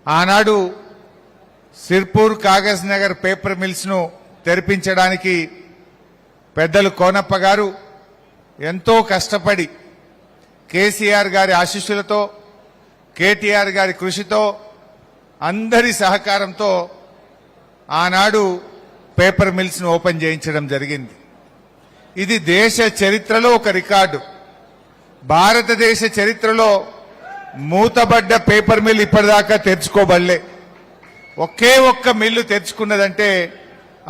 ఆనాడు Sirpur Kagaz Nagar paper mills ను తెరిపించడానికి పెద్దలు కోనప్ప గారు ఎంతో కష్టపడి కేసీఆర్ గారి ఆశీస్సులతో కేటీఆర్ గారి కృషితో అందరి సహకారంతో ఆనాడు పేపర్ మిల్స్ ను ఓపెన్ చేయించడం జరిగింది. ఇది దేశ చరిత్రలో ఒక రికార్డు. భారతదేశ చరిత్రలో మూతబడ్డ పేపర్ మిల్ ఇప్పటిదాకా తెరుచుకోబడలే. ఒకే ఒక్క మిల్లు తెరుచుకున్నదంటే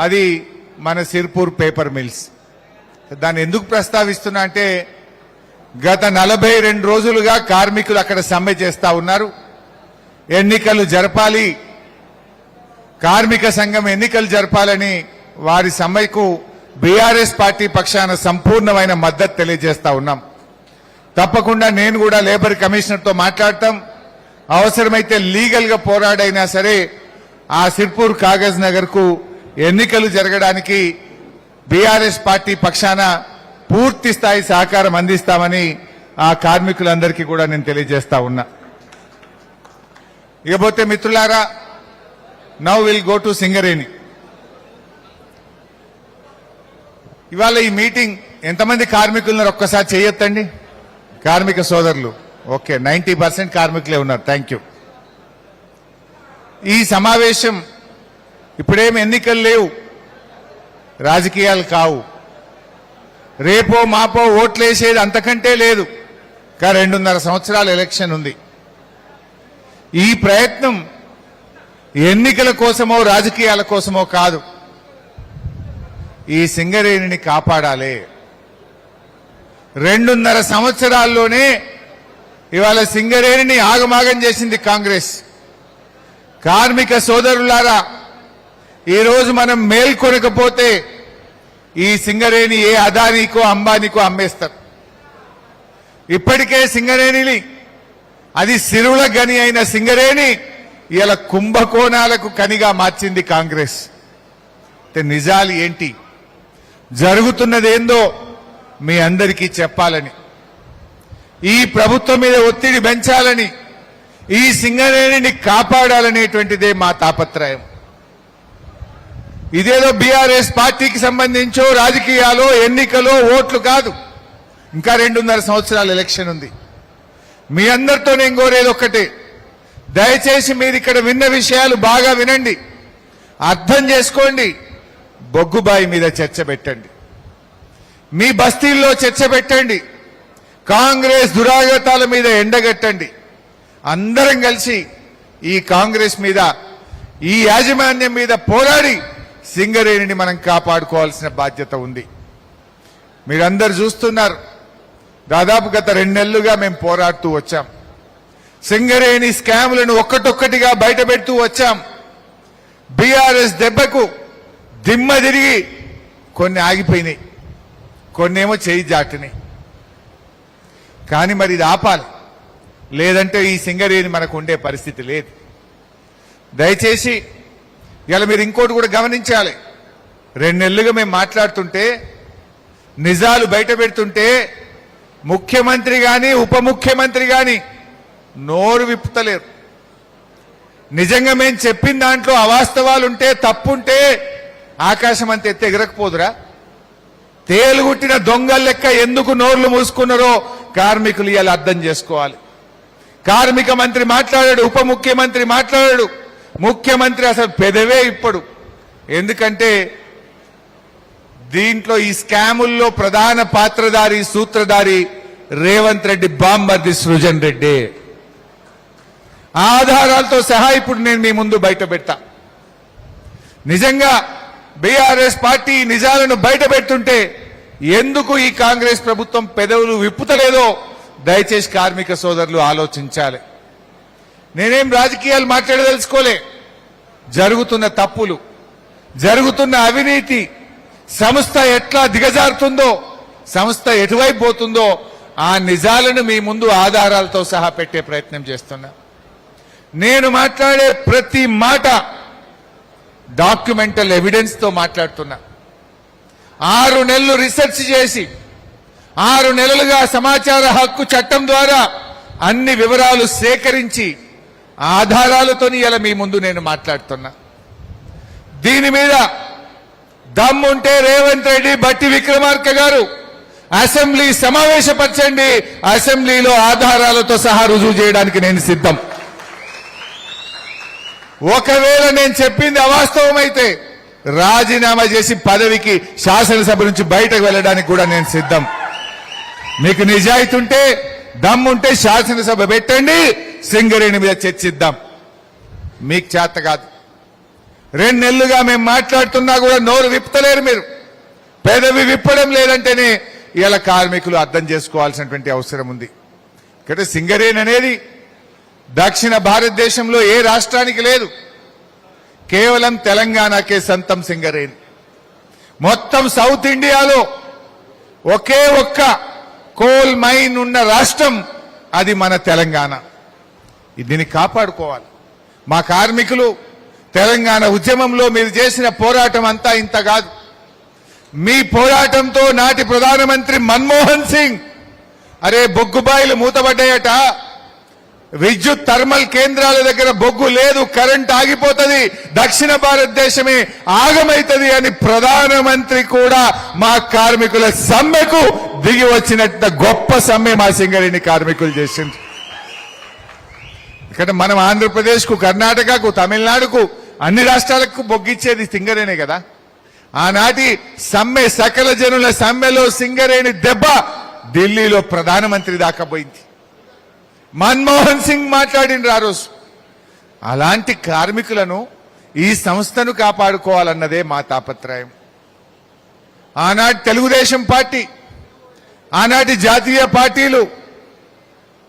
అది మన సిర్పూర్ పేపర్ మిల్స్. దాన్ని ఎందుకు ప్రస్తావిస్తున్నా అంటే గత 42 రోజులుగా కార్మికులు అక్కడ సమ్మె చేస్తా ఉన్నారు. ఎన్నికలు జరపాలి, కార్మిక సంఘం ఎన్నికలు జరపాలని వారి సమ్మెకు బీఆర్ఎస్ పార్టీ పక్షాన సంపూర్ణమైన మద్దతు తెలియజేస్తా ఉన్నాం. తప్పకుండా నేను కూడా లేబర్ కమిషనర్తో మాట్లాడతాం. అవసరమైతే లీగల్ గా పోరాడైనా సరే ఆ సిర్పూర్ కాగజ్ నగర్ కు ఎన్నికలు జరగడానికి బీఆర్ఎస్ పార్టీ పక్షాన పూర్తి స్థాయి సహకారం అందిస్తామని ఆ కార్మికులందరికీ కూడా నేను తెలియజేస్తా ఉన్నా. ఇకపోతే మిత్రులారా, now will go to Singareni. ఇవాళ ఈ మీటింగ్ ఎంతమంది కార్మికులున్నారు ఒక్కసారి చేయొద్దండి. కార్మిక సోదరులు ఓకే, 90% కార్మికులే ఉన్నారు. Thank you. ఈ సమావేశం ఇప్పుడేమి ఎన్నికలు లేవు, రాజకీయాలు కావు. రేపో మాపో ఓట్లేసేది అంతకంటే లేదు. 2.5 సంవత్సరాల ఎలక్షన్ ఉంది. ఈ ప్రయత్నం ఎన్నికల కోసమో రాజకీయాల కోసమో కాదు. ఈ సింగరేణిని కాపాడాలి. 2.5 సంవత్సరాల్లోనే ఇవాళ సింగరేణిని ఆగమాగం చేసింది కాంగ్రెస్. కార్మిక సోదరులారా, ఈరోజు మనం మేల్కొనకపోతే ఈ సింగరేణి ఏ అదానీకో అంబానీకో అమ్మేస్తారు. ఇప్పటికే సింగరేణిని, అది సిరుల గని అయిన సింగరేణి ఇలా కుంభకోణాలకు కనిగా మార్చింది కాంగ్రెస్. నిజాలు ఏంటి, జరుగుతున్నదేందో మీ అందరికీ చెప్పాలని, ఈ ప్రభుత్వం మీద ఒత్తిడి పెంచాలని, ఈ సింగరేణిని కాపాడాలనేటువంటిదే మా తాపత్రయం. ఇదేదో బీఆర్ఎస్ పార్టీకి సంబంధించో రాజకీయాలో ఎన్నికలో ఓట్లు కాదు. ఇంకా 2.5 సంవత్సరాల ఎలక్షన్ ఉంది. మీ అందరితో నేను కోరేది ఒక్కటే, దయచేసి మీరు ఇక్కడ విన్న విషయాలు బాగా వినండి, అర్థం చేసుకోండి. బొగ్గుబాయి మీద చర్చ పెట్టండి, మీ బస్తీల్లో చర్చ పెట్టండి, కాంగ్రెస్ దురాగతాల మీద ఎండగట్టండి. అందరం కలిసి ఈ కాంగ్రెస్ మీద, ఈ యాజమాన్యం మీద పోరాడి సింగరేణిని మనం కాపాడుకోవాల్సిన బాధ్యత ఉంది. మీరందరూ చూస్తున్నారు, దాదాపు గత 2 నెలలుగా మేము పోరాడుతూ వచ్చాం. సింగరేణి స్కాములను ఒక్కటొక్కటిగా బయటపెడుతూ వచ్చాం. బీఆర్ఎస్ దెబ్బకు దిమ్మ తిరిగి కొన్ని ఆగిపోయినాయి, కొన్నేమో చేయి జాటినాయి. కానీ మరి ఇది ఆపాలి, లేదంటే ఈ సింగరేణి మనకు ఉండే పరిస్థితి లేదు. దయచేసి ఇలా మీరు ఇంకోటి కూడా గమనించాలి. 2 నెలలుగా మేము మాట్లాడుతుంటే, నిజాలు బయట పెడుతుంటే ముఖ్యమంత్రి గాని ఉప ముఖ్యమంత్రి గాని నోరు విప్పుతలేరు. నిజంగా మేము చెప్పిన దాంట్లో అవాస్తవాలుంటే, తప్పుంటే ఆకాశం అంత ఎత్తి ఎగరకపోదురా? తేలుగుట్టిన దొంగల లెక్క ఎందుకు నోర్లు మూసుకున్నారో కార్మికులు ఇవాళ అర్థం చేసుకోవాలి. కార్మిక మంత్రి మాట్లాడాడు, ఉప ముఖ్యమంత్రి మాట్లాడాడు, ముఖ్యమంత్రి అసలు పెదవే ఇప్పుడు. ఎందుకంటే దీంట్లో ఈ స్కాముల్లో ప్రధాన పాత్రధారి, సూత్రధారి రేవంత్ రెడ్డి బాంబర్ది సృజన్ రెడ్డి. ఆధారాలతో సహా ఇప్పుడు నేను మీ ముందు బయట పెడతా. నిజంగా బీఆర్ఎస్ పార్టీ నిజాలను బయట పెడుతుంటే ఎందుకు ఈ కాంగ్రెస్ ప్రభుత్వం పెదవులు విప్పుతలేదో దయచేసి కార్మిక సోదరులు ఆలోచించాలి. నేనేం రాజకీయాలు మాట్లాడదలుచుకోలే. జరుగుతున్న తప్పులు, జరుగుతున్న అవినీతి, సంస్థ ఎట్లా దిగజారుతుందో, సంస్థ ఎటువైపు పోతుందో ఆ నిజాలను మీ ముందు ఆధారాలతో సహా పెట్టే ప్రయత్నం చేస్తున్నా. నేను మాట్లాడే ప్రతి మాట డాక్యుమెంటల్ ఎవిడెన్స్ తో మాట్లాడుతున్నా. 6 నెలలు రీసెర్చ్ చేసి 6 నెలలుగా సమాచార హక్కు చట్టం ద్వారా అన్ని వివరాలు సేకరించి ఆధారాలతో ఇలా మీ ముందు నేను మాట్లాడుతున్నా. దీని మీద దమ్ముంటే రేవంత్ రెడ్డి, బట్టి విక్రమార్క గారు అసెంబ్లీ సమావేశపరచండి. అసెంబ్లీలో ఆధారాలతో సహా రుజువు చేయడానికి నేను సిద్ధం. ఒకవేళ నేను చెప్పింది అవాస్తవమైతే రాజీనామా చేసి పదవికి శాసనసభ నుంచి బయటకు వెళ్ళడానికి కూడా నేను సిద్ధం. మీకు నిజాయితీ ఉంటే, దమ్ముంటే శాసనసభ పెట్టండి, సింగరేణి మీద చర్చిద్దాం. మీకు చేత కాదు. 2 నెలలుగా మేము మాట్లాడుతున్నా కూడా నోరు విప్పలేరు మీరు. పెదవి విప్పడం లేదంటేనే ఇలా కార్మికులు అర్థం చేసుకోవాల్సినటువంటి అవసరం ఉంది. ఇక్కడ సింగరేణి అనేది దక్షిణ భారతదేశంలో ఏ రాష్ట్రానికి లేదు, కేవలం తెలంగాణకే సొంతం సింగరేణి. మొత్తం సౌత్ ఇండియాలో ఒకే ఒక్క కోల్ మైన్ ఉన్న రాష్ట్రం అది మన తెలంగాణ. దీన్ని కాపాడుకోవాలి. మా కార్మికులు తెలంగాణ ఉద్యమంలో మీరు చేసిన పోరాటం అంతా ఇంత కాదు. మీ పోరాటంతో నాటి ప్రధానమంత్రి మన్మోహన్ సింగ్ అరే బొగ్గుబాయిలు మూతబడ్డాయట, విద్యుత్ థర్మల్ కేంద్రాల దగ్గర బొగ్గు లేదు, కరెంట్ ఆగిపోతుంది, దక్షిణ భారతదేశమే ఆగమైతుంది అని ప్రధానమంత్రి కూడా మా కార్మికుల సమ్మెకు దిగి వచ్చినట్ట గొప్ప సమ్మె మా సింగరేణి కార్మికులు చేసింది. ఇక్కడ మనం ఆంధ్రప్రదేశ్కు, కర్ణాటకకు, తమిళనాడుకు, అన్ని రాష్ట్రాలకు బొగ్గిచ్చేది సింగరేణే కదా. ఆనాటి సమ్మె, సకల జనుల సమ్మెలో సింగరేణి దెబ్బ ఢిల్లీలో ప్రధానమంత్రి దాకా పోయింది. మన్మోహన్ సింగ్ మాట్లాడిండ్రు ఆ రోజు. అలాంటి కార్మికులను, ఈ సంస్థను కాపాడుకోవాలన్నదే మా తాపత్రయం. ఆనాటి తెలుగుదేశం పార్టీ, ఆనాటి జాతీయ పార్టీలు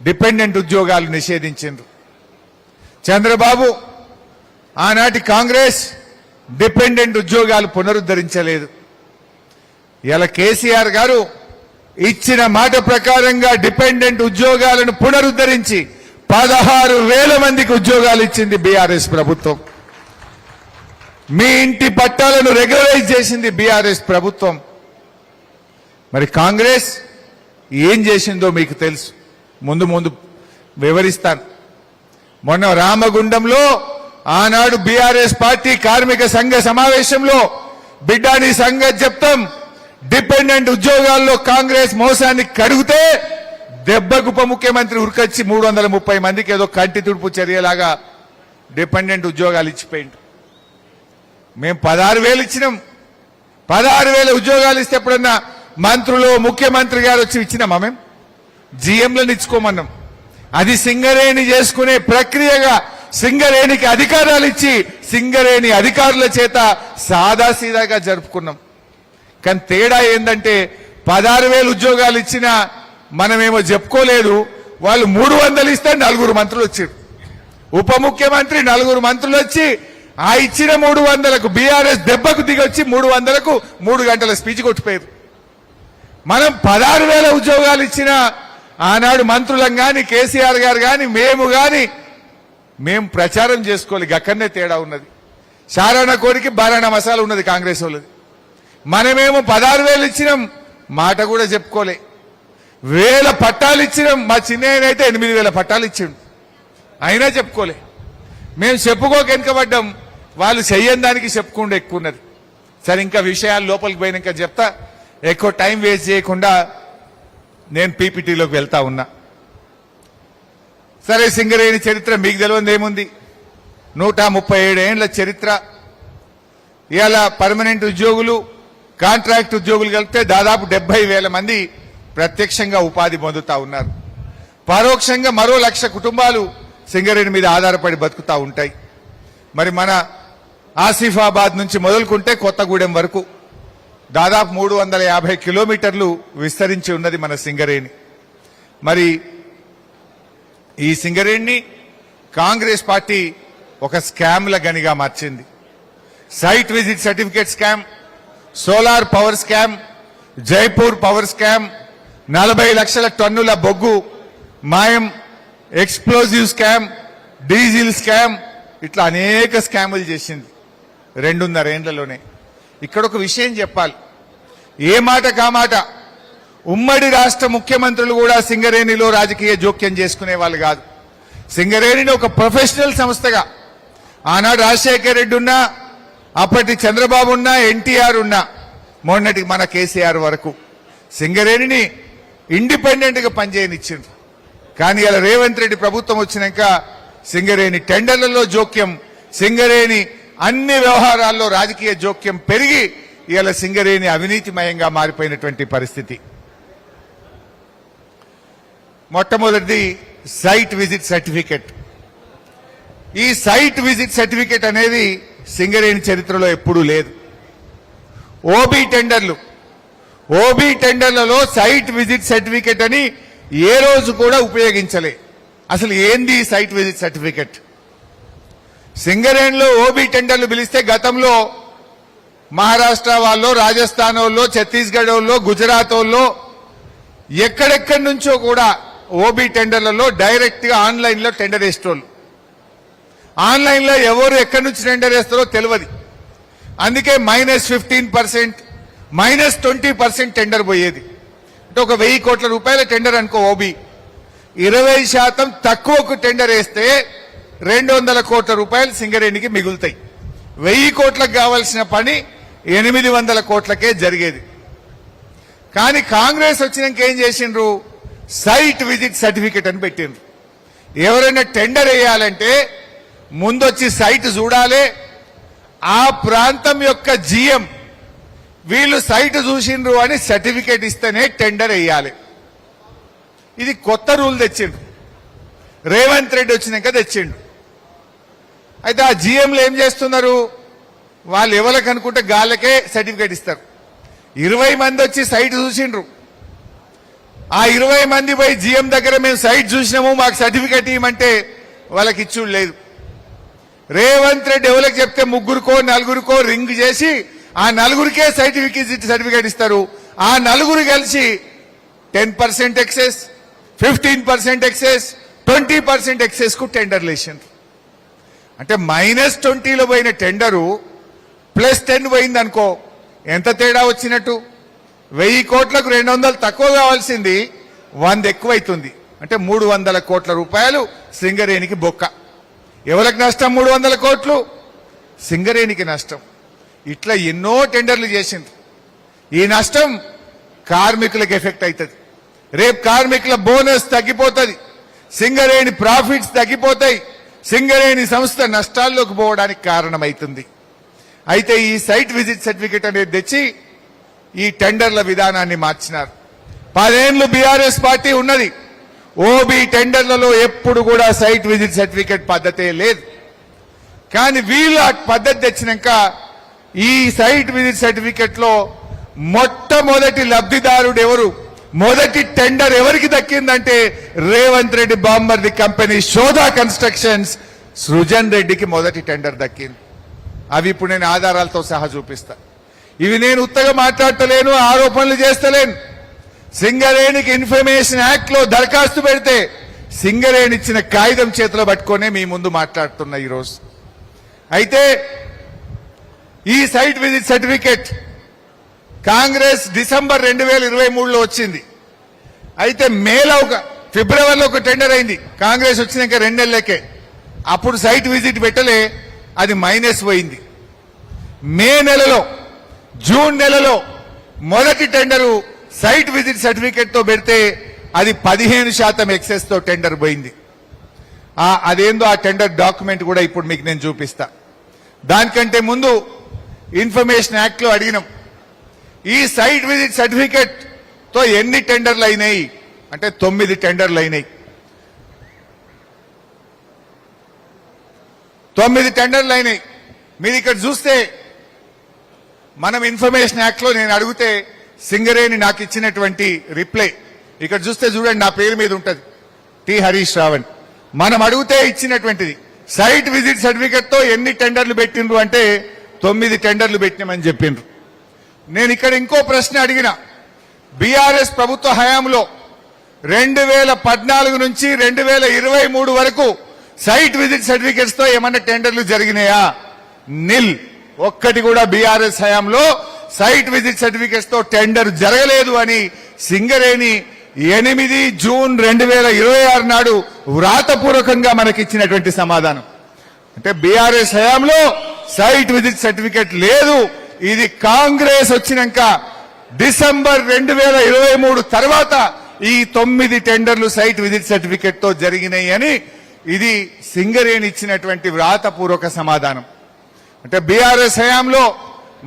డిపెండెంట్ ఉద్యోగాలు నిషేధించిండ్రు. చంద్రబాబు, ఆనాటి కాంగ్రెస్ డిపెండెంట్ ఉద్యోగాలు పునరుద్ధరించలేదు. ఇలా కేసీఆర్ గారు ఇచ్చిన మాట ప్రకారంగా డిపెండెంట్ ఉద్యోగాలను పునరుద్ధరించి 16,000 మందికి ఉద్యోగాలు ఇచ్చింది బీఆర్ఎస్ ప్రభుత్వం. మీ ఇంటి పట్టాలను రెగ్యులరైజ్ చేసింది బీఆర్ఎస్ ప్రభుత్వం. మరి కాంగ్రెస్ ఏం చేసిందో మీకు తెలుసు. ముందు వివరిస్తాను. మొన్న రామగుండంలో ఆనాడు బీఆర్ఎస్ పార్టీ కార్మిక సంఘ సమావేశంలో బిడ్డా నీ సంగతి చెప్తాం, డిపెండెంట్ ఉద్యోగాల్లో కాంగ్రెస్ మోసాన్ని కడిగితే దెబ్బకు ఉప ముఖ్యమంత్రి ఉరికొచ్చి 330 మందికి ఏదో కంటి తుడుపు చర్యలాగా డిపెండెంట్ ఉద్యోగాలు ఇచ్చిపోయింది. మేము 16,000 ఇచ్చినాం. 16,000 ఉద్యోగాలు ఇస్తే ఎప్పుడన్నా మంత్రులు, ముఖ్యమంత్రి గారు వచ్చి ఇచ్చినామా? మేము జీఎంలను ఇచ్చుకోమన్నాం. అది సింగరేణి చేసుకునే ప్రక్రియగా సింగరేణికి అధికారాలు ఇచ్చి సింగరేణి అధికారుల చేత సాదాసీదాగా జరుపుకున్నాం. కానీ తేడా ఏంటంటే 16,000 ఉద్యోగాలు ఇచ్చినా మనమేమో చెప్పుకోలేదు. వాళ్ళు 300 ఇస్తే 4 మంత్రులు వచ్చారు. ఉప ముఖ్యమంత్రి 4 మంత్రులు వచ్చి ఆ ఇచ్చిన 300కు బీఆర్ఎస్ దెబ్బకు దిగొచ్చి 300కు 3 గంటల స్పీచ్ కొట్టిపోయారు. మనం 16,000 ఉద్యోగాలు ఇచ్చిన ఆనాడు మంత్రులం గాని, కేసీఆర్ గారు గాని, మేము ప్రచారం చేసుకోవాలి. అక్కడనే తేడా ఉన్నది. షారానా కోడికి బారానా మసాలా ఉన్నది కాంగ్రెస్ వాళ్ళది. మనమేమో 16,000 ఇచ్చినాం, మాట కూడా చెప్పుకోలే. 1000 పట్టాలు ఇచ్చినాం. మా చిన్నయ్య అయితే 8,000 పట్టాలు ఇచ్చిండు, అయినా చెప్పుకోలే. మేము చెప్పుకోక వెనుకబడ్డాం. వాళ్ళు చెయ్యని దానికి చెప్పుకుండా ఎక్కువ ఉన్నది. సరే, ఇంకా విషయాలు లోపలికి పోయినాక చెప్తా. ఎక్కువ టైం వేస్ట్ చేయకుండా నేను పీపీటీలోకి వెళ్తా ఉన్నా. సరే, సింగరేణి చరిత్ర మీకు తెలియదు ఏముంది. 137 ఏండ్ల చరిత్ర. ఇవాళ పర్మనెంట్ ఉద్యోగులు, కాంట్రాక్ట్ ఉద్యోగులు కలిపితే దాదాపు 70,000 మంది ప్రత్యక్షంగా ఉపాధి పొందుతా ఉన్నారు. పరోక్షంగా మరో 1,00,000 కుటుంబాలు సింగరేణి మీద ఆధారపడి బతుకుతా ఉంటాయి. మరి మన ఆసిఫాబాద్ నుంచి మొదలుకుంటే కొత్తగూడెం వరకు దాదాపు 350 కిలోమీటర్లు విస్తరించి ఉన్నది మన సింగరేణి. మరి ఈ సింగరేణిని కాంగ్రెస్ పార్టీ ఒక స్కామ్ల గనిగా మార్చింది. Site visit certificate scam, solar power scam, Jaipur power scam, 40 లక్షల టన్నుల బొగ్గు మాయం, ఎక్స్ప్లోజివ్ స్కామ్, డీజిల్ స్కామ్, ఇట్లా అనేక స్కాములు చేసింది 2.5 ఏండ్లలోనే. ఇక్కడ ఒక విషయం చెప్పాలి. ఏ మాట కామాట ఉమ్మడి రాష్ట్ర ముఖ్యమంత్రులు కూడా సింగరేణిలో రాజకీయ జోక్యం చేసుకునే వాళ్ళు కాదు. సింగరేణిని ఒక ప్రొఫెషనల్ సంస్థగా ఆనాడు రాజశేఖర రెడ్డి ఉన్నా, అప్పటి చంద్రబాబు ఉన్నా, ఎన్టీఆర్ ఉన్నా, మొన్నటికి మన కేసీఆర్ వరకు సింగరేణిని ఇండిపెండెంట్ గా పనిచేయనిచ్చిండ్రు. కానీ ఇలా రేవంత్ రెడ్డి ప్రభుత్వం వచ్చినాక సింగరేణి టెండర్లలో జోక్యం, సింగరేణి అన్ని వ్యవహారాల్లో రాజకీయ జోక్యం పెరిగి ఇలా సింగరేణి అవినీతిమయంగా మారిపోయినటువంటి పరిస్థితి. మొట్టమొదటిది సైట్ విజిట్ సర్టిఫికెట్. ఈ సైట్ విజిట్ సర్టిఫికెట్ అనేది సింగరేణి చరిత్రలో ఎప్పుడూ లేదు. ఓబీ టెండర్లలో సైట్ విజిట్ సర్టిఫికెట్ అని ఏ రోజు కూడా ఉపయోగించలే. అసలు ఏంది సైట్ విజిట్ సర్టిఫికెట్? సింగరేణిలో ఓబీ టెండర్లు పిలిస్తే గతంలో మహారాష్ట్ర వాళ్ళు, రాజస్థాన్ వాళ్ళు, ఛత్తీస్గఢ్ వాళ్ళు, గుజరాత్ వాళ్ళు ఎక్కడెక్కడి నుంచో కూడా ఓబీ టెండర్లలో డైరెక్ట్ గా ఆన్లైన్ లో టెండర్ వేసేటోళ్ళు. ఆన్లైన్ లో ఎవరు ఎక్కడి నుంచి టెండర్ వేస్తారో తెలియదు. అందుకే -15%, -20% టెండర్ పోయేది. అంటే ఒక 1000 కోట్ల రూపాయల టెండర్ అనుకో ఓబీ, 20% తక్కువకు టెండర్ వేస్తే 200 కోట్ల రూపాయలు సింగరేణికి మిగులుతాయి. 1000 కోట్లకు కావాల్సిన పని 800 కోట్లకే జరిగేది. కానీ కాంగ్రెస్ వచ్చినాక ఏం చేసిండ్రు? సైట్ విజిట్ సర్టిఫికెట్ అని పెట్టిండ్రు. ఎవరైనా టెండర్ వేయాలంటే ముందొచ్చి సైట్ చూడాలి, ఆ ప్రాంతం యొక్క జీఎం వీళ్ళు సైట్ చూసిండ్రు అని సర్టిఫికేట్ ఇస్తేనే టెండర్ వేయాలి. ఇది కొత్త రూల్ తెచ్చిండు, రేవంత్ రెడ్డి వచ్చినాక తెచ్చిండు. అయితే ఆ జీఎంలు ఏం చేస్తున్నారు? వాళ్ళు ఎవరికి అనుకుంటే గాళ్ళకే సర్టిఫికేట్ ఇస్తారు. 20 మంది వచ్చి సైట్ చూసిండ్రు. ఆ 20 మంది పోయి జీఎం దగ్గర మేము సైట్ చూసినాము, మాకు సర్టిఫికేట్ ఇవ్వమంటే వాళ్ళకి ఇచ్చుడు లేదు. రేవంత్ రెడ్డి ఎవరికి చెప్తే 3కో 4కో రింగ్ చేసి ఆ 4కే సర్టిఫికేట్ ఇస్తారు. ఆ 4 కలిసి 10% ఎక్సెస్, 15% ఎక్సెస్, 20% ఎక్సెస్ కు టెండర్లు వేసిండ్రు. అంటే -20లో పోయిన టెండరు +10 పోయింది అనుకో, ఎంత తేడా వచ్చినట్టు? 1000 కోట్లకు 200 తక్కువ కావాల్సింది 100 ఎక్కువైతుంది. అంటే 300 కోట్ల రూపాయలు సింగరేణికి బొక్క. ఎవరికి నష్టం? 300 కోట్లు సింగరేణికి నష్టం. ఇట్లా ఎన్నో టెండర్లు చేసిండ్రు. ఈ నష్టం కార్మికులకు ఎఫెక్ట్ అవుతుంది. రేపు కార్మికుల బోనస్ తగ్గిపోతుంది, సింగరేణి ప్రాఫిట్స్ తగ్గిపోతాయి, సింగరేణి సంస్థ నష్టాల్లోకి పోవడానికి కారణమవుతుంది. అయితే ఈ సైట్ విజిట్ సర్టిఫికెట్ అనేది తెచ్చి ఈ టెండర్ల విధానాన్ని మార్చినారు. 10 ఏళ్లు బీఆర్ఎస్ పార్టీ ఉన్నది. ఓబీ టెండర్లలో ఎప్పుడు కూడా సైట్ విజిట్ సర్టిఫికెట్ పద్ధతే లేదు. కానీ వీళ్ళు ఆ పద్ధతి తెచ్చినాక ఈ సైట్ విజిట్ సర్టిఫికెట్ లో మొట్టమొదటి లబ్ధిదారుడు ఎవరు? మొదటి టెండర్ ఎవరికి దక్కిందంటే రేవంత్ రెడ్డి బాంబర్ది కంపెనీ శోధా కన్స్ట్రక్షన్స్ సృజన్ రెడ్డికి మొదటి టెండర్ దక్కింది. అవి ఇప్పుడు నేను ఆధారాలతో సహా చూపిస్తా. ఇవి నేను ఉత్తగా మాట్లాడతలేను, ఆరోపణలు చేస్తలేను. సింగరేణికి ఇన్ఫర్మేషన్ యాక్ట్ లో దరఖాస్తు పెడితే సింగరేణి ఇచ్చిన కాగితం చేతిలో పట్టుకునే మీ ముందు మాట్లాడుతున్నా ఈరోజు. అయితే ఈ site visit certificate Congress December 2023లో వచ్చింది. అయితే ఫిబ్రవరిలో ఒక టెండర్ అయింది. కాంగ్రెస్ వచ్చినాక 2 నెలలకే. అప్పుడు సైట్ విజిట్ పెట్టలే, అది మైనస్ పోయింది. మే నెలలో, జూన్ నెలలో మొదటి టెండరు సైట్ విజిట్ సర్టిఫికెట్ తో పెడితే అది 15% ఎక్సెస్ తో టెండర్ పోయింది. అదేందో ఆ టెండర్ డాక్యుమెంట్ కూడా ఇప్పుడు మీకు నేను చూపిస్తా. దానికంటే ముందు ఇన్ఫర్మేషన్ యాక్ట్ లో అడిగినాం, ఈ సైట్ విజిట్ సర్టిఫికెట్ తో ఎన్ని టెండర్లు అయినాయి అంటే 9 టెండర్లు అయినాయి. 9 టెండర్లు అయినాయి. మీరు ఇక్కడ చూస్తే మనం ఇన్ఫర్మేషన్ యాక్ట్ లో నేను అడిగితే సింగరేణి నాకు ఇచ్చినటువంటి రిప్లై ఇక్కడ చూస్తే చూడండి, నా పేరు మీద ఉంటది, టి హరీష్ రావణ్. మనం అడిగితే ఇచ్చినటువంటిది సైట్ విజిట్ సర్టిఫికెట్ తో ఎన్ని టెండర్లు పెట్టిండ్రు అంటే 9 టెండర్లు పెట్టినామని చెప్పిండ్రు. నేను ఇక్కడ ఇంకో ప్రశ్న అడిగిన, బీఆర్ఎస్ ప్రభుత్వ హయాంలో 2014 నుంచి 2023 వరకు సైట్ విజిట్ సర్టిఫికెట్స్ తో ఏమన్నా టెండర్లు జరిగినాయా? నిల్. ఒక్కటి కూడా బీఆర్ఎస్ హయాంలో సైట్ విజిట్ సర్టిఫికెట్స్ తో టెండర్ జరగలేదు అని సింగరేణి 8 జూన్ 2026 నాడు వ్రాతపూర్వకంగా మనకిచ్చినటువంటి సమాధానం. అంటే బీఆర్ఎస్ హయాంలో సైట్ విజిట్ సర్టిఫికెట్ లేదు. ఇది కాంగ్రెస్ వచ్చినాక డిసెంబర్ 2023 తర్వాత ఈ 9 టెండర్లు సైట్ విజిట్ సర్టిఫికెట్ తో జరిగినాయి అని ఇది సింగరేణి ఇచ్చినటువంటి వ్రాతపూర్వక సమాధానం. అంటే బీఆర్ఎస్ హయాంలో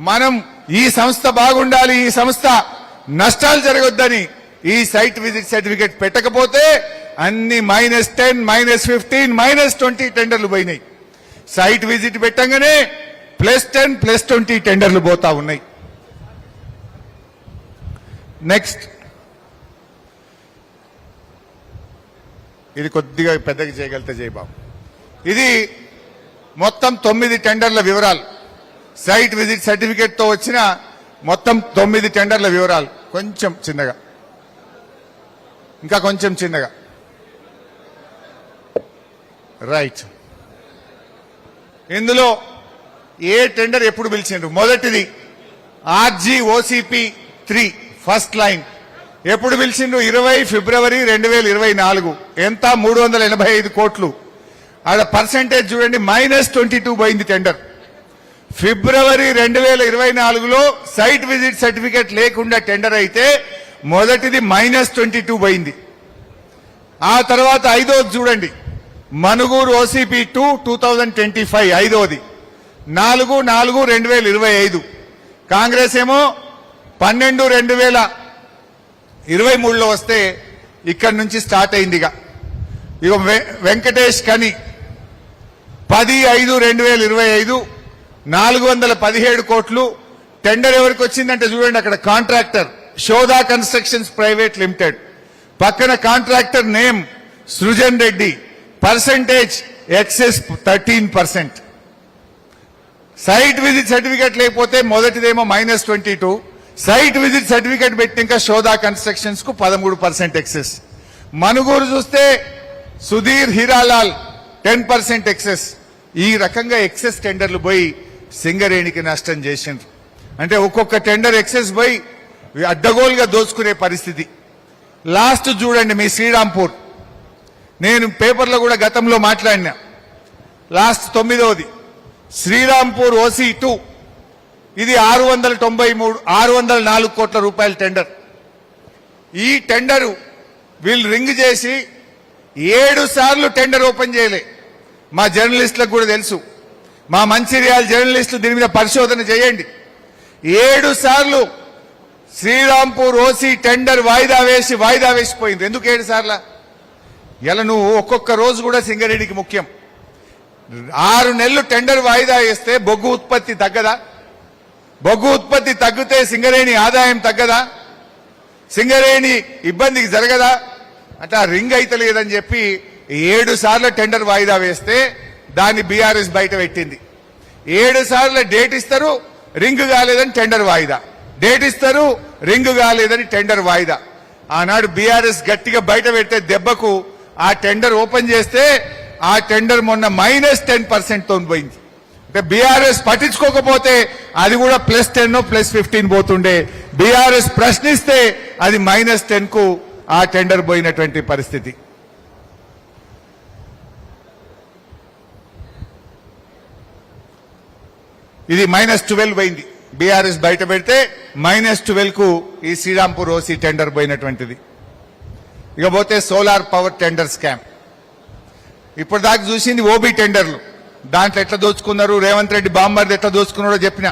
మనం ఈ సంస్థ బాగుండాలి, ఈ సంస్థ నష్టాలు జరగొద్దని ఈ సైట్ విజిట్ సర్టిఫికెట్ పెట్టకపోతే అన్ని -10, -15, -20 టెండర్లు పోయినాయి. సైట్ విజిట్ పెట్టంగానే +10, +20 టెండర్లు పోతా ఉన్నాయి. నెక్స్ట్, ఇది కొద్దిగా పెద్దగా చేయగలిగితే జయబాబు. ఇది మొత్తం 9 టెండర్ల వివరాలు. సైట్ విజిట్ సర్టిఫికేట్ తో వచ్చిన మొత్తం 9 టెండర్ల వివరాలు. కొంచెం చిన్నగా, ఇంకా కొంచెం చిన్నగా. రైట్. ఇందులో ఏ టెండర్ ఎప్పుడు పిలిచిండ్రు? మొదటిది RGOCP3 ఫస్ట్ లైన్ ఎప్పుడు పిలిచిండ్రు? 20 ఫిబ్రవరి 2024. ఎంత? 385 కోట్లు. ఆడ పర్సెంటేజ్ చూడండి, -22 పోయింది టెండర్. ఫిబ్రవరి 2024లో సైట్ విజిట్ సర్టిఫికేట్ లేకుండా టెండర్ అయితే మొదటిది -22 పోయింది. ఆ తర్వాత ఐదోది చూడండి, మనుగూరు OCP2 2025 ఐదోది 4/4/2025. కాంగ్రెస్ ఏమో 12/2023లో వస్తే ఇక్కడి నుంచి స్టార్ట్ అయిందిగా. ఇక వెంకటేష్ కని 10/5/2025 417 కోట్లు. టెండర్ ఎవరికి వచ్చిందంటే చూడండి, అక్కడ contractor Shodha constructions private limited, పక్కన contractor name Srujan Reddy, percentage excess 13%. Site visit certificate లేకపోతే మొదటిదేమో -22, సైట్ విజిట్ సర్టిఫికేట్ పెట్టినాక శోధా కన్స్ట్రక్షన్స్ కు 13% ఎక్సెస్. మనుగూరు చూస్తే సుధీర్ హీరాలాల్ 10% ఎక్సెస్. ఈ రకంగా ఎక్సెస్ టెండర్లు పోయి సింగరేణికి నష్టం చేసిండ్రు. అంటే ఒక్కొక్క టెండర్ ఎక్సెస్ పోయి అడ్డగోలుగా దోచుకునే పరిస్థితి. లాస్ట్ చూడండి, మీ శ్రీరాంపూర్. నేను పేపర్లో కూడా గతంలో మాట్లాడినా. లాస్ట్ 9వది శ్రీరాంపూర్ OC2. ఇది 604 కోట్ల రూపాయల టెండర్. ఈ టెండరు వీళ్ళు రింగ్ చేసి 7 సార్లు టెండర్ ఓపెన్ చేయలే. మా జర్నలిస్టులకు కూడా తెలుసు, మా మంచిర్యాల జర్నలిస్టులు దీని మీద పరిశోధన చేయండి. 7 సార్లు శ్రీరాంపూర్ OC టెండర్ వాయిదా వేసిపోయింది. ఎందుకు 7 సార్ల? ఇలా నువ్వు ఒక్కొక్క రోజు కూడా సింగరేణికి ముఖ్యం. 6 నెలలు టెండర్ వాయిదా వేస్తే బొగ్గు ఉత్పత్తి తగ్గదా? బొగ్గు ఉత్పత్తి తగ్గితే సింగరేణి ఆదాయం తగ్గదా? సింగరేణి ఇబ్బందికి జరగదా? అంటే ఆ రింగ్ అయితే లేదని చెప్పి 7 సార్లు టెండర్ వాయిదా వేస్తే దాన్ని బీఆర్ఎస్ బయట పెట్టింది. 7 సార్లు డేట్ ఇస్తారు, రింగ్ కాలేదని టెండర్ వాయిదా, డేట్ ఇస్తారు, రింగ్ కాలేదని టెండర్ వాయిదా. ఆనాడు బీఆర్ఎస్ గట్టిగా బయట పెట్టే దెబ్బకు ఆ టెండర్ ఓపెన్ చేస్తే ఆ టెండర్ మొన్న -10% తో పోయింది. అంటే బీఆర్ఎస్ పట్టించుకోకపోతే అది కూడా +10 +15 పోతుండే. బీఆర్ఎస్ ప్రశ్నిస్తే అది -10 కు ఆ టెండర్ పోయినటువంటి పరిస్థితి. ఇది -12 పోయింది. బీఆర్ఎస్ బయట పెడితే -12 కు ఈ శ్రీరాంపూర్ OC టెండర్ పోయినటువంటిది. ఇకపోతే సోలార్ పవర్ టెండర్ స్కామ్. ఇప్పుడు దాకా చూసింది OB టెండర్లు. దాంట్లో ఎట్లా దోచుకున్నారు, రేవంత్ రెడ్డి బాంబర్ది ఎట్లా దోచుకున్నారో చెప్పినా.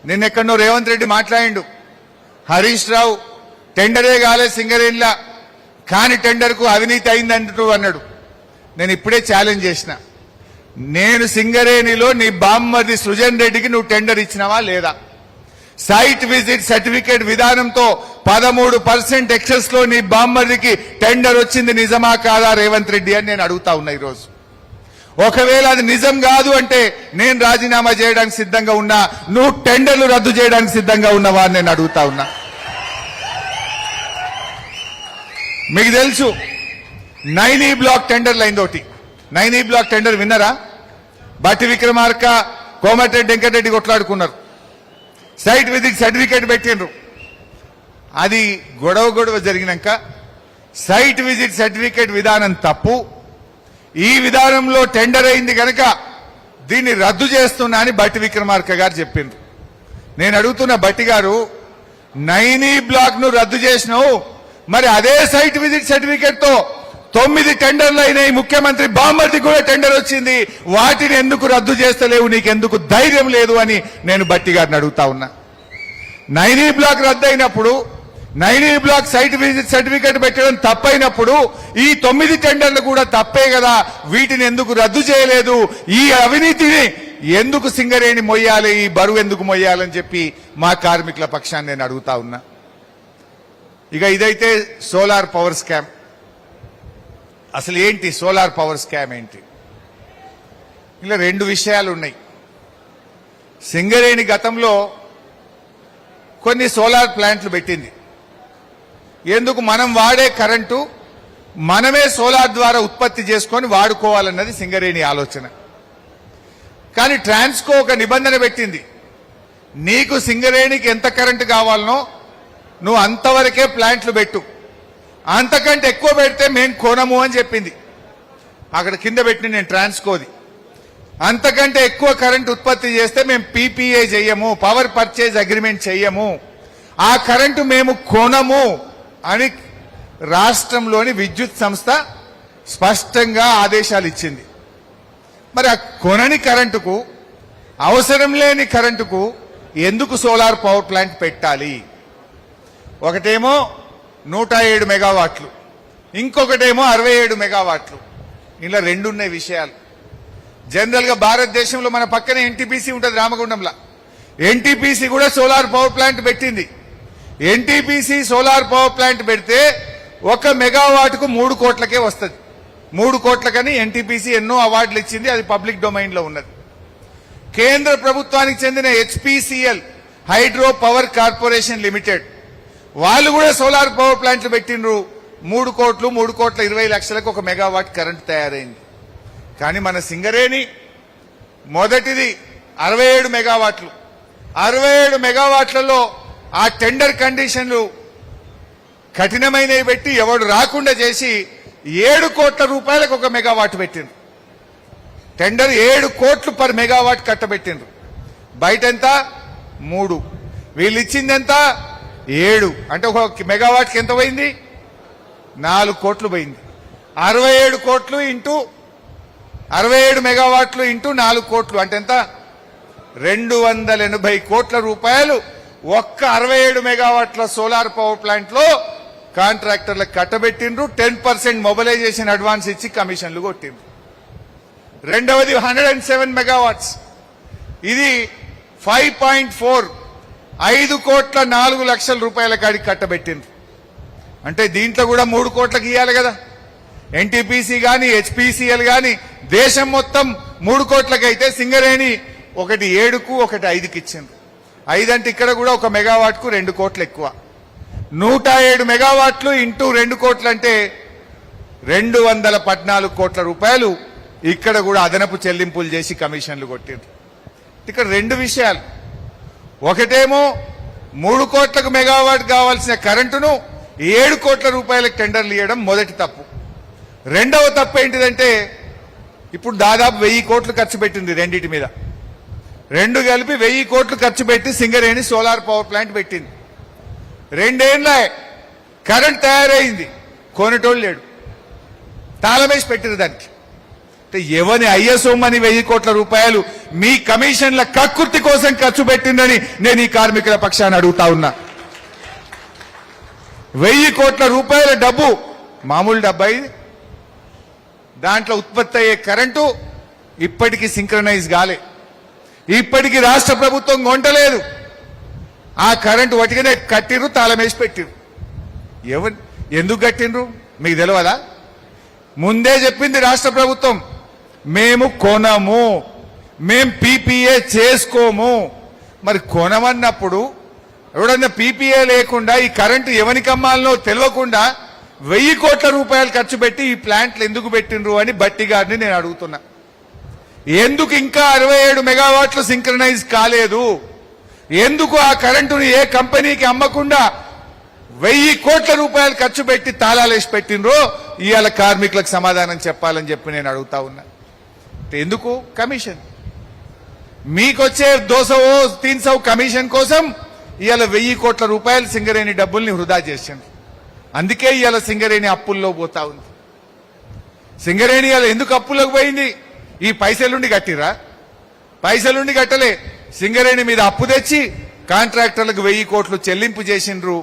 నిన్నెక్కడో రేవంత్ రెడ్డి మాట్లాడిండు, హరీష్ రావు టెండరే కాలే సింగరేణిలా, కాని టెండర్ కు అవినీతి అయిందంటూ అన్నాడు. నేను ఇప్పుడే ఛాలెంజ్ చేసిన, నేను సింగరేణిలో నీ బామ్మర్ది సృజన్ రెడ్డికి నువ్వు టెండర్ ఇచ్చినావా లేదా? సైట్ విజిట్ సర్టిఫికేట్ విధానంతో 13% ఎక్సెస్ లో నీ బామ్మర్దికి టెండర్ వచ్చింది నిజమా కాదా రేవంత్ రెడ్డి అని నేను అడుగుతా ఉన్నా ఈరోజు. ఒకవేళ అది నిజం కాదు అంటే నేను రాజీనామా చేయడానికి సిద్ధంగా ఉన్నా, నువ్వు టెండర్లు రద్దు చేయడానికి సిద్ధంగా ఉన్నవా అని నేను అడుగుతా ఉన్నా. మీకు తెలుసు నైనీ బ్లాక్ టెండర్లు అయిందోటి. నైనీ బ్లాక్ టెండర్ విన్నరా? బట్టి విక్రమార్క, కోమటిరెడ్డి వెంకటరెడ్డి కొట్లాడుకున్నారు. సైట్ విజిట్ సర్టిఫికేట్ పెట్టిండ్రు. అది గొడవ జరిగినాక సైట్ విజిట్ సర్టిఫికేట్ విధానం తప్పు, ఈ విధానంలో టెండర్ అయింది కనుక దీన్ని రద్దు చేస్తున్నా అని బట్టి విక్రమార్క గారు చెప్పింది. నేను అడుగుతున్న బట్టి గారు, నైనీ బ్లాక్ ను రద్దు చేసినావు, మరి అదే సైట్ విజిట్ సర్టిఫికేట్ తో 9 టెండర్లు అయినాయి, ముఖ్యమంత్రి బామ్మర్ది కూడా టెండర్ వచ్చింది, వాటిని ఎందుకు రద్దు చేస్తలేవు, నీకెందుకు ధైర్యం లేదు అని నేను బట్టి గారిని అడుగుతా ఉన్నా. నైనీ బ్లాక్ రద్దు అయినప్పుడు, Naini block site visit certificate పెట్టడం తప్పైనప్పుడు ఈ 9 టెండర్లు కూడా తప్పే కదా, వీటిని ఎందుకు రద్దు చేయలేదు, ఈ అవినీతిని ఎందుకు సింగరేణి మొయ్యాలి, ఈ బరువు ఎందుకు మొయ్యాలని చెప్పి మా కార్మికుల పక్షాన్ని నేను అడుగుతా ఉన్నా. ఇక ఇదైతే సోలార్ పవర్ స్కామ్. అసలు ఏంటి సోలార్ పవర్ స్కామ్ ఏంటి? ఇలా 2 విషయాలు ఉన్నాయి. సింగరేణి గతంలో కొన్ని సోలార్ ప్లాంట్లు పెట్టింది. ఎందుకు? మనం వాడే కరెంటు మనమే సోలార్ ద్వారా ఉత్పత్తి చేసుకొని వాడుకోవాలన్నది సింగరేణి ఆలోచన. కానీ ట్రాన్స్కో ఒక నిబంధన పెట్టింది, నీకు సింగరేణికి ఎంత కరెంటు కావాలనో నువ్వు అంతవరకే ప్లాంట్లు పెట్టు, అంతకంటే ఎక్కువ పెడితే మేము కొనము అని చెప్పింది. అక్కడ కింద పెట్టింది నేను ట్రాన్స్కోది. అంతకంటే ఎక్కువ కరెంట్ ఉత్పత్తి చేస్తే మేము పీపీఏ చెయ్యము, పవర్ పర్చేజ్ అగ్రిమెంట్ చెయ్యము, ఆ కరెంటు మేము కొనము అని రాష్ట్రంలోని విద్యుత్ సంస్థ స్పష్టంగా ఆదేశాలు ఇచ్చింది. మరి ఆ కొనని కరెంటుకు, అవసరం లేని కరెంటుకు ఎందుకు సోలార్ పవర్ ప్లాంట్ పెట్టాలి? ఒకటేమో 107 మెగావాట్లు, ఇంకొకటేమో 67 మెగావాట్లు. ఇలా 2 ఉన్నాయి విషయాలు. జనరల్ గా భారతదేశంలో మన పక్కనే ఎన్టీపీసీ ఉంటుంది రామగుండంలో. ఎన్టీపీసీ కూడా సోలార్ పవర్ ప్లాంట్ పెట్టింది. ఎన్టీపీసీ సోలార్ పవర్ ప్లాంట్ పెడితే 1 మెగావాట్ కు 3 కోట్లకే వస్తుంది. 3 కోట్లకని ఎన్టీపీసీ ఎన్నో అవార్డులు ఇచ్చింది, అది పబ్లిక్ డొమైన్ లో ఉన్నది. కేంద్ర ప్రభుత్వానికి చెందిన HPCL hydro power corporation limited వాళ్ళు కూడా సోలార్ పవర్ ప్లాంట్లు పెట్టిండ్రు. 3 కోట్లు 3 కోట్ల 20 లక్షలకు 1 మెగావాట్ కరెంట్ తయారైంది. కానీ మన సింగరేణి మొదటిది 67 మెగావాట్లు. 67 మెగావాట్లలో ఆ టెండర్ కండిషన్లు కఠినమైనవి పెట్టి ఎవడు రాకుండా చేసి 7 కోట్ల రూపాయలకు 1 మెగావాట్ పెట్టిండ్రు. టెండర్ 7 కోట్లు పర్ మెగావాట్ కట్టబెట్టిండ్రు. బయట ఎంత? 3. వీళ్ళు ఇచ్చింది ఎంత? 7. అంటే 1 మెగావాట్కి ఎంత పోయింది? 4 కోట్లు పోయింది. 67 కోట్లు ఇంటూ 67 మెగావాట్లు ఇంటూ 4 కోట్లు అంటే ఎంత? 280 కోట్ల రూపాయలు ఒక్క 67 మెగావాట్ల సోలార్ పవర్ ప్లాంట్ లో కాంట్రాక్టర్లకు కట్టబెట్టిండ్రు. 10% మొబిలైజేషన్ అడ్వాన్స్ ఇచ్చి కమిషన్లు కొట్టిండ్రు. రెండవది 107 మెగావాట్స్, ఇది 5.4 5 కోట్ల 4 లక్షల రూపాయల కాడికి కట్టబెట్టిండ్రు. అంటే దీంట్లో కూడా 3 కోట్లకి ఇవ్వాలి కదా. ఎన్టీపీసీ గాని హెచ్పీసీఎల్ గాని దేశం మొత్తం 3 కోట్లకైతే సింగరేణి ఒకటి 7కు ఒకటి 5కి ఇచ్చిండ్రు. 5 అంటే ఇక్కడ కూడా 1 మెగావాట్ కు 2 కోట్లు ఎక్కువ. 107 మెగావాట్లు ఇంటూ 2 కోట్లు అంటే 214 కోట్ల రూపాయలు ఇక్కడ కూడా అదనపు చెల్లింపులు చేసి కమిషన్లు కొట్టిండ్రు. ఇక్కడ 2 విషయాలు. ఒకటేమో 3 కోట్లకు మెగావాట్ కావాల్సిన కరెంటును 7 కోట్ల రూపాయలకు టెండర్లు ఇవ్వడం మొదటి తప్పు. రెండవ తప్పు ఏంటిదంటే ఇప్పుడు దాదాపు 1000 కోట్లు ఖర్చు పెట్టింది రెండింటి మీద. 2 కలిపి 1000 కోట్లు ఖర్చు పెట్టి సింగరేణి సోలార్ పవర్ ప్లాంట్ పెట్టింది. 2 ఏళ్ళ కరెంట్ తయారైంది, కొనేటోళ్ళు లేడు, తాళమేసి పెట్టిరు దానికి. అంటే ఎవరి అయ్యసోమని 1000 కోట్ల రూపాయలు మీ కమిషన్ల కక్కుర్తి కోసం ఖర్చు పెట్టిందని నేను ఈ కార్మికుల పక్షాన్ని అడుగుతా ఉన్నా. 1000 కోట్ల రూపాయల డబ్బు మామూలు డబ్బా ఇది. దాంట్లో ఉత్పత్తి అయ్యే కరెంటు ఇప్పటికీ సింక్రనైజ్ కాలే, ఇప్పటికీ రాష్ట్ర ప్రభుత్వం కొంటలేదు. ఆ కరెంటు వటికనే కట్టిర్రు, తాళమేసి పెట్టిర్రు. ఎందుకు కట్టిండ్రు మీకు తెలియదా? ముందే చెప్పింది రాష్ట్ర ప్రభుత్వం, మేము కొనము, మేం పీపీఏ చేసుకోము. మరి కొనమన్నప్పుడు ఎవడన్నా పీపీఏ లేకుండా ఈ కరెంటు ఎవరికి అమ్మాలనో తెలియకుండా 1000 కోట్ల రూపాయలు ఖర్చు పెట్టి ఈ ప్లాంట్లు ఎందుకు పెట్టిండ్రు అని బట్టి గారిని నేను అడుగుతున్నా. ఎందుకు ఇంకా 67 మెగావాట్లు సింక్రనైజ్ కాలేదు? ఎందుకు ఆ కరెంటును ఏ కంపెనీకి అమ్మకుండా 1000 కోట్ల రూపాయలు ఖర్చు పెట్టి తాళాలేసి పెట్టినరో ఇవాళ కార్మికులకు సమాధానం చెప్పాలని చెప్పి నేను అడుగుతా ఉన్నా. ఎందుకు కమిషన్? మీకొచ్చే 200-300 కమిషన్ కోసం ఇవాళ 1000 కోట్ల రూపాయలు సింగరేణి డబ్బుల్ని వృధా చేసింది. అందుకే ఇవాళ సింగరేణి అప్పుల్లో పోతా ఉంది. సింగరేణి ఇవాళ ఎందుకు అప్పుల్లోకి పోయింది? ఈ పైసలుండి కట్టిరా? పైసలుండి కట్టలే. సింగరేణి మీద అప్పు తెచ్చి కాంట్రాక్టర్లకు 1000 కోట్లు చెల్లింపు చేసిండ్రు.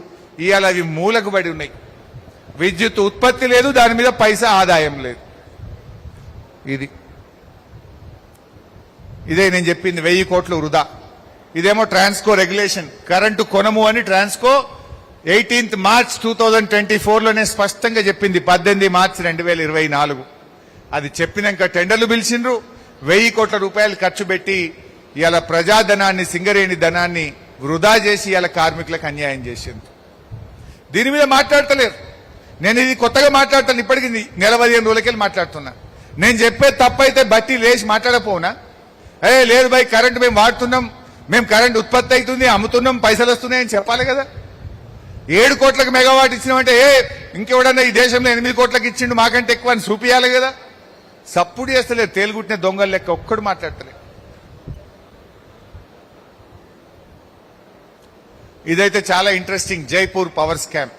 ఇవాళ అవి మూలకు పడి ఉన్నాయి. విద్యుత్ ఉత్పత్తి లేదు, దాని మీద పైసా ఆదాయం లేదు. ఇదే నేను చెప్పింది, 1000 కోట్లు వృధా. ఇదేమో ట్రాన్స్కో రెగ్యులేషన్, కరెంటు కొనము అని ట్రాన్స్కో 18 మార్చ్ 2024లోనే స్పష్టంగా చెప్పింది. 18 మార్చి 2024 అది చెప్పినాక టెండర్లు పిలిచిండ్రు. 1000 కోట్ల రూపాయలు ఖర్చు పెట్టి ఇవాళ ప్రజాధనాన్ని, సింగరేణి ధనాన్ని వృధా చేసి ఇవాళ కార్మికులకు అన్యాయం చేసింది. దీని మీద మాట్లాడతలేరు. నేను ఇది కొత్తగా మాట్లాడతాను, ఇప్పటికి నెల 15 రోజులకెళ్ళి మాట్లాడుతున్నా. నేను చెప్పే తప్పైతే బట్టి లేచి మాట్లాడపోనా? లేదు భయ్, కరెంటు మేము వాడుతున్నాం, మేము కరెంట్ ఉత్పత్తి అవుతుంది, అమ్ముతున్నాం, పైసలు వస్తున్నాయని చెప్పాలి కదా. 7 కోట్లకు మెగావాట్ ఇచ్చినామంటే ఇంకెవడన్నా ఈ దేశంలో 8 కోట్లకు ఇచ్చిండు మాకంటే ఎక్కువ అని చూపియాలి కదా. సప్పుడు చేస్తలేదు, తేలుగుట్టిన దొంగల లెక్క ఒక్కడు మాట్లాడతలేదు. ఇదైతే చాలా ఇంట్రెస్టింగ్. జైపూర్ పవర్ స్కామ్,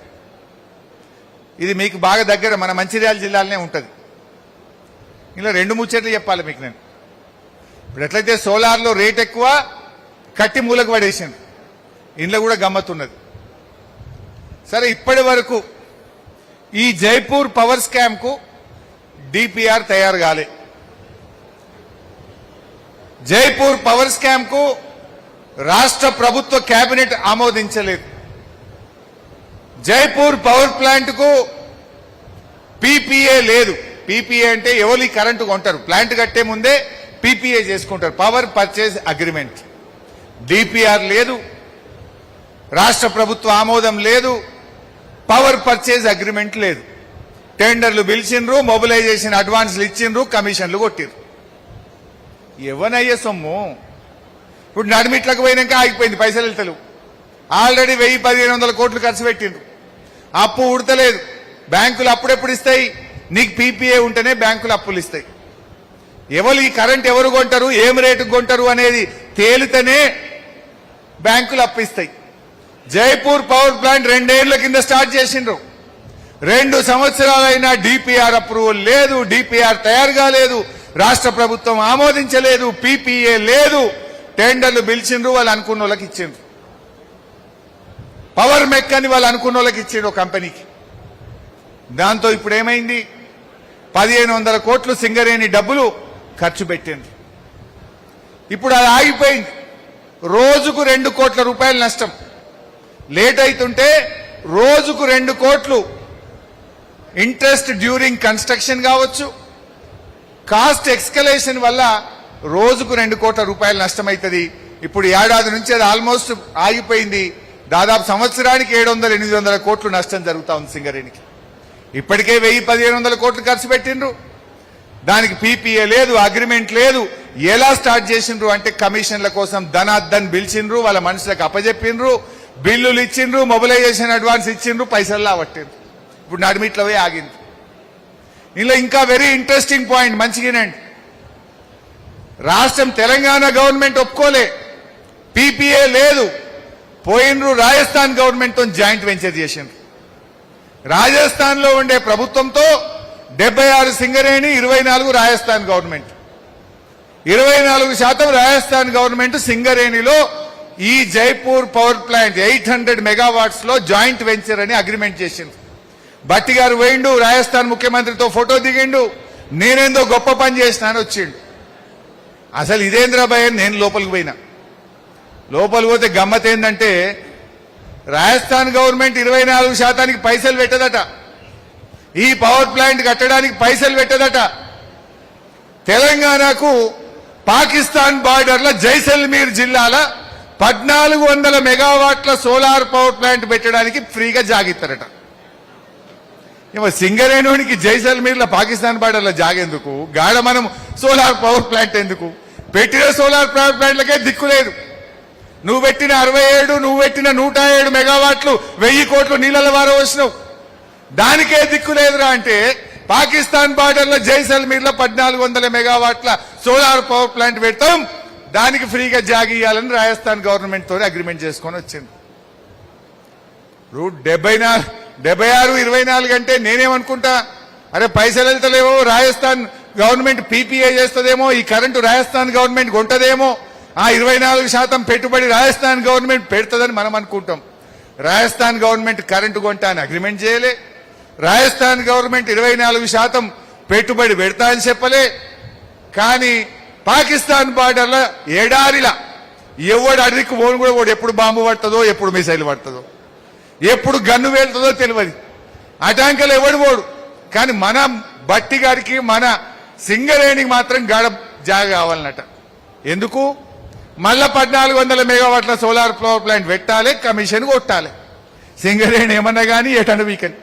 ఇది మీకు బాగా దగ్గర, మన మంచిర్యాల జిల్లాలోనే ఉంటుంది. ఇలా 2 ముచ్చట్లు చెప్పాలి మీకు నేను. ఇప్పుడు ఎట్లయితే సోలార్లో రేట్ ఎక్కువ కట్టి మూలకు పడేసింది, ఇంట్లో కూడా గమ్మత్తున్నది. సరే, ఇప్పటి వరకు ఈ జైపూర్ పవర్ స్కామ్ కు డిపిఆర్ తయారు కాలే. జైపూర్ పవర్ స్కామ్ కు రాష్ట్ర ప్రభుత్వ కేబినెట్ ఆమోదించలేదు. జైపూర్ పవర్ ప్లాంట్ కు పీపీఏ లేదు. పీపీఏ అంటే ఎవరు కరెంటు కొంటారు, ప్లాంట్ కట్టే ముందే పీపీఏ చేసుకుంటారు, పవర్ పర్చేజ్ అగ్రిమెంట్. డిపిఆర్ లేదు, రాష్ట్ర ప్రభుత్వ ఆమోదం లేదు, పవర్ పర్చేజ్ అగ్రిమెంట్ లేదు. టెండర్లు పిలిచిండ్రు, మొబిలైజేషన్ అడ్వాన్స్లు ఇచ్చిండ్రు, కమిషన్లు కొట్టిండ్రు. ఎవనయ్యే సొమ్ము? ఇప్పుడు నడిమిట్లకు పోయినాక ఆగిపోయింది, పైసలు వెళ్తలేవు. ఆల్రెడీ 1000-1500 కోట్లు ఖర్చు పెట్టిండ్రు. అప్పు ఉడతలేదు. బ్యాంకులు అప్పుడెప్పుడు ఇస్తాయి? నీకు పీపీఏ ఉంటేనే బ్యాంకులు అప్పులు ఇస్తాయి. ఎవరు ఈ కరెంట్ ఎవరు కొంటారు, ఏం రేటుకు కొంటారు అనేది తేలితేనే బ్యాంకులు అప్పిస్తాయి. జైపూర్ పవర్ ప్లాంట్ 2 ఏళ్ల కింద స్టార్ట్ చేసిండ్రు. 2 సంవత్సరాలైనా డిపిఆర్ అప్రూవల్ లేదు, డిపిఆర్ తయారు కాలేదు, రాష్ట్ర ప్రభుత్వం ఆమోదించలేదు, పీపీఏ లేదు. టెండర్లు పిలిచిండ్రు, వాళ్ళు అనుకున్న వాళ్ళకి ఇచ్చిండ్రు. పవర్ మెక్ అని వాళ్ళు అనుకున్న వాళ్ళకి ఇచ్చిండ్రు కంపెనీకి. దాంతో ఇప్పుడు ఏమైంది? 1500 కోట్లు సింగరేణి డబ్బులు ఖర్చు పెట్టిండ్రు. ఇప్పుడు అది ఆగిపోయింది. రోజుకు 2 కోట్ల రూపాయలు నష్టం. లేట్ అవుతుంటే రోజుకు 2 కోట్లు ఇంట్రెస్ట్ డ్యూరింగ్ కన్స్ట్రక్షన్ కావచ్చు, కాస్ట్ ఎక్స్కలేషన్ వల్ల రోజుకు 2 కోట్ల రూపాయలు నష్టమవుతుంది. ఇప్పుడు ఏడాది నుంచి అది ఆల్మోస్ట్ ఆగిపోయింది. దాదాపు సంవత్సరానికి 700-800 కోట్లు నష్టం జరుగుతా ఉంది సింగరేణికి. ఇప్పటికే 1000-1500 కోట్లు ఖర్చు పెట్టిండ్రు. దానికి పీపీఏ లేదు, అగ్రిమెంట్ లేదు. ఎలా స్టార్ట్ చేసిండ్రు అంటే కమిషన్ల కోసం ధనార్దన్ పిలిచిండ్రు, వాళ్ళ మనుషులకు అప్పచెప్పిండ్రు, బిల్లులు ఇచ్చిండ్రు, మొబిలైజేషన్ అడ్వాన్స్ ఇచ్చిండ్రు, పైసల్లా పట్టిండ్రు. ఇప్పుడు నడిమిట్లో పోయి ఆగింది. ఇందులో ఇంకా వెరీ ఇంట్రెస్టింగ్ పాయింట్ మంచిగానండి. రాష్ట్రం తెలంగాణ గవర్నమెంట్ ఒప్పుకోలే, పీపీఏ లేదు. పోయినరు రాజస్థాన్ గవర్నమెంట్ తో జాయింట్ వెంచర్ చేసిండ్రు. రాజస్థాన్ లో ఉండే ప్రభుత్వంతో 76 సింగరేణి, 24 రాజస్థాన్ గవర్నమెంట్. 24% రాజస్థాన్ గవర్నమెంట్ సింగరేణిలో ఈ జైపూర్ పవర్ ప్లాంట్ 800 మెగావాట్స్ లో జాయింట్ వెంచర్ అని అగ్రిమెంట్ చేసింది. భట్టి గారు పోయిండు, రాజస్థాన్ ముఖ్యమంత్రితో ఫోటో దిగిండు, నేనేందో గొప్ప పని చేసినా అని వచ్చిండు. అసలు ఇదేంద్రబాయ్ అని నేను లోపలికి పోయినా. లోపలికి పోతే గమ్మత్ ఏంటంటే రాజస్థాన్ గవర్నమెంట్ 24% పైసలు పెట్టదట, ఈ పవర్ ప్లాంట్ కట్టడానికి పైసలు పెట్టదట. తెలంగాణకు పాకిస్తాన్ బార్డర్ల జైసల్మీర్ జిల్లాల 1400 మెగావాట్ల సోలార్ పవర్ ప్లాంట్ పెట్టడానికి ఫ్రీగా జాగిస్తారట. సింగరేణునికి జైసల్మీర్ల పాకిస్తాన్ బార్డర్ల జాగేందుకు, గాడ మనం సోలార్ పవర్ ప్లాంట్ ఎందుకు? పెట్టిన సోలార్ పవర్ ప్లాంట్లకే దిక్కు లేదు. నువ్వు పెట్టిన 67, నువ్వు పెట్టిన 107 మెగావాట్లు 1000 కోట్లు నీళ్ళ వార వచ్చినావు. దానికే దిక్కు లేదురా అంటే పాకిస్తాన్ బార్డర్లో జైసల్మీర్లో 1400 మెగావాట్ల సోలార్ పవర్ ప్లాంట్ పెడతాం, దానికి ఫ్రీగా జాగి ఇవ్వాలని రాజస్థాన్ గవర్నమెంట్ తో అగ్రిమెంట్ చేసుకొని వచ్చింది. 76, 24 అంటే నేనేమనుకుంటా, అరే పైసలు వెళ్తలేవో, రాజస్థాన్ గవర్నమెంట్ పీపీఏ చేస్తుందేమో, ఈ కరెంటు రాజస్థాన్ గవర్నమెంట్ కొంటదేమో, ఆ 24% పెట్టుబడి రాజస్థాన్ గవర్నమెంట్ పెడుతుందని మనం అనుకుంటాం. రాజస్థాన్ గవర్నమెంట్ కరెంటు కొంటా అని అగ్రిమెంట్ చేయలే, రాజస్థాన్ గవర్నమెంట్ 24% పెట్టుబడి పెడతా అని చెప్పలే. కానీ పాకిస్తాన్ బార్డర్లో ఏడారిలా ఎవడు అడిగి పోను కూడా వాడు ఎప్పుడు బాంబు పడుతుందో, ఎప్పుడు మిసైల్ పడుతుందో, ఎప్పుడు గన్ను వెళ్తుందో తెలియదు. అటాంకలు ఎవడు పోడు. కానీ మన బట్టి గారికి మన సింగరేణికి మాత్రం జాగ కావాలన్నట. ఎందుకు? మళ్ళా 1400 మెగావాట్ల సోలార్ పవర్ ప్లాంట్ పెట్టాలి, కమిషన్ కొట్టాలి. సింగరేణి ఏమన్నా కానీ ఎటను వీకని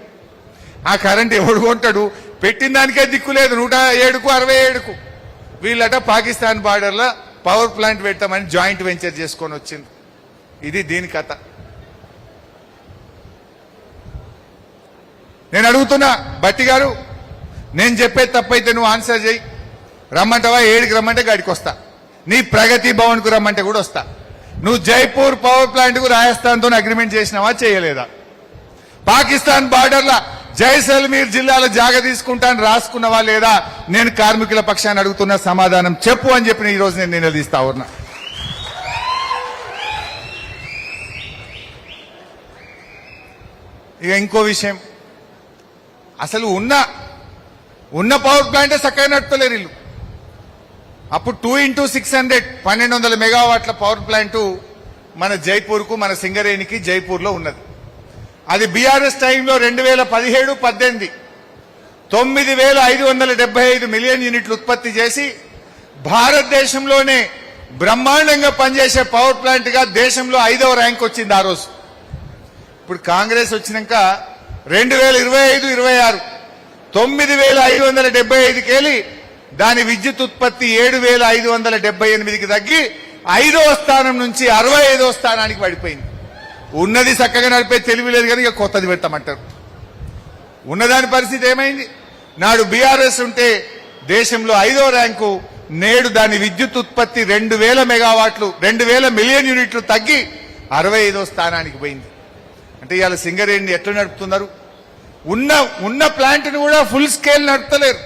ఆ కరెంట్ ఎవడు కొంటాడు? పెట్టిన దానికే దిక్కు లేదు. 107కు 67కు వీళ్ళట పాకిస్తాన్ బార్డర్లో పవర్ ప్లాంట్ పెడతామని జాయింట్ వెంచర్ చేసుకొని వచ్చింది. ఇది దీని కథ. నేను అడుగుతున్నా బట్టి గారు, నేను చెప్పేది తప్పైతే నువ్వు ఆన్సర్ చేయి. రమ్మంటావా? 7కి రమ్మంటే గడికి వస్తా. నీ ప్రగతి భవన్కు రమ్మంటే కూడా వస్తా. నువ్వు జైపూర్ పవర్ ప్లాంట్కు రాజస్థాన్తో అగ్రిమెంట్ చేసినావా, చేయలేదా? పాకిస్తాన్ బార్డర్ల జైసల్మీర్ జిల్లాలో జాగ తీసుకుంటాను రాసుకున్నవా లేదా? నేను కార్మికుల పక్షాన్ని అడుగుతున్న సమాధానం చెప్పు అని చెప్పిన ఈ రోజు నేను నిలదీస్తా ఉన్నా. ఇక ఇంకో విషయం, అసలు ఉన్న పవర్ ప్లాంటే చక్కగా నడుపుతలేరు వీళ్ళు. అప్పుడు 2x600 1200 మెగావాట్ల పవర్ ప్లాంట్ మన జైపూర్కు, మన సింగరేణికి జైపూర్లో ఉన్నది. అది బీఆర్ఎస్ టైంలో 2017-18 9,575 మిలియన్ యూనిట్లు ఉత్పత్తి చేసి భారతదేశంలోనే బ్రహ్మాండంగా పనిచేసే పవర్ ప్లాంట్ గా దేశంలో 5వ ర్యాంక్ వచ్చింది ఆ రోజు. ఇప్పుడు కాంగ్రెస్ వచ్చినాక 2025-26 9,575కి వెళ్ళి దాని విద్యుత్ ఉత్పత్తి 7,578కి తగ్గి 5వ స్థానం నుంచి 65వ స్థానానికి పడిపోయింది. ఉన్నది చక్కగా నడిపే తెలివి లేదు కానీ ఇక కొత్తది పెట్టమంటారు. ఉన్నదాని పరిస్థితి ఏమైంది? నాడు బీఆర్ఎస్ ఉంటే దేశంలో 5వ ర్యాంకు, నేడు దాని విద్యుత్ ఉత్పత్తి 2,000 మెగావాట్లు 2,000 మిలియన్ యూనిట్లు తగ్గి 65వ స్థానానికి పోయింది. అంటే ఇవాళ సింగరేణిని ఎట్లా నడుపుతున్నారు? ఉన్న ప్లాంట్ని కూడా ఫుల్ స్కేల్ నడుపుతలేరు.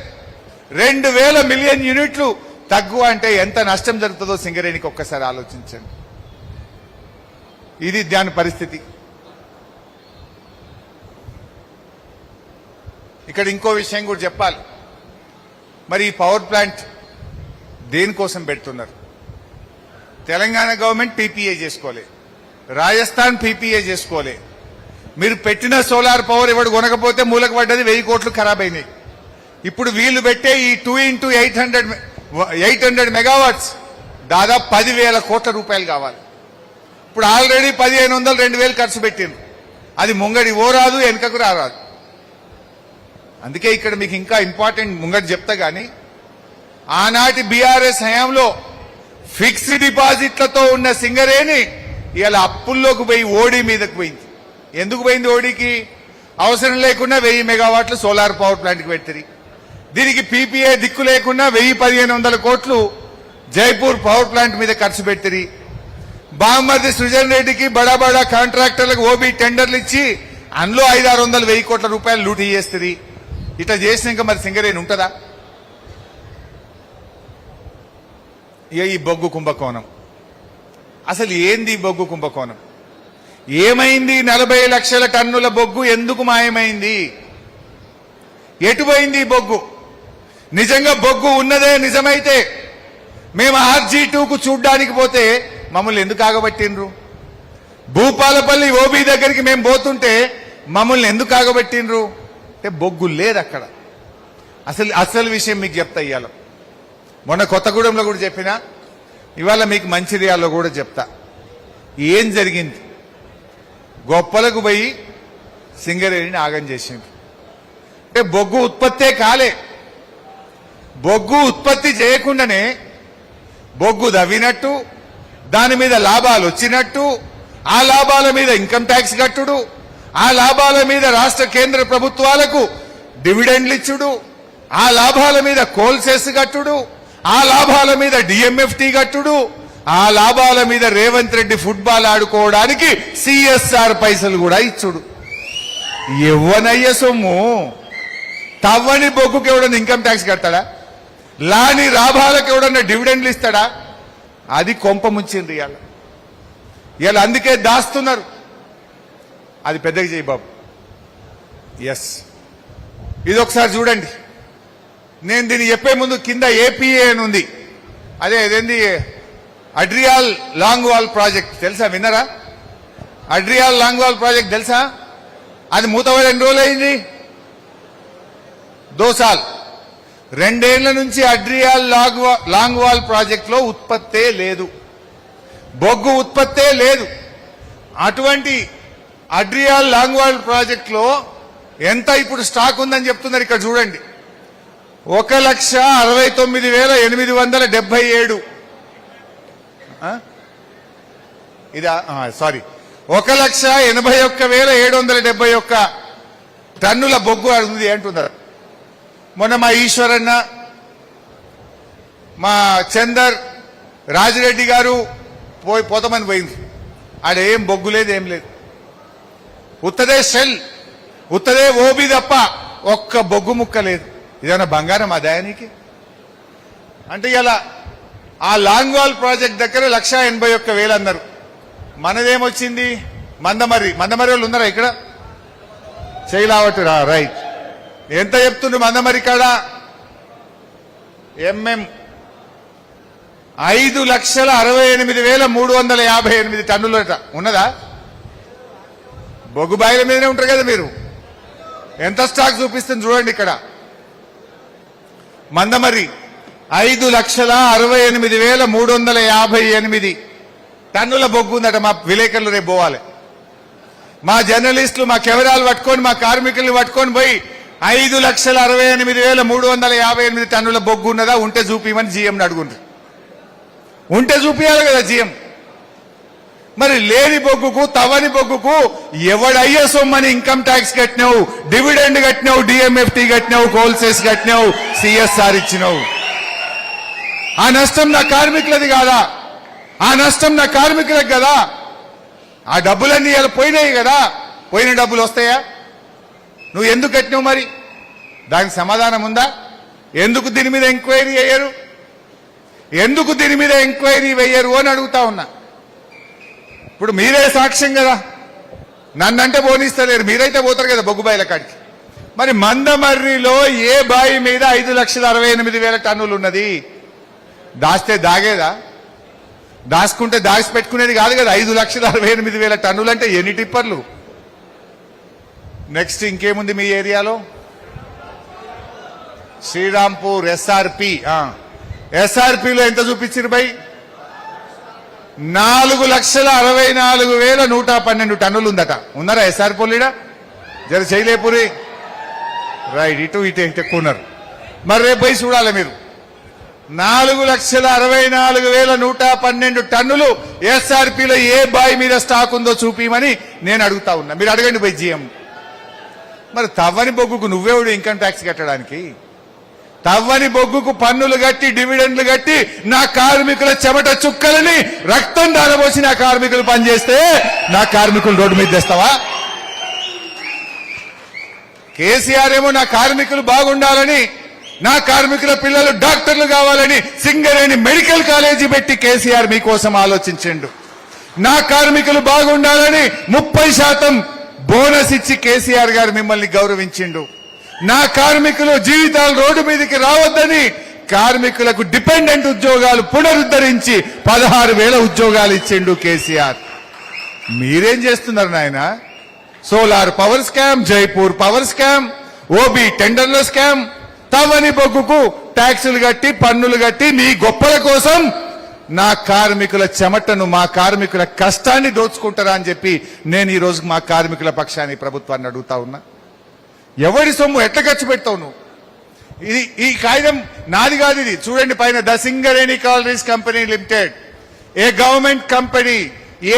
2,000 మిలియన్ యూనిట్లు తగ్గు అంటే ఎంత నష్టం జరుగుతుందో సింగరేణికి ఒక్కసారి ఆలోచించండి. ఇది దాని పరిస్థితి. ఇక్కడ ఇంకో విషయం కూడా చెప్పాలి. మరి ఈ పవర్ ప్లాంట్ దేనికోసం పెడుతున్నారు? తెలంగాణ గవర్నమెంట్ పీపీఏ చేసుకోలే, రాజస్థాన్ పీపీఏ చేసుకోలే. మీరు పెట్టిన సోలార్ పవర్ ఎవడు కొనకపోతే మూలకు పడ్డది 1000 కోట్లు ఖరాబ్ అయినాయి. ఇప్పుడు వీళ్ళు పెట్టే ఈ 2x800 మెగావాట్స్ దాదాపు 10,000 కోట్ల రూపాయలు కావాలి. ఇప్పుడు ఆల్రెడీ 1,500 2,000 ఖర్చు పెట్టింది. అది ముంగడి ఓ రాదు, వెనుకకు రారాదు. అందుకే ఇక్కడ మీకు ఇంకా ఇంపార్టెంట్ ముంగడి చెప్తా గానీ, ఆనాటి బీఆర్ఎస్ హయాంలో ఫిక్స్డ్ డిపాజిట్లతో ఉన్న సింగరేణి ఇలా అప్పుల్లోకి పోయి ఓడి మీదకి పోయింది. ఎందుకు పోయింది ఓడికి? అవసరం లేకుండా 1000 మెగావాట్ల సోలార్ పవర్ ప్లాంట్కి పెడతారు. దీనికి పీపీఏ దిక్కు లేకుండా 1,000-1,500 కోట్లు జైపూర్ పవర్ ప్లాంట్ మీద ఖర్చు పెడతారు. బామ్మర్ది సృజన్ రెడ్డికి బడా కాంట్రాక్టర్లకు ఓబీ టెండర్లు ఇచ్చి అందులో 500-600 కోట్ల రూపాయలు లూటీ చేస్తుంది. ఇట్లా చేసినాక మరి సింగరేణి ఉంటుందా? ఇక ఈ బొగ్గు కుంభకోణం అసలు ఏంది? బొగ్గు కుంభకోణం ఏమైంది? 40 లక్షల టన్నుల బొగ్గు ఎందుకు మాయమైంది? ఎటుపోయింది ఈ బొగ్గు? నిజంగా బొగ్గు ఉన్నదే నిజమైతే మేము RG2కు చూడ్డానికి పోతే మమ్మల్ని ఎందుకు ఆగబట్టిండ్రు? భూపాలపల్లి ఓబీ దగ్గరికి మేము పోతుంటే మమ్మల్ని ఎందుకు ఆగబట్టిండ్రు? అంటే బొగ్గు లేదు అక్కడ. అసలు విషయం మీకు చెప్తా. ఇవాళ మొన్న కొత్తగూడెంలో కూడా చెప్పినా, ఇవాళ మీకు మంచిర్యాలలో కూడా చెప్తా. ఏం జరిగింది? గొప్పలకు పోయి సింగరేణిని ఆగం చేసింది. అంటే బొగ్గు ఉత్పత్తే కాలే. బొగ్గు ఉత్పత్తి చేయకుండానే బొగ్గు దవ్వినట్టు, దాని మీద లాభాలు వచ్చినట్టు, ఆ లాభాల మీద ఇన్కమ్ ట్యాక్స్ కట్టుడు, ఆ లాభాల మీద రాష్ట్ర కేంద్ర ప్రభుత్వాలకు డివిడెండ్లు ఇచ్చుడు, ఆ లాభాల మీద కోల్ సెస్ కట్టుడు, ఆ లాభాల మీద డిఎంఎఫ్టీ కట్టుడు, ఆ లాభాల మీద రేవంత్ రెడ్డి ఫుట్బాల్ ఆడుకోవడానికి సిఎస్ఆర్ పైసలు కూడా ఇచ్చుడు. ఎవ్వనయ్య సొమ్ము? తవ్వని బొగ్గుకి ఎవడన్నా ఇన్కమ్ ట్యాక్స్ కడతాడా? లాని లాభాలకు ఎవడన్నా డివిడెండ్లు ఇస్తాడా? అది కొంప ముంచింది ఇవాళ అందుకే దాస్తున్నారు. అది పెద్దగా చేయి బాబు. ఎస్, ఇది ఒకసారి చూడండి. నేను దీన్ని చెప్పే ముందు కింద ఏపీఏ అని ఉంది. అదేంది అడ్రియాల్ లాంగ్ వాల్ ప్రాజెక్ట్ తెలుసా? విన్నరా? అడ్రియాల్ లాంగ్ వాల్ ప్రాజెక్ట్ తెలుసా? అది మూతపడి ఎన్ని రోజులు అయింది? 2 సార్లు. 2 ఏళ్ల నుంచి అడ్రియాల్ లాంగ్ వాల్ ప్రాజెక్ట్ లో ఉత్పత్తే లేదు, బొగ్గు ఉత్పత్తే లేదు. అటువంటి అడ్రియాల్ లాంగ్ వాల్ ప్రాజెక్ట్ లో ఎంత ఇప్పుడు స్టాక్ ఉందని చెప్తున్నారు. ఇక్కడ చూడండి, 1,69,877 ఇదా? సారీ, 1,81,771 టన్నుల బొగ్గు ఉంది అంటున్నారు. మొన్న మా ఈశ్వరన్న, మా చందర్, రాజిరెడ్డి గారు పోతామని పోయింది. ఆడేం బొగ్గు లేదు, ఏం లేదు. ఉత్తదే షెల్, ఉత్తదే ఓబి తప్ప ఒక్క బొగ్గు ముక్క లేదు. ఇదేమన్నా బంగారం అదాయానికి? అంటే ఇలా ఆ లాంగ్ వాల్ ప్రాజెక్ట్ దగ్గర 1,81,000 అన్నారు. మనదేమొచ్చింది? మందమర్రి వాళ్ళు ఉన్నారా ఇక్కడ? చేయలావట్టురా, రైట్. ఎంత చెప్తుండ్రు మందమర్రి కాడ? ఎంఎం 5,68,358 టన్నులట ఉన్నదా? బొగ్గు బాయిల మీదనే ఉంటారు కదా మీరు. ఎంత స్టాక్ చూపిస్తుంది చూడండి. ఇక్కడ మందమర్రి 5,68,358 టన్నుల బొగ్గు ఉందట. మా విలేకరులు రేపు పోవాలి. మా జర్నలిస్టులు మా కెమెరాలు పట్టుకొని మా కార్మికుల్ని పట్టుకొని పోయి 5,68,358 టన్నుల బొగ్గు ఉన్నదా? ఉంటే చూపిమని జీఎంని అడుగుండ్రు. ఉంటే చూపియాలి కదా జీఎం. మరి లేని బొగ్గుకు, తవ్వని బొగ్గుకు ఎవడయ్యే సొమ్మని ఇన్కమ్ ట్యాక్స్ కట్టినావు, డివిడెండ్ కట్టినావు, డిఎంఎఫ్టీ కట్టినావు, కోల్సెస్ కట్టినావు, సిఎస్ఆర్ ఇచ్చినావు. ఆ నష్టం నా కార్మికులది కాదా? ఆ నష్టం నా కార్మికులకు కదా? ఆ డబ్బులన్నీ ఇలా పోయినాయి కదా? పోయిన డబ్బులు వస్తాయా? నువ్వు ఎందుకు కట్టినావు? మరి దానికి సమాధానం ఉందా? ఎందుకు దీని మీద ఎంక్వైరీ అయ్యారు? ఎందుకు దీని మీద ఎంక్వైరీ వేయరు అని అడుగుతా ఉన్నా. ఇప్పుడు మీరే సాక్ష్యం కదా. నన్నంటే పోనిస్తలేరు, మీరైతే పోతారు కదా బొగ్గుబాయిల కాడికి. మరి మందమర్రిలో ఏ బాయి మీద 5,68,000 టన్నులు ఉన్నది? దాస్తే దాగేదా? దాచుకుంటే దాచి పెట్టుకునేది కాదు కదా. 5,68,000 టన్నులు అంటే ఎన్ని టిప్పర్లు? నెక్స్ట్ ఇంకేముంది మీ ఏరియాలో? శ్రీరాంపూర్ ఎస్ఆర్పి. ఎస్ఆర్పిలో ఎంత చూపించారు బై? 4,64,112 టన్నులు ఉందట. ఉన్నారా ఎస్ఆర్పి లీడా? జర చేయలేపురి. రైట్, ఇటు ఎక్కువ ఉన్నారు. మరి రేపు పోయి చూడాలి మీరు. 4,64,112 టన్నులు ఎస్ఆర్పిలో ఏ బాయి మీద స్టాక్ ఉందో చూపిమని నేను అడుగుతా ఉన్నా. మీరు అడగండి పోయి జీఎం. మరి తవ్వని బొగ్గుకు నువ్వేవుడు ఇన్కమ్ ట్యాక్స్ కట్టడానికి? తవ్వని బొగ్గుకు పన్నులు కట్టి, డివిడెండ్లు కట్టి, నా కార్మికుల చెమట చుక్కలని రక్తం దారబోసి నా కార్మికులు పనిచేస్తే నా కార్మికులు రోడ్డు మీద తెస్తావా? కేసీఆర్ ఏమో నా కార్మికులు బాగుండాలని, నా కార్మికుల పిల్లలు డాక్టర్లు కావాలని సింగరేణి మెడికల్ కాలేజీ పెట్టి కేసీఆర్ మీకోసం ఆలోచించిండు. నా కార్మికులు బాగుండాలని 30% బోనస్ ఇచ్చి కేసీఆర్ గారు మిమ్మల్ని గౌరవించిండు. నా కార్మికులు జీవితాలు రోడ్డు మీదకి రావద్దని కార్మికులకు డిపెండెంట్ ఉద్యోగాలు పునరుద్ధరించి 16,000 ఉద్యోగాలు ఇచ్చిండు కేసీఆర్. మీరేం చేస్తున్నారు నాయన? Solar power scam, Jaipur power scam, OB టెండర్ల స్కామ్, తవ్వని బొగ్గుకు ట్యాక్సులు కట్టి, పన్నులు కట్టి నీ గొప్పల కోసం నా కార్మికుల చెమటను, మా కార్మికుల కష్టాన్ని దోచుకుంటారా అని చెప్పి నేను ఈ రోజు మా కార్మికుల పక్షాన్ని ప్రభుత్వాన్ని అడుగుతా ఉన్నా. ఎవడి సొమ్ము ఎట్లా ఖర్చు పెడతావు నువ్వు? ఈ కాగితం నాది కాదు. ఇది చూడండి పైన, the Singareni collieries company limited A government company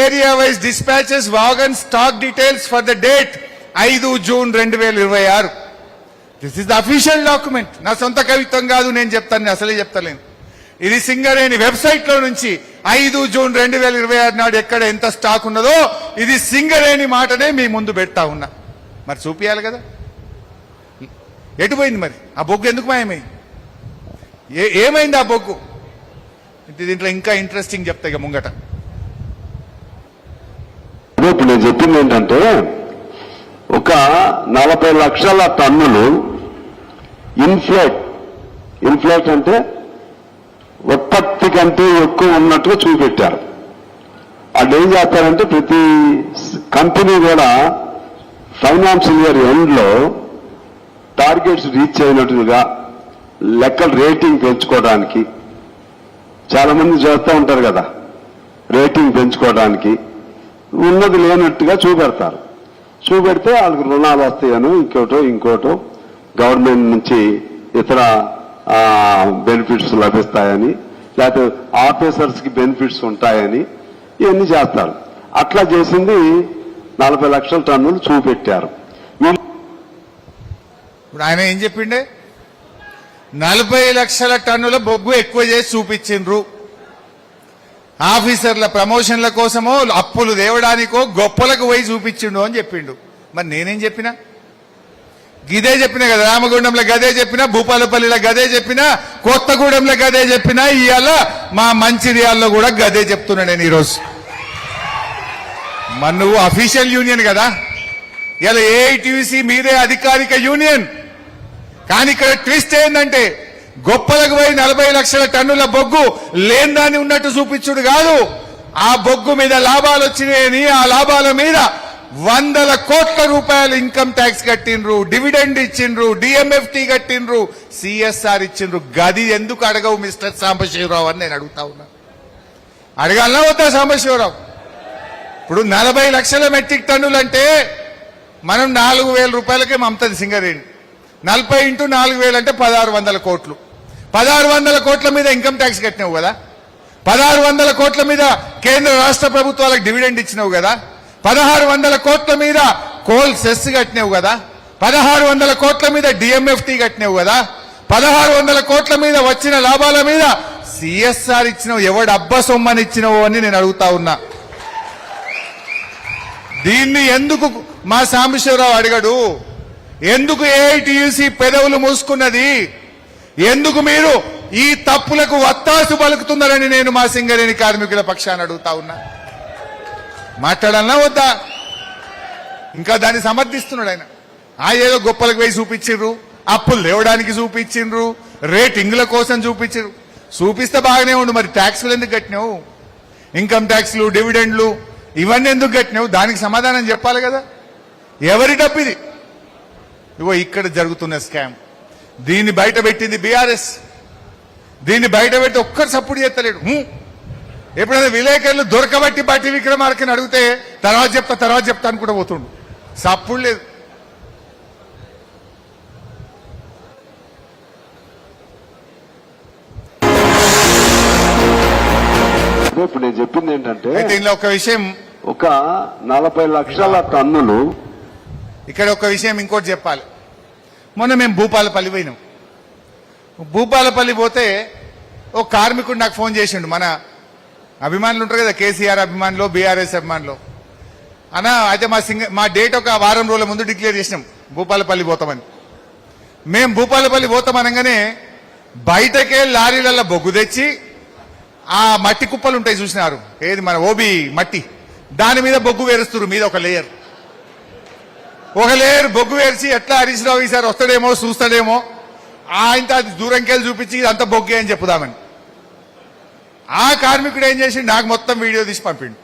area-wise dispatches wagon stock details for the date 5 June 2026. This is the official document. నా సొంత కవిత్వం కాదు, నేను చెప్తాను, అసలే చెప్తలేను. ఇది సింగరేణి వెబ్సైట్ లో నుంచి 5 జూన్ 2026 నాడు ఎక్కడ ఎంత స్టాక్ ఉన్నదో ఇది సింగరేణి మాటనే మీ ముందు పెడతా ఉన్నా. మరి చూపియాలి కదా, ఎటుపోయింది మరి ఆ బొగ్గు, ఎందుకు మాయమైంది, ఏమైంది ఆ బొగ్గు? దీంట్లో ఇంకా ఇంట్రెస్టింగ్ చెప్తా ఇక ముంగట. ఇప్పుడు నేను చెప్పింది ఏంటంటే ఒక 40 లక్షల టన్నులు ఇన్ఫ్లేట్ అంటే ఉత్పత్తి కంటే ఎక్కువ ఉన్నట్టుగా చూపెట్టారు. వాళ్ళు ఏం చేస్తారంటే ప్రతి కంపెనీ కూడా ఫైనాన్షియల్ ఇయర్ ఎండ్ లో టార్గెట్స్ రీచ్ అయినట్టుగా లెక్కలు రేటింగ్ పెంచుకోవడానికి చాలా మంది చేస్తూ ఉంటారు కదా, రేటింగ్ పెంచుకోవడానికి ఉన్నది లేనట్టుగా చూపెడతారు. చూపెడితే వాళ్ళకి రుణాలు వస్తాయనో ఇంకోటో గవర్నమెంట్ నుంచి ఇతర బెనిఫిట్స్ లభిస్తాయని, లేకపోతే ఆఫీసర్స్ కి బెనిఫిట్స్ ఉంటాయని ఇవన్నీ చేస్తారు. అట్లా చేసింది 40 లక్షల టన్నులు చూపెట్టారు. ఇప్పుడు ఆయన ఏం చెప్పిండే, 40 లక్షల టన్నుల బొగ్గు ఎక్కువ చేసి చూపించిండ్రు, ఆఫీసర్ల ప్రమోషన్ల కోసమో అప్పులు తేవడానికో గొప్పలకు పోయి చూపించిండు అని చెప్పిండు. మరి నేనేం చెప్పినా, గిదే చెప్పినా కదా, రామగుండంలో గదే చెప్పినా, భూపాలపల్లిలో గదే చెప్పినా, కొత్తగూడెంలో గదే చెప్పినా, ఇవాళ మా మంచిర్యాలలో కూడా గదే చెప్తున్నా నేను ఈరోజు. మరి నువ్వు అఫీషియల్ యూనియన్ కదా, ఇలా ఏఐటీయూసీ మీరే అధికారిక యూనియన్. కానీ ఇక్కడ ట్విస్ట్ ఏంటంటే గొప్పలకు పోయి 40 లక్షల టన్నుల బొగ్గు లేందాన్ని ఉన్నట్టు చూపించుడు కాదు, ఆ బొగ్గు మీద లాభాలు వచ్చినాయని, ఆ లాభాల మీద 100 కోట్ల రూపాయలు ఇన్కమ్ ట్యాక్స్ కట్టిండ్రు, డివిడెండ్ ఇచ్చిండ్రు, డిఎంఎఫ్టీ కట్టిండ్రు, సిఎస్ఆర్ ఇచ్చిండ్రు. గది ఎందుకు అడగవు మిస్టర్ సాంబశివరావు అని నేను అడుగుతా ఉన్నా. అడగాలనా వద్దా సాంబశివరావు? ఇప్పుడు 40 లక్షల మెట్రిక్ టన్నులు అంటే మనం 4,000 రూపాయలకే మమతది సింగరేణి. 40 ఇంటూ 4,000 అంటే 1,600 కోట్లు. 1,600 కోట్ల మీద ఇన్కమ్ ట్యాక్స్ కట్టినావు కదా, 1,600 కోట్ల మీద కేంద్ర రాష్ట్ర ప్రభుత్వాలకు డివిడెండ్ ఇచ్చినావు కదా, 1,600 కోట్ల మీద కోల్ సెస్ కట్టినావు కదా, 1,600 కోట్ల మీద డిఎంఎఫ్టీ కట్టినావు కదా, 1,600 కోట్ల మీద వచ్చిన లాభాల మీద సిఎస్ఆర్ ఇచ్చినావు. ఎవడు అబ్బ సొమ్మని ఇచ్చినావు అని నేను అడుగుతా ఉన్నా. దీన్ని ఎందుకు మా సాంబశివరావు అడిగాడు? ఎందుకు ఏఐటీయూసీ పెదవులు మూసుకున్నది? ఎందుకు మీరు ఈ తప్పులకు వత్తాసు పలుకుతున్నారని నేను మా సింగరేణి కార్మికుల పక్షాన్ని అడుగుతా ఉన్నా. మాట్లాడాలన్నా వద్దా? ఇంకా దాన్ని సమర్థిస్తున్నాడు ఆయన. ఏదో గొప్పలకు పోయి చూపించిండ్రు, అప్పులు లేవడానికి చూపించిండ్రు, రేటింగ్ల కోసం చూపించారు. చూపిస్తే బాగానే ఉండు, మరి ట్యాక్స్లు ఎందుకు కట్టినావు? ఇన్కమ్ ట్యాక్స్లు, డివిడెండ్లు ఇవన్నీ ఎందుకు కట్టినావు? దానికి సమాధానం చెప్పాలి కదా. ఎవరి డబ్బు ఇది? ఇగో ఇక్కడ జరుగుతున్న స్కామ్. దీన్ని బయట పెట్టింది బీఆర్ఎస్. దీన్ని బయట పెట్టి ఒక్కరు సపోర్ట్ చేస్తలేడు. ఎప్పుడైనా విలేకరులు దొరకబట్టి బట్టి విక్రమార్కని అడిగితే తర్వాత చెప్తా అని కూడా పోతుండు. సప్పుడు లేదు. ఇప్పుడు నేను చెప్పింది ఏంటంటే అయితే ఇందులో ఒక విషయం, ఒక 40 లక్షల టన్నులు. ఇక్కడ ఒక విషయం ఇంకోటి చెప్పాలి. మొన్న మేము భూపాలపల్లి పోయినాం. భూపాలపల్లి పోతే ఓ కార్మికుడు నాకు ఫోన్ చేసిండు. మన అభిమానులు ఉంటారు కదా, కేసీఆర్ అభిమానులు, బీఆర్ఎస్ అభిమానులు. అయితే మా డేట్ ఒక వారం రోజుల ముందు డిక్లేర్ చేసినాం భూపాలపల్లి పోతామని. మేము భూపాలపల్లి పోతామనగానే బయటకే లారీలలో బొగ్గు తెచ్చి ఆ మట్టి కుప్పలు ఉంటాయి చూసినారు, ఏది మన ఓబీ మట్టి, దాని మీద బొగ్గు వేరుస్తున్నారు. మీద ఒక లేయర్ బొగ్గు వేర్చి ఎట్లా హరీష్ రావు ఈసారి వస్తాడేమో చూస్తాడేమో, ఆయనతో అది దూరంకెళ్ళి చూపించి ఇదంతా బొగ్గే అని చెప్పుదామని. ఆ కార్మికుడు ఏం చేసి నాకు మొత్తం వీడియో తీసి పంపిండు.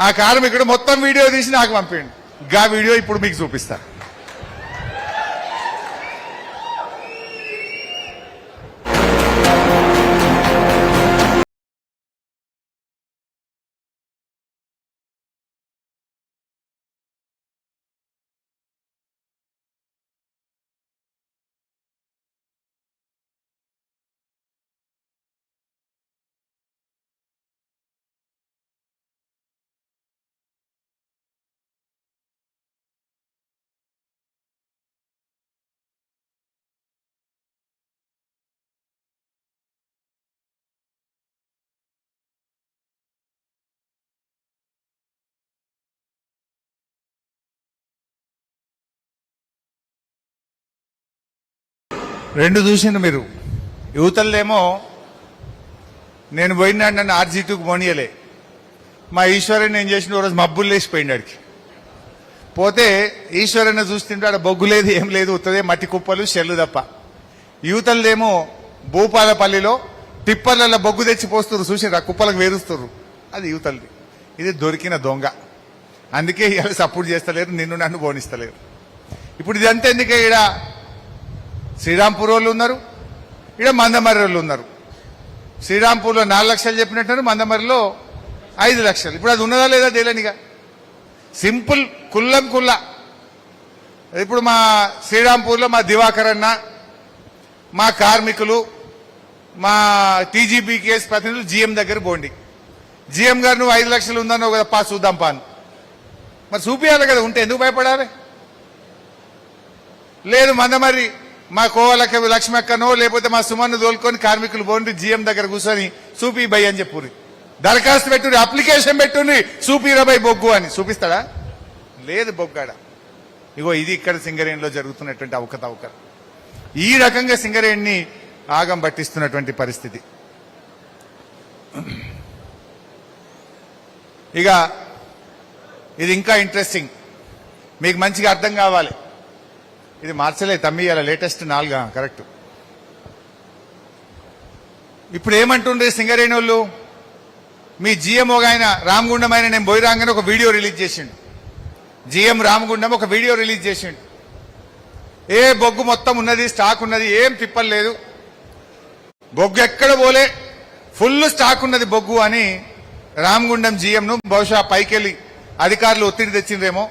ఆ కార్మికుడు మొత్తం వీడియో తీసి నాకు పంపిండు. గా వీడియో ఇప్పుడు మీకు చూపిస్తా. రెండు చూసిండు మీరు. యువతలదేమో నేను పోయినా నన్ను ఆర్జీటీకి పోనీయలే. మా ఈశ్వరన్ ఏం చేసిన రోజు మబ్బులు లేచిపోయింది ఆడికి. పోతే ఈశ్వరన్న చూస్తుంటే ఆడ బొగ్గు లేదు, ఏం లేదు, ఉత్తదే మట్టి కుప్పలు షెల్లు తప్ప. యువతలదేమో భూపాలపల్లిలో టిప్పర్లలో బొగ్గు తెచ్చి పోస్తున్నారు, చూసి కుప్పలకు వేరుస్తున్నారు. అది యువతలది. ఇది దొరికిన దొంగ. అందుకే ఇవాళ సపోర్ట్ చేస్తలేరు, నిన్ను నన్ను పోనిస్తలేరు. ఇప్పుడు ఇదంతా ఎందుకే, ఈడ శ్రీరాంపూర్ వాళ్ళు ఉన్నారు, ఈడ మందమర్రి వాళ్ళు ఉన్నారు. శ్రీరాంపూర్లో 4 లక్షలు చెప్పినట్టు, మందమర్రిలో 5 లక్షలు. ఇప్పుడు అది ఉన్నదా లేదా తేలనిగా. సింపుల్ కుల్లం కుల్ల. ఇప్పుడు మా శ్రీరాంపూర్లో మా దివాకర్ అన్న, మా కార్మికులు, మా టీజీపీకేఎస్ ప్రతినిధులు జీఎం దగ్గర పోండి. జీఎం గారు నువ్వు 5 లక్షలు ఉందన్నావు కదా, చూద్దాం పాను. మరి చూపించాలి కదా, ఉంటే ఎందుకు భయపడాలి? లేదు మందమర్రి మా కోవలకి లక్ష్మక్కనో లేకపోతే మా సుమన్ను తోలుకొని కార్మికులు పోండి జీఎం దగ్గర కూర్చొని చూపి బై అని చెప్పుర్రి, దరఖాస్తు పెట్టుర్రి, అప్లికేషన్ పెట్టుండ్రి, చూపిరా బై బొగ్గు అని. చూపిస్తాడా? లేదు బొగ్గాడ. ఇగో ఇది ఇక్కడ సింగరేణిలో జరుగుతున్నటువంటి అవకతవకలు. ఈ రకంగా సింగరేణిని ఆగం పట్టిస్తున్నటువంటి పరిస్థితి. ఇక ఇది ఇంకా ఇంట్రెస్టింగ్, మీకు మంచిగా అర్థం కావాలి. ఇది మార్చలే తమ్మి, అలా లేటెస్ట్ 4 కరెక్ట్. ఇప్పుడు ఏమంటుండ్రు సింగరేణి వాళ్ళు, మీ జిఎం ఒక ఆయన రామగుండం ఆయన నేను పోయి రాగానే ఒక వీడియో రిలీజ్ చేసిండు. జిఎం రామగుండం ఒక వీడియో రిలీజ్ చేసిండు. ఏ బొగ్గు మొత్తం ఉన్నది, స్టాక్ ఉన్నది, ఏం తిప్పలేదు, బొగ్గు ఎక్కడ పోలే, ఫుల్ స్టాక్ ఉన్నది బొగ్గు అని రామగుండం జిఎంను బహుశా పైకెళ్ళి అధికారులు ఒత్తిడి తెచ్చిండ్రేమో,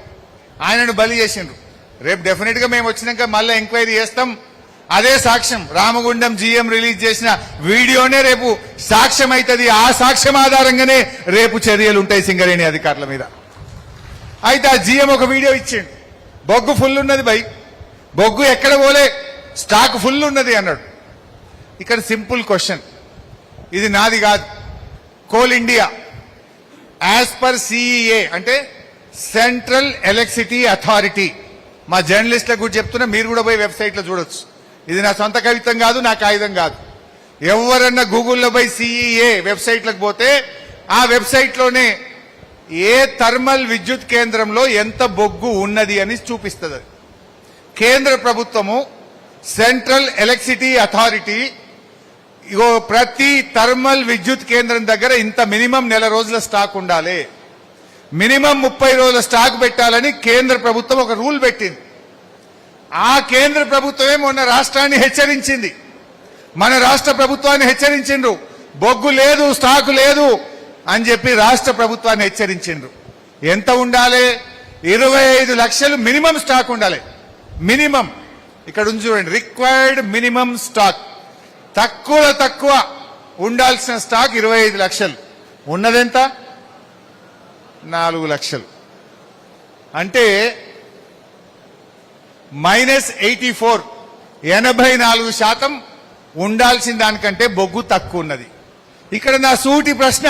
ఆయనను బలి చేసిండ్రు. రేపు డెఫినెట్ గా మేము వచ్చినాక మళ్ళీ ఎంక్వైరీ చేస్తాం. అదే సాక్ష్యం, రామగుండం జిఎం రిలీజ్ చేసిన వీడియోనే రేపు సాక్ష్యం అవుతుంది. ఆ సాక్ష్యం ఆధారంగానే రేపు చర్యలు ఉంటాయి సింగరేణి అధికారుల మీద. అయితే ఆ జిఎం ఒక వీడియో ఇచ్చిండు, బొగ్గు ఫుల్ ఉన్నది బై, బొగ్గు ఎక్కడ పోలే, స్టాక్ ఫుల్ ఉన్నది అన్నాడు. ఇక్కడ సింపుల్ క్వశ్చన్, ఇది నాది కాదు, coal India as per CEA అంటే సెంట్రల్ ఎలక్ట్రిసిటీ అథారిటీ, మా జర్నలిస్టులకు కూడా చెప్తున్నా, మీరు కూడా పోయి వెబ్సైట్ లో చూడొచ్చు. ఇది నా సొంత కవిత్వం కాదు, నా కాగితం కాదు. ఎవరన్నా గూగుల్లో పోయి సిఈఏ వెబ్సైట్లకు పోతే ఆ వెబ్సైట్ లోనే ఏ థర్మల్ విద్యుత్ కేంద్రంలో ఎంత బొగ్గు ఉన్నది అని చూపిస్తుంది. కేంద్ర ప్రభుత్వము సెంట్రల్ ఎలక్ట్రిసిటీ అథారిటీ ఇగో ప్రతి థర్మల్ విద్యుత్ కేంద్రం దగ్గర ఇంత మినిమం 1 నెల రోజుల స్టాక్ ఉండాలి, మినిమం 30 రోజుల స్టాక్ పెట్టాలని కేంద్ర ప్రభుత్వం ఒక రూల్ పెట్టింది. ఆ కేంద్ర ప్రభుత్వమే మొన్న రాష్ట్రాన్ని హెచ్చరించింది, మన రాష్ట్ర ప్రభుత్వాన్ని హెచ్చరించిండ్రు, బొగ్గు లేదు, స్టాక్ లేదు అని చెప్పి రాష్ట్ర ప్రభుత్వాన్ని హెచ్చరించిండ్రు. ఎంత ఉండాలి? 25 లక్షలు మినిమం స్టాక్ ఉండాలి. మినిమం ఇక్కడ ఉంది చూడండి, రిక్వైర్డ్ మినిమం స్టాక్. తక్కువ ఉండాల్సిన స్టాక్ 25 లక్షలు. ఉన్నదెంత? 4 లక్షలు. అంటే -84, 84% ఉండాల్సిన దానికంటే బొగ్గు తక్కువ ఉన్నది. ఇక్కడ నా సూటి ప్రశ్న,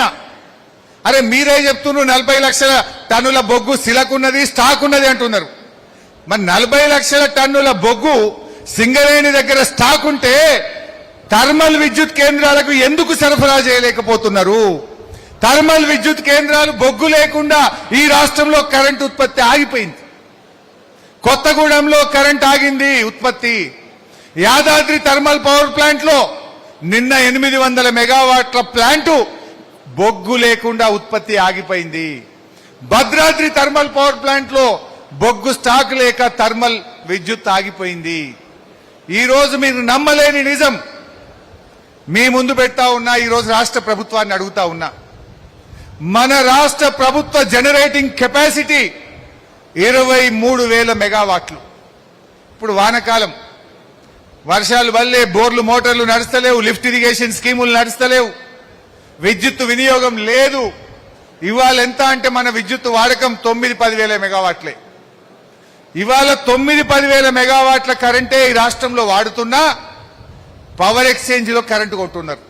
అరే మీరే చెప్తున్నారు 40 లక్షల టన్నుల బొగ్గు సిలకున్నది, స్టాక్ ఉన్నది అంటున్నారు. మరి 40 లక్షల టన్నుల బొగ్గు సింగరేణి దగ్గర స్టాక్ ఉంటే థర్మల్ విద్యుత్ కేంద్రాలకు ఎందుకు సరఫరా చేయలేకపోతున్నారు? థర్మల్ విద్యుత్ కేంద్రాలు బొగ్గు లేకుండా ఈ రాష్ట్రంలో కరెంటు ఉత్పత్తి ఆగిపోయింది. కొత్తగూడెంలో కరెంట్ ఆగింది ఉత్పత్తి. యాదాద్రి థర్మల్ పవర్ ప్లాంట్ లో నిన్న 800 మెగావాట్ల ప్లాంటు బొగ్గు లేకుండా ఉత్పత్తి ఆగిపోయింది. భద్రాద్రి థర్మల్ పవర్ ప్లాంట్ లో బొగ్గు స్టాక్ లేక థర్మల్ విద్యుత్ ఆగిపోయింది. ఈ రోజు మీరు నమ్మలేని నిజం మీ ముందు పెడతా ఉన్నా. ఈ రోజు రాష్ట్ర ప్రభుత్వాన్ని అడుగుతా ఉన్నా, మన రాష్ట్ర ప్రభుత్వ జనరేటింగ్ కెపాసిటీ 23,000 మెగావాట్లు. ఇప్పుడు వానకాలం, వర్షాలు వల్లే బోర్లు మోటార్లు నడుస్తలేవు, లిఫ్ట్ ఇరిగేషన్ స్కీములు నడుస్తలేవు, విద్యుత్ వినియోగం లేదు. ఇవాళ ఎంత అంటే మన విద్యుత్ వాడకం 9-10 మెగావాట్లే. ఇవాళ 9-10 మెగావాట్ల కరెంటే ఈ రాష్ట్రంలో వాడుతున్నా పవర్ ఎక్స్చేంజ్ లో కరెంటు కొంటున్నారు.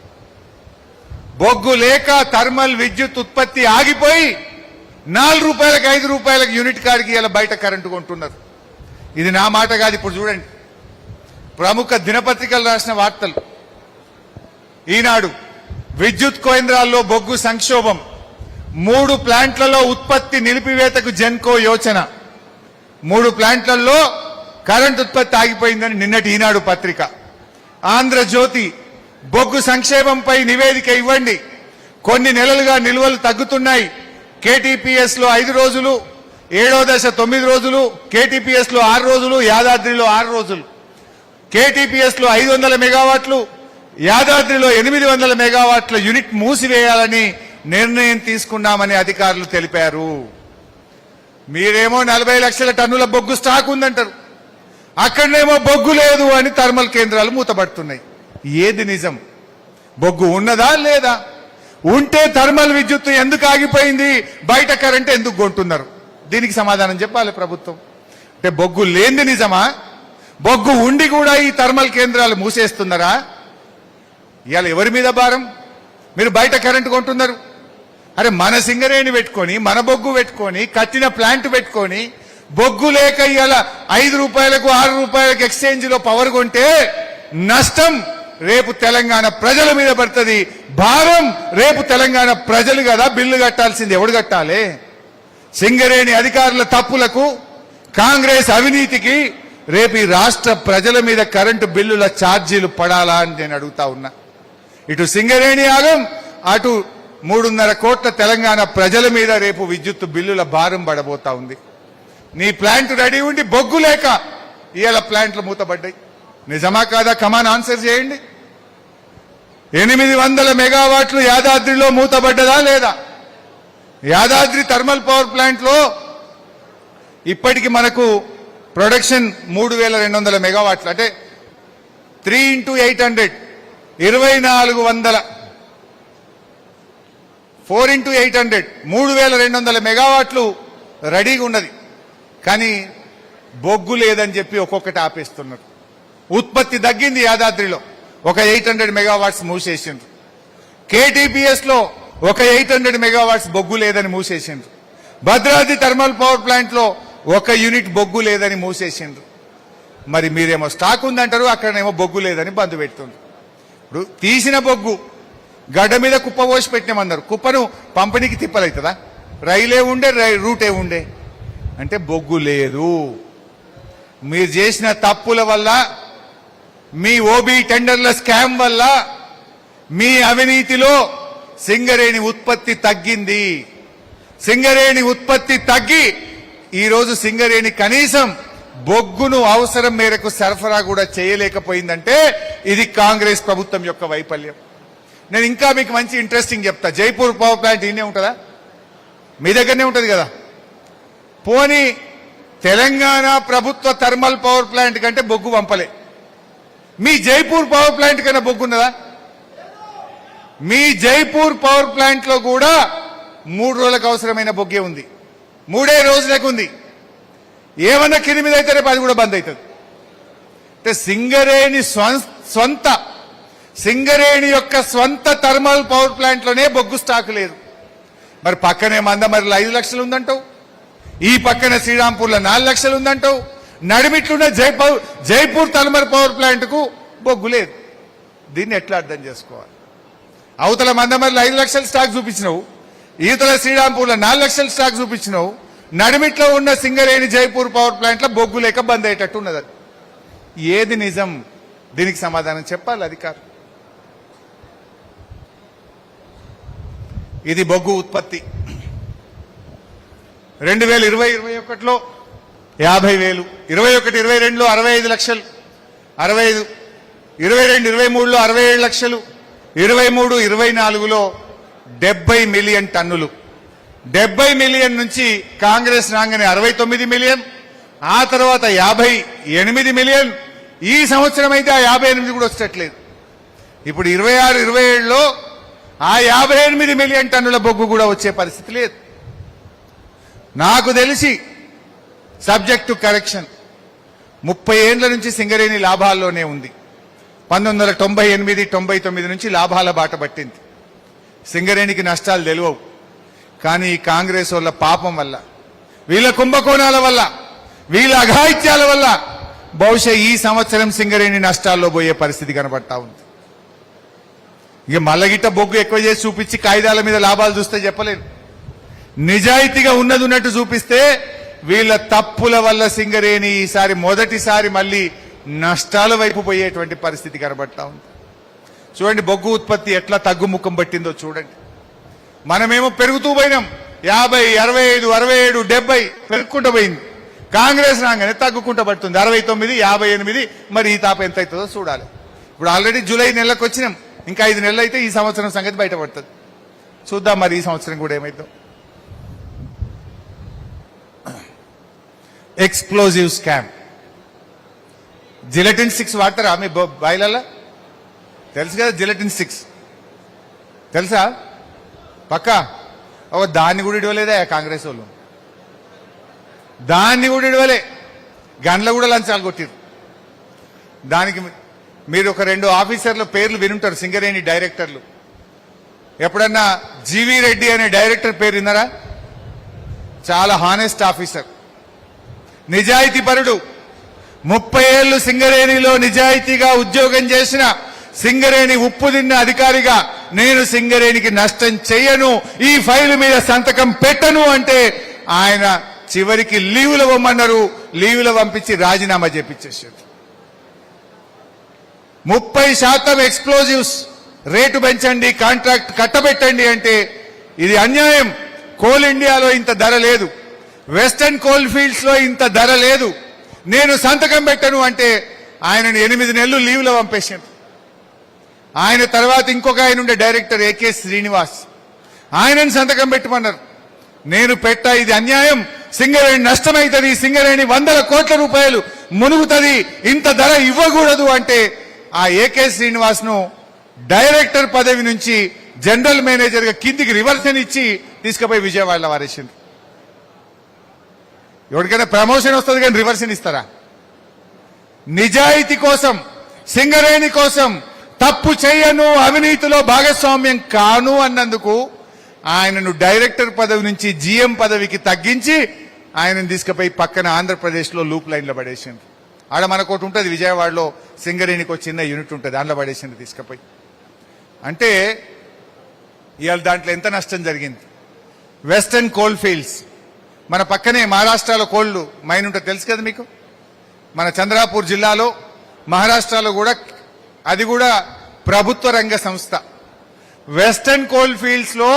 బొగ్గు లేక థర్మల్ విద్యుత్ ఉత్పత్తి ఆగిపోయి 4 రూపాయలకు 5 రూపాయలకు యూనిట్ కాడికి ఇలా బయట కరెంటు కొంటున్నారు. ఇది నా మాట కాదు. ఇప్పుడు చూడండి, ప్రముఖ దినపత్రికలు రాసిన వార్తలు. ఈనాడు విద్యుత్ కేంద్రాల్లో బొగ్గు సంక్షోభం, 3 ప్లాంట్లలో ఉత్పత్తి నిలిపివేతకు జెన్కో యోచన. 3 ప్లాంట్లలో కరెంట్ ఉత్పత్తి ఆగిపోయిందని నిన్నటి ఈనాడు పత్రిక. ఆంధ్రజ్యోతి బొగ్గు సంక్షేమంపై నివేదిక ఇవ్వండి, కొన్ని నెలలుగా నిల్వలు తగ్గుతున్నాయి, కేటీపీఎస్ లో 5 రోజులు, 7వ దశ 9 రోజులు, కేటీపీఎస్ లో 6 రోజులు, యాదాద్రిలో 6 రోజులు. కేటీపీఎస్ లో 500 మెగావాట్లు, యాదాద్రిలో 800 మెగావాట్ల యూనిట్ మూసివేయాలని నిర్ణయం తీసుకున్నామని అధికారులు తెలిపారు. మీరేమో 40 లక్షల టన్నుల బొగ్గు స్టాక్ ఉందంటారు, అక్కడనేమో బొగ్గు లేదు అని థర్మల్ కేంద్రాలు మూతపడుతున్నాయి. ఏది నిజం? బొగ్గు ఉన్నదా లేదా? ఉంటే థర్మల్ విద్యుత్ ఎందుకు ఆగిపోయింది? బయట కరెంట్ ఎందుకు కొంటున్నారు? దీనికి సమాధానం చెప్పాలి ప్రభుత్వం. అంటే బొగ్గు లేనిది నిజమా? బొగ్గు ఉండి కూడా ఈ థర్మల్ కేంద్రాలు మూసేస్తున్నారా? ఇవాళ ఎవరి మీద భారం? మీరు బయట కరెంటు కొంటున్నారు. అరే మన సింగరేణి పెట్టుకొని, మన బొగ్గు పెట్టుకొని, కట్టిన ప్లాంట్ పెట్టుకొని, బొగ్గు లేక ఇవాళ 5 రూపాయలకు 6 రూపాయలకు ఎక్స్చేంజ్ లో పవర్ కొంటే నష్టం రేపు తెలంగాణ ప్రజల మీద పడుతుంది. భారం రేపు తెలంగాణ ప్రజలు కదా బిల్లు కట్టాల్సింది. ఎవడు కట్టాలి? సింగరేణి అధికారుల తప్పులకు, కాంగ్రెస్ అవినీతికి రేపు ఈ రాష్ట్ర ప్రజల మీద కరెంటు బిల్లుల ఛార్జీలు పడాలా అని నేను అడుగుతా ఉన్నా. ఇటు సింగరేణి ఆగం, అటు 3.5 కోట్ల తెలంగాణ ప్రజల మీద రేపు విద్యుత్ బిల్లుల భారం పడబోతా ఉంది. నీ ప్లాంట్ రెడీ ఉండి బొగ్గు లేక ఇవాళ ప్లాంట్లు మూతపడ్డాయి. నిజమా కాదా? కమాన్ ఆన్సర్ చేయండి. 800 మెగావాట్లు యాదాద్రిలో మూతపడ్డదా లేదా? యాదాద్రి థర్మల్ పవర్ ప్లాంట్ లో ఇప్పటికి మనకు ప్రొడక్షన్ 3200 మెగావాట్లు, అంటే 3 into 800 2400, 4 into 800 3200 మెగావాట్లు రెడీగా ఉన్నది. కానీ బొగ్గు లేదని చెప్పి ఒక్కొక్కటి ఆపేస్తున్నారు. ఉత్పత్తి తగ్గింది యాదాద్రిలో, ఒక 800 మెగావాట్స్ మూసేసిండ్రు. కేటీపీఎస్ లో ఒక 800 మెగావాట్స్ బొగ్గు లేదని మూసేసిండ్రు. భద్రాద్రి థర్మల్ పవర్ ప్లాంట్ లో 1 యూనిట్ బొగ్గు లేదని మూసేసిండ్రు. మరి మీరేమో స్టాక్ ఉందంటారు, అక్కడనేమో బొగ్గు లేదని బంద్ పెడుతుంది. ఇప్పుడు తీసిన బొగ్గు గడ్డ మీద కుప్ప పోసి పెట్టినామన్నారు. కుప్పను పంపిణీకి తిప్పలవుతుందా? రైలే ఉండే, రూటే ఉండే. అంటే బొగ్గు లేదు. మీరు చేసిన తప్పుల వల్ల, మీ ఓబీ టెండర్ల స్కామ్ వల్ల, మీ అవినీతిలో సింగరేణి ఉత్పత్తి తగ్గింది. సింగరేణి ఉత్పత్తి తగ్గి ఈరోజు సింగరేణి కనీసం బొగ్గును అవసరం మేరకు సరఫరా కూడా చేయలేకపోయిందంటే ఇది కాంగ్రెస్ ప్రభుత్వం యొక్క వైఫల్యం. నేను ఇంకా మీకు మంచి ఇంట్రెస్టింగ్ చెప్తా. జైపూర్ పవర్ ప్లాంట్ ఇన్నే ఉంటుందా? మీ దగ్గరనే ఉంటుంది కదా. పోనీ తెలంగాణ ప్రభుత్వ థర్మల్ పవర్ ప్లాంట్ కంటే బొగ్గు పంపలే. మీ జైపూర్ పవర్ ప్లాంట్ కన్నా బొగ్గు ఉన్నదా? మీ జైపూర్ పవర్ ప్లాంట్ లో కూడా 3 రోజులకు అవసరమైన బొగ్గే ఉంది, 3 రోజులకు ఉంది. ఏమన్నా కిరిమిది అయితే రేపు అది కూడా బంద్ అవుతుంది. అంటే సింగరేణి యొక్క స్వంత థర్మల్ పవర్ ప్లాంట్ లోనే బొగ్గు స్టాక్ లేదు. మరి పక్కనే మందమరిలో 5 లక్షలు ఉందంటావు, ఈ పక్కన శ్రీరాంపూర్లో 4 లక్షలు ఉందంటావు, నడిమిట్లున్న జైపూర్ థర్మల్ పవర్ ప్లాంట్ కు బొగ్గు లేదు. దీన్ని ఎట్లా అర్థం చేసుకోవాలి? అవతల మందమరిలో 5 లక్షల స్టాక్ చూపించినావు, ఈతల శ్రీరాంపూర్లో 4 లక్షల స్టాక్ చూపించినావు, నడిమిట్లో ఉన్న సింగరేణి జైపూర్ పవర్ ప్లాంట్ లో బొగ్గు లేక బంద్ అయ్యేటట్టు ఉన్నది. ఏది నిజం? దీనికి సమాధానం చెప్పాలి అధికారులు. ఇది బొగ్గు ఉత్పత్తి 2020-21లో 50,000, 21-22లో 65 లక్షలు, 65, 22-23లో 67 లక్షలు, 23-24లో 70 మిలియన్ టన్నులు. 70 మిలియన్ నుంచి కాంగ్రెస్ రాగానే 69 మిలియన్, ఆ తర్వాత 58 మిలియన్, ఈ సంవత్సరం అయితే ఆ 58 కూడా వచ్చేట్లేదు. ఇప్పుడు 26-27లో ఆ 58 మిలియన్ టన్నుల బొగ్గు కూడా వచ్చే పరిస్థితి లేదు. నాకు తెలిసి సబ్జెక్ట్ టు కరెక్షన్ 30 ఏండ్ల నుంచి సింగరేణి లాభాల్లోనే ఉంది. 1998-99 నుంచి లాభాల బాట పట్టింది. సింగరేణికి నష్టాలు తెలియవు. కానీ ఈ కాంగ్రెస్ వాళ్ళ పాపం వల్ల, వీళ్ళ కుంభకోణాల వల్ల, వీళ్ళ అఘాయిత్యాల వల్ల బహుశా ఈ సంవత్సరం సింగరేణి నష్టాల్లో పోయే పరిస్థితి కనబడతా ఉంది. ఇక మల్లగిట్ట బొగ్గు ఎక్కువ చేసి చూపించి కాగితాల మీద లాభాలు చూస్తే చెప్పలేను. నిజాయితీగా ఉన్నది ఉన్నట్టు చూపిస్తే వీళ్ళ తప్పుల వల్ల సింగరేణి ఈసారి మొదటిసారి మళ్ళీ నష్టాల వైపు పోయేటువంటి పరిస్థితి కనబడతా ఉంది. చూడండి బొగ్గు ఉత్పత్తి ఎట్లా తగ్గుముఖం పట్టిందో చూడండి. మనమేమో పెరుగుతూ పోయినాం, 50, 65, 67, 70 పెరుగుకుంటూ పోయింది. కాంగ్రెస్ రాగానే తగ్గుకుంటూ పడుతుంది 69, 58. మరి ఈ తాప ఎంత అవుతుందో చూడాలి. ఇప్పుడు ఆల్రెడీ జూలై నెలకు వచ్చినాం, ఇంకా 5 నెలలు అయితే ఈ సంవత్సరం సంగతి బయటపడుతుంది. చూద్దాం మరి ఈ సంవత్సరం కూడా ఏమైందో. Explosive scam. జిలెటిన్ 6 వాడతారా మీ బాయిలల్లో? తెలుసు కదా జిలెటిన్ 6 తెలుసా? పక్కా దాన్ని కూడా ఇడవలేదా కాంగ్రెస్ వాళ్ళు? దాన్ని కూడా ఇడవలే, గండ్ల కూడా లంచాలు కొట్టిరు. దానికి మీరు ఒక 2 ఆఫీసర్ల పేర్లు వినుంటారు, సింగరేణి డైరెక్టర్లు. ఎప్పుడన్నా జీవీ రెడ్డి అనే డైరెక్టర్ పేరు విన్నారా? చాలా హానెస్ట్ ఆఫీసర్, నిజాయితీ పరుడు. 30 ఏళ్లు సింగరేణిలో నిజాయితీగా ఉద్యోగం చేసిన సింగరేణి ఉప్పు తిన్న అధికారిగా నేను సింగరేణికి నష్టం చెయ్యను, ఈ ఫైలు మీద సంతకం పెట్టను అంటే ఆయన చివరికి లీవులు ఇవ్వమన్నారు. లీవులు పంపించి రాజీనామా చేపించేసారు. 30% ఎక్స్ప్లోజివ్స్ రేటు పెంచండి, కాంట్రాక్ట్ కట్టబెట్టండి అంటే ఇది అన్యాయం. కోల్ ఇండియాలో ఇంత ధర లేదు, వెస్టర్న్ కోల్ ఫీల్డ్స్ లో ఇంత ధర లేదు, నేను సంతకం పెట్టను అంటే ఆయనను 8 నెలలు లీవ్లో పంపేశారు. ఆయన తర్వాత ఇంకొక ఆయన ఉండే డైరెక్టర్ ఏకే శ్రీనివాస్, ఆయనను సంతకం పెట్టమన్నారు. నేను పెట్టా, ఇది అన్యాయం, సింగరేణి నష్టమైతుంది, సింగరేణి 100 కోట్ల రూపాయలు మునుగుతుంది, ఇంత ధర ఇవ్వకూడదు అంటే ఆ ఏకే శ్రీనివాస్ ను డైరెక్టర్ పదవి నుంచి జనరల్ మేనేజర్ గా కిందికి రివర్సన్ ఇచ్చి తీసుకుపోయి విజయవాడలో వారేసింది. ఎవరికైనా ప్రమోషన్ వస్తుంది కానీ రివర్సన్ ఇస్తారా? నిజాయితీ కోసం, సింగరేణి కోసం తప్పు చేయను, అవినీతిలో భాగస్వామ్యం కాను అన్నందుకు ఆయనను డైరెక్టర్ పదవి నుంచి జీఎం పదవికి తగ్గించి ఆయనను తీసుకుపోయి పక్కన ఆంధ్రప్రదేశ్లో లూప్ లైన్లో పడేసింది. ఆడ మనకోటి ఉంటుంది విజయవాడలో, సింగరేణికి ఒక చిన్న యూనిట్ ఉంటుంది, దాంట్లో పడేసింది తీసుకుపోయి. అంటే ఇవాళ దాంట్లో ఎంత నష్టం జరిగింది. వెస్టర్న్ కోల్ ఫీల్డ్స్, మన పక్కనే మహారాష్ట్రలో కోల్డ్ మైన్ ఉంటుంది తెలుసు కదా మీకు. మన చంద్రాపూర్ జిల్లాలో మహారాష్ట్రలో కూడా అది కూడా ప్రభుత్వ రంగ సంస్థ. వెస్టర్న్ కోల్ ఫీల్డ్స్ లో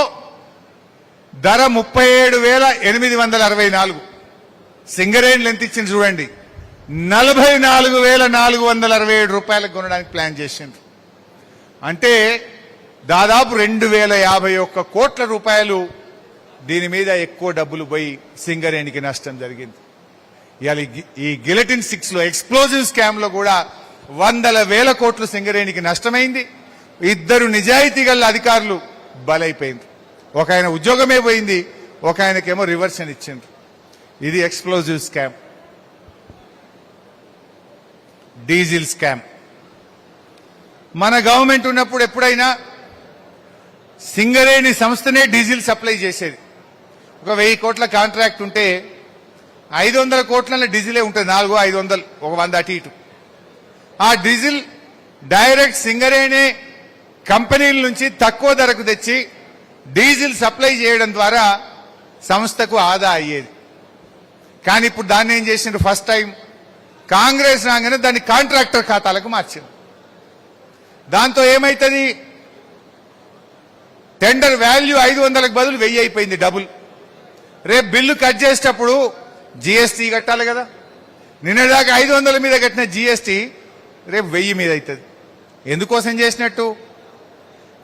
ధర 37,864. సింగరేణిలు ఎంత ఇచ్చింది చూడండి, 44,467 రూపాయలకు కొనడానికి ప్లాన్ చేసింది. అంటే దాదాపు 2,051 కోట్ల రూపాయలు దీని మీద ఎక్కువ డబ్బులు పోయి సింగరేణికి నష్టం జరిగింది. ఇవాళ ఈ గిలెటిన్ 6 లో ఎక్స్ప్లోజివ్ స్కామ్ లో కూడా 100,000 కోట్లు సింగరేణికి నష్టమైంది. 2 నిజాయితీ గల అధికారులు బలైపోయింది. ఒక ఆయన ఉద్యోగమే పోయింది, ఒక ఆయనకేమో రివర్షన్ ఇచ్చింది. ఇది ఎక్స్ప్లోజివ్ స్కామ్. Diesel scam. మన గవర్నమెంట్ ఉన్నప్పుడు ఎప్పుడైనా సింగరేణి సంస్థనే డీజిల్ సప్లై చేసేది. ఒక 1000 కోట్ల కాంట్రాక్ట్ ఉంటే 500 కోట్ల డీజిలే ఉంటుంది, 400-500, ఒక 100 అటు ఇటు. ఆ డీజిల్ డైరెక్ట్ సింగరేణి కంపెనీల నుంచి తక్కువ ధరకు తెచ్చి డీజిల్ సప్లై చేయడం ద్వారా సంస్థకు ఆదా అయ్యేది. కానీ ఇప్పుడు దాన్ని ఏం చేసిండ్రు, ఫస్ట్ టైం కాంగ్రెస్ రాగానే దాన్ని కాంట్రాక్టర్ ఖాతాలకు మార్చింది. దాంతో ఏమైతుంది, టెండర్ వాల్యూ 500కు బదులు 1000 అయిపోయింది, డబుల్. రేపు బిల్లు కట్ చేసేటప్పుడు జీఎస్టీ కట్టాలి కదా. నిన్నదాకా 500 మీద కట్టిన జీఎస్టీ రేపు 1000 మీద అవుతుంది. ఎందుకోసం చేసినట్టు,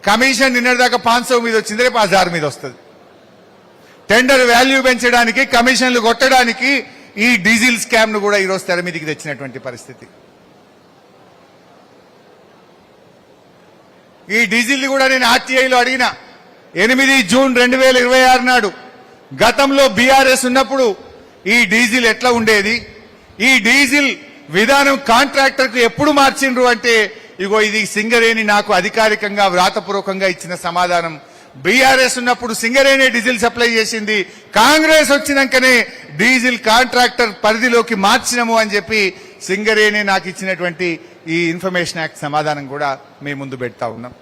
కమిషన్ నిన్నదాకా 500 మీద వచ్చింది, రేపు 1000 మీద వస్తుంది. టెండర్ వాల్యూ పెంచడానికి, కమిషన్లు కొట్టడానికి ఈ డీజిల్ స్కామ్ ను కూడా ఈరోజు తెర మీదకి తెచ్చినటువంటి పరిస్థితి. ఈ డీజిల్ కూడా నేను ఆర్టీఐలో అడిగిన 8 జూన్ 2026 నాడు, గతంలో బీఆర్ఎస్ ఉన్నప్పుడు ఈ డీజిల్ ఎట్లా ఉండేది, ఈ డీజిల్ విధానం కాంట్రాక్టర్ కు ఎప్పుడు మార్చిండ్రు అంటే, ఇగో ఇది సింగరేణి నాకు అధికారికంగా వ్రాతపూర్వకంగా ఇచ్చిన సమాధానం. బీఆర్ఎస్ ఉన్నప్పుడు సింగరేణి డీజిల్ సప్లై చేసింది, కాంగ్రెస్ వచ్చినాకనే డీజిల్ కాంట్రాక్టర్ పరిధిలోకి మార్చినము అని చెప్పి సింగరేణి నాకు ఇచ్చినటువంటి ఈ ఇన్ఫర్మేషన్ యాక్ట్ సమాధానం కూడా మీ ముందు పెడతా ఉన్నాం.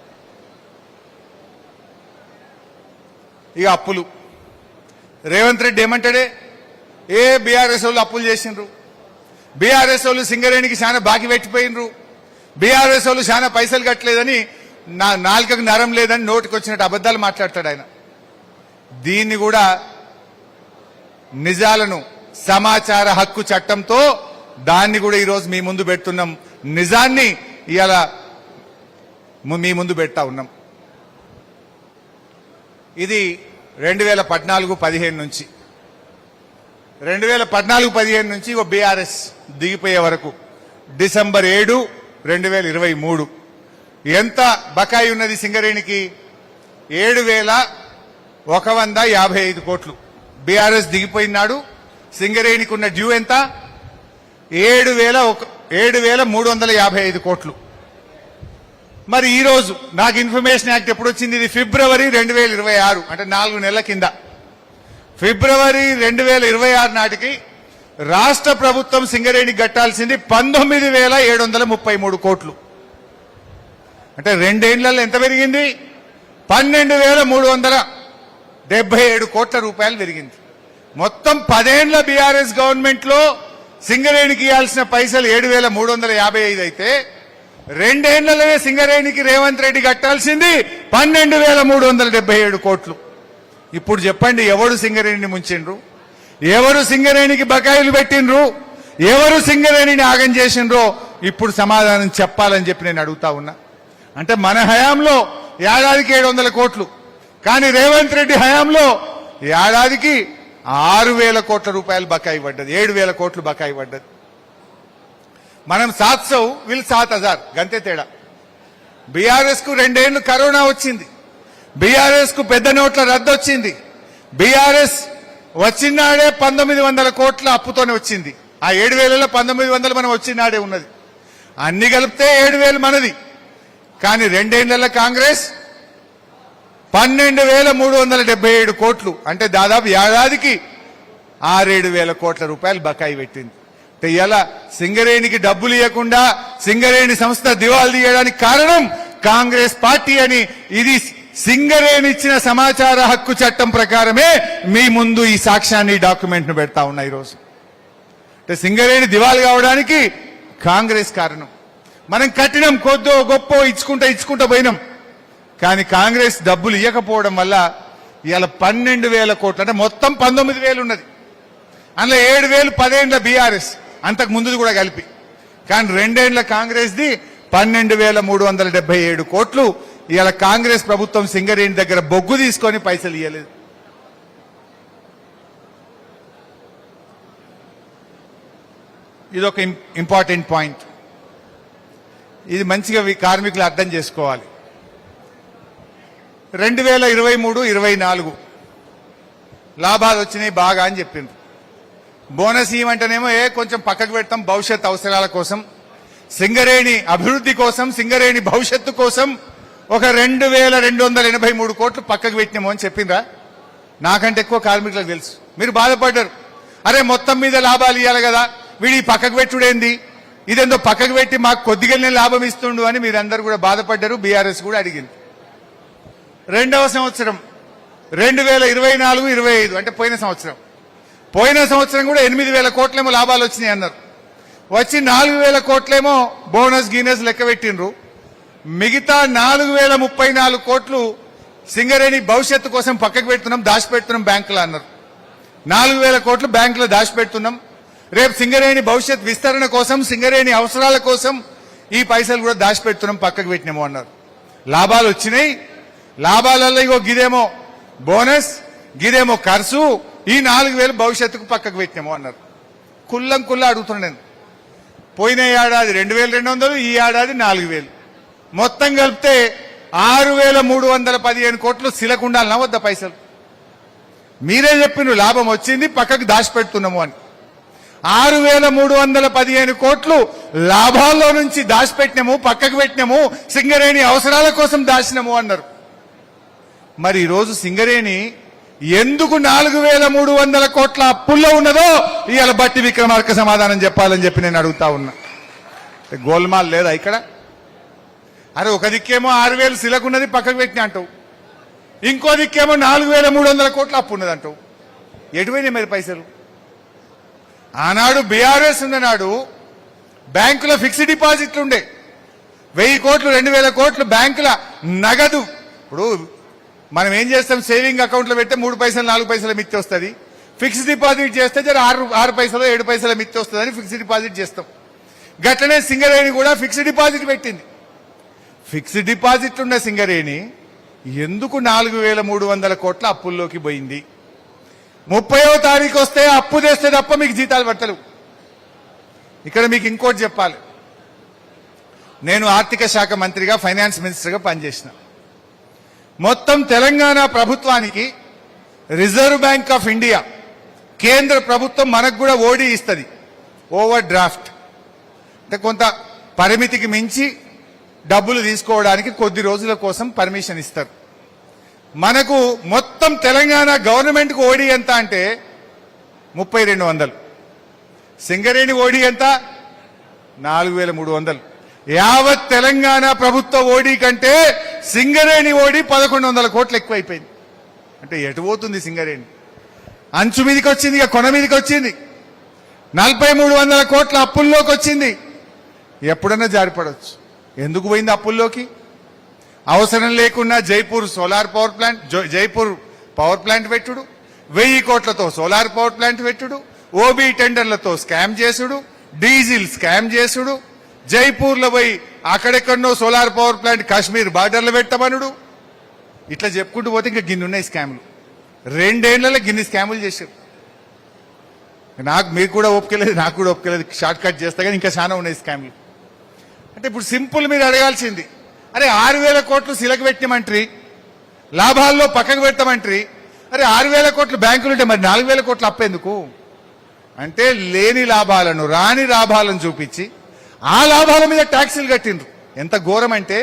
ఇక అప్పులు రేవంత్ రెడ్డి ఏమంటాడే, బీఆర్ఎస్ వాళ్ళు అప్పులు చేసిండ్రు, బీఆర్ఎస్ వాళ్ళు సింగరేణికి చాలా బాకీ పెట్టిపోయినరు, బీఆర్ఎస్ వాళ్ళు చాలా పైసలు కట్టలేదని, నాలుకకు నరం లేదని నోటికి వచ్చినట్టు అబద్ధాలు మాట్లాడతాడు ఆయన. దీన్ని కూడా నిజాలను సమాచార హక్కు చట్టంతో దాన్ని కూడా ఈరోజు మీ ముందు పెడుతున్నాం. నిజాన్ని ఇవాళ మీ ముందు పెడతా ఉన్నాం. ఇది 2014-15 నుంచి 2014-15 నుంచి బీఆర్ఎస్ దిగిపోయే వరకు డిసెంబర్ 7, 2023 ఎంత బకాయి ఉన్నది సింగరేణికి? 7,155 కోట్లు. బీఆర్ఎస్ దిగిపోయినాడు సింగరేణికి ఉన్న డ్యూ ఎంత? 7,355 కోట్లు. మరి ఈ రోజు నాకు ఇన్ఫర్మేషన్ యాక్ట్ ఎప్పుడు వచ్చింది? ఇది ఫిబ్రవరి 2026, అంటే 4 నెలల కింద. ఫిబ్రవరి 2026 నాటికి రాష్ట్ర ప్రభుత్వం సింగరేణికి కట్టాల్సింది 19,733 కోట్లు. అంటే 2 ఏళ్లలో ఎంత పెరిగింది? 12,377 కోట్ల రూపాయలు పెరిగింది. మొత్తం 10 ఏళ్ల బీఆర్ఎస్ గవర్నమెంట్ లో సింగరేణికి ఇవ్వాల్సిన పైసలు 7,355 అయితే 2 ఏళ్లలోనే సింగరేణికి రేవంత్ రెడ్డి కట్టాల్సింది 12,377 కోట్లు. ఇప్పుడు చెప్పండి, ఎవరు సింగరేణిని ముంచిండ్రు? ఎవరు సింగరేణికి బకాయిలు పెట్టిండ్రు? ఎవరు సింగరేణిని ఆగం చేసిండ్రో ఇప్పుడు సమాధానం చెప్పాలని చెప్పి నేను అడుగుతా ఉన్నా. అంటే మన హయాంలో ఏడాదికి 700 కోట్లు, కానీ రేవంత్ రెడ్డి హయాంలో ఏడాదికి 6,000 కోట్ల రూపాయలు బకాయి పడ్డది, 7,000 కోట్లు బకాయి పడ్డది. మనం 700, వీళ్ళు 7,000, గంతే తేడా. బీఆర్ఎస్ కు 2 ఏళ్లు కరోనా వచ్చింది, బీఆర్ఎస్ కు పెద్ద నోట్ల రద్దు వచ్చింది, బీఆర్ఎస్ వచ్చినాడే 1,900 కోట్ల అప్పుతోనే వచ్చింది. ఆ 7,000లో 1,900 మనం వచ్చినాడే ఉన్నది. అన్ని కలిపితే 7,000 మనది. కానీ 2 ఏళ్ల కాంగ్రెస్ 12,377 కోట్లు, అంటే దాదాపు ఏడాదికి 6,000-7,000 కోట్ల రూపాయలు బకాయి పెట్టింది. అంటే ఇలా సింగరేణికి డబ్బులు ఇవ్వకుండా సింగరేణి సంస్థ దివాళా తీయడానికి కారణం కాంగ్రెస్ పార్టీ అని, ఇది సింగరేణి ఇచ్చిన సమాచార హక్కు చట్టం ప్రకారమే మీ ముందు ఈ సాక్ష్యాన్ని, డాక్యుమెంట్ ను పెడతా ఉన్నా ఈరోజు. అంటే సింగరేణి దివాళా కావడానికి కాంగ్రెస్ కారణం. మనం కట్టినం, కొద్దో గొప్ప ఇచ్చుకుంటా పోయినాం. కానీ కాంగ్రెస్ డబ్బులు ఇవ్వకపోవడం వల్ల ఇవాళ 12,000 కోట్లు, అంటే మొత్తం 19,000 ఉన్నది. అందులో 7,000 10 ఏళ్ల బీఆర్ఎస్, అంతకు ముందుది కూడా కలిపి. కానీ 2 ఏళ్ల కాంగ్రెస్ ది 12,377 కోట్లు. ఇవాళ కాంగ్రెస్ ప్రభుత్వం సింగరేణి దగ్గర బొగ్గు తీసుకొని పైసలు ఇవ్వలేదు. ఇదొక ఇంపార్టెంట్ పాయింట్. ఇది మంచిగా కార్మికులు అర్థం చేసుకోవాలి. 2023-24 లాభాలు వచ్చినాయి బాగా అని చెప్పిండ్రు. బోనస్ ఇవ్వమంటేనేమో కొంచెం పక్కకు పెడతాం భవిష్యత్ అవసరాల కోసం, సింగరేణి అభివృద్ధి కోసం, సింగరేణి భవిష్యత్తు కోసం ఒక 2,283 కోట్లు పక్కకు పెట్టినామో అని చెప్పిండ్రా? నాకంటే ఎక్కువ కార్మికులకు తెలుసు. మీరు బాధపడ్డారు, అరే మొత్తం మీద లాభాలు ఇవ్వాలి కదా, వీడి పక్కకు పెట్టుడేంది, ఇదేందో పక్కకు పెట్టి మాకు కొద్దిగానే లాభం ఇస్తుండు అని మీరందరూ కూడా బాధపడ్డారు. బీఆర్ఎస్ కూడా అడిగింది. 2వ సంవత్సరం 2024-25, అంటే పోయిన సంవత్సరం కూడా 8,000 కోట్లేమో లాభాలు వచ్చినాయి అన్నారు. వచ్చి 4,000 కోట్లేమో బోనస్ గీనస్ లెక్క పెట్టిండ్రు. మిగతా 4,034 కోట్లు సింగరేణి భవిష్యత్తు కోసం పక్కకు పెడుతున్నాం, దాచిపెడుతున్నాం బ్యాంకులో అన్నారు. 4,000 కోట్లు బ్యాంకులో దాచిపెడుతున్నాం, రేపు సింగరేణి భవిష్యత్ విస్తరణ కోసం, సింగరేణి అవసరాల కోసం ఈ పైసలు కూడా దాచిపెడుతున్నాం, పక్కకు పెట్టినామో అన్నారు. లాభాలు వచ్చినాయి. లాభాలలో ఇగో గిదేమో బోనస్, గిదేమో ఖర్చు, ఈ 4,000 భవిష్యత్తుకు పక్కకు పెట్టినామో అన్నారు. కుల్లం అడుగుతున్నాను నేను. పోయిన ఏడాది 2,200, ఈ ఏడాది 4,000, మొత్తం కలిపితే 6,315 కోట్లు సిలకుండాలన్నా వద్ద పైసలు. మీరే చెప్పిన లాభం వచ్చింది, పక్కకు దాచిపెడుతున్నాము అని. 6,315 కోట్లు లాభాల్లో నుంచి దాచిపెట్టినాము, పక్కకు పెట్టినాము, సింగరేణి అవసరాల కోసం దాచినాము అన్నారు. మరి ఈరోజు సింగరేణి ఎందుకు 4,300 కోట్ల అప్పుల్లో ఉన్నదో ఇవాళ బట్టి విక్రమార్క సమాధానం చెప్పాలని చెప్పి నేను అడుగుతా ఉన్నా. గోల్మాల్ లేదా ఇక్కడ? అరే ఒక దిక్కేమో 6,000 శిలకున్నది పక్కకు పెట్టిన అంటావు, ఇంకో దిక్కేమో 4,300 కోట్ల అప్పు ఉన్నది అంటావు. ఎటువైనా మరి పైసలు? ఆనాడు బీఆర్ఎస్ ఉన్ననాడు బ్యాంకుల ఫిక్స్డ్ డిపాజిట్లు ఉండే 1000 కోట్లు 2,000 కోట్లు బ్యాంకుల నగదు. ఇప్పుడు మనం ఏం చేస్తాం, సేవింగ్ అకౌంట్లో పెడితే 3 పైసలు 4 పైసల మిత్తి వస్తుంది. ఫిక్స్డ్ డిపాజిట్ చేస్తే జర 6 పైసలు 7 పైసల మిత్తి వస్తుందని ఫిక్స్డ్ డిపాజిట్ చేస్తాం. గట్లనే సింగరేణి కూడా ఫిక్స్డ్ డిపాజిట్ పెట్టింది. ఫిక్స్డ్ డిపాజిట్ ఉన్న సింగరేణి ఎందుకు 4,300 కోట్ల అప్పుల్లోకి పోయింది? 30వ తారీఖు వస్తే అప్పు తెస్తే తప్ప మీకు జీతాలు పట్టలు. ఇక్కడ మీకు ఇంకోటి చెప్పాలి. నేను ఆర్థిక శాఖ మంత్రిగా ఫైనాన్స్ మినిస్టర్గా పనిచేసిన. మొత్తం తెలంగాణ ప్రభుత్వానికి రిజర్వ్ బ్యాంక్ ఆఫ్ ఇండియా కేంద్ర ప్రభుత్వం మనకు కూడా ఓడి ఇస్తుంది, ఓవర్ డ్రాఫ్ట్. అంటే కొంత పరిమితికి మించి డబ్బులు తీసుకోవడానికి కొద్ది రోజుల కోసం పర్మిషన్ ఇస్తారు. మనకు మొత్తం తెలంగాణ గవర్నమెంట్కు ఓడి ఎంత అంటే 3,200. సింగరేణి ఓడి ఎంత? 4,300. యావత్ తెలంగాణ ప్రభుత్వ ఓడి కంటే సింగరేణి ఓడి 1,100 కోట్లు ఎక్కువైపోయింది. అంటే ఎటు పోతుంది సింగరేణి? అంచు మీదకి వచ్చింది, ఇక కొన మీదకి వచ్చింది. 4,300 కోట్ల అప్పుల్లోకి వచ్చింది. ఎప్పుడన్నా జారిపడవచ్చు. ఎందుకు పోయింది అప్పుల్లోకి? అవసరం లేకున్నా Jaipur solar power plant, Jaipur power plant పెట్టుడు, 1000 కోట్లతో సోలార్ పవర్ ప్లాంట్ పెట్టుడు, ఓబీ టెండర్లతో స్కామ్ చేసుడు, డీజిల్ స్కామ్ చేసుడు, జైపూర్లో పోయి అక్కడెక్కడనో సోలార్ పవర్ ప్లాంట్ కాశ్మీర్ బార్డర్లో పెట్టమనుడు. ఇట్లా చెప్పుకుంటూ పోతే ఇంకా గిన్ని ఉన్నాయి స్కాములు. 2 ఏళ్లలో గిన్ని స్కాములు చేశారు. నాకు మీకు కూడా ఒప్పుకోలేదు, నాకు కూడా ఒప్పుకోలేదు, షార్ట్ కట్ చేస్తా కానీ ఇంకా చాలా ఉన్నాయి స్కాములు. అంటే ఇప్పుడు సింపుల్ మీరు అడగాల్సింది, అరే 6,000 కోట్లు సిలక పెట్టినమంట్రి, లాభాల్లో పక్కకు పెట్టమంట్రి, అరే 6,000 కోట్లు బ్యాంకులు ఉంటే మరి 4,000 కోట్లు అప్పేందుకు? అంటే లేని లాభాలను రాని లాభాలను చూపించి ఆ లాభాల మీద ట్యాక్సులు కట్టిండ్రు. ఎంత ఘోరం అంటే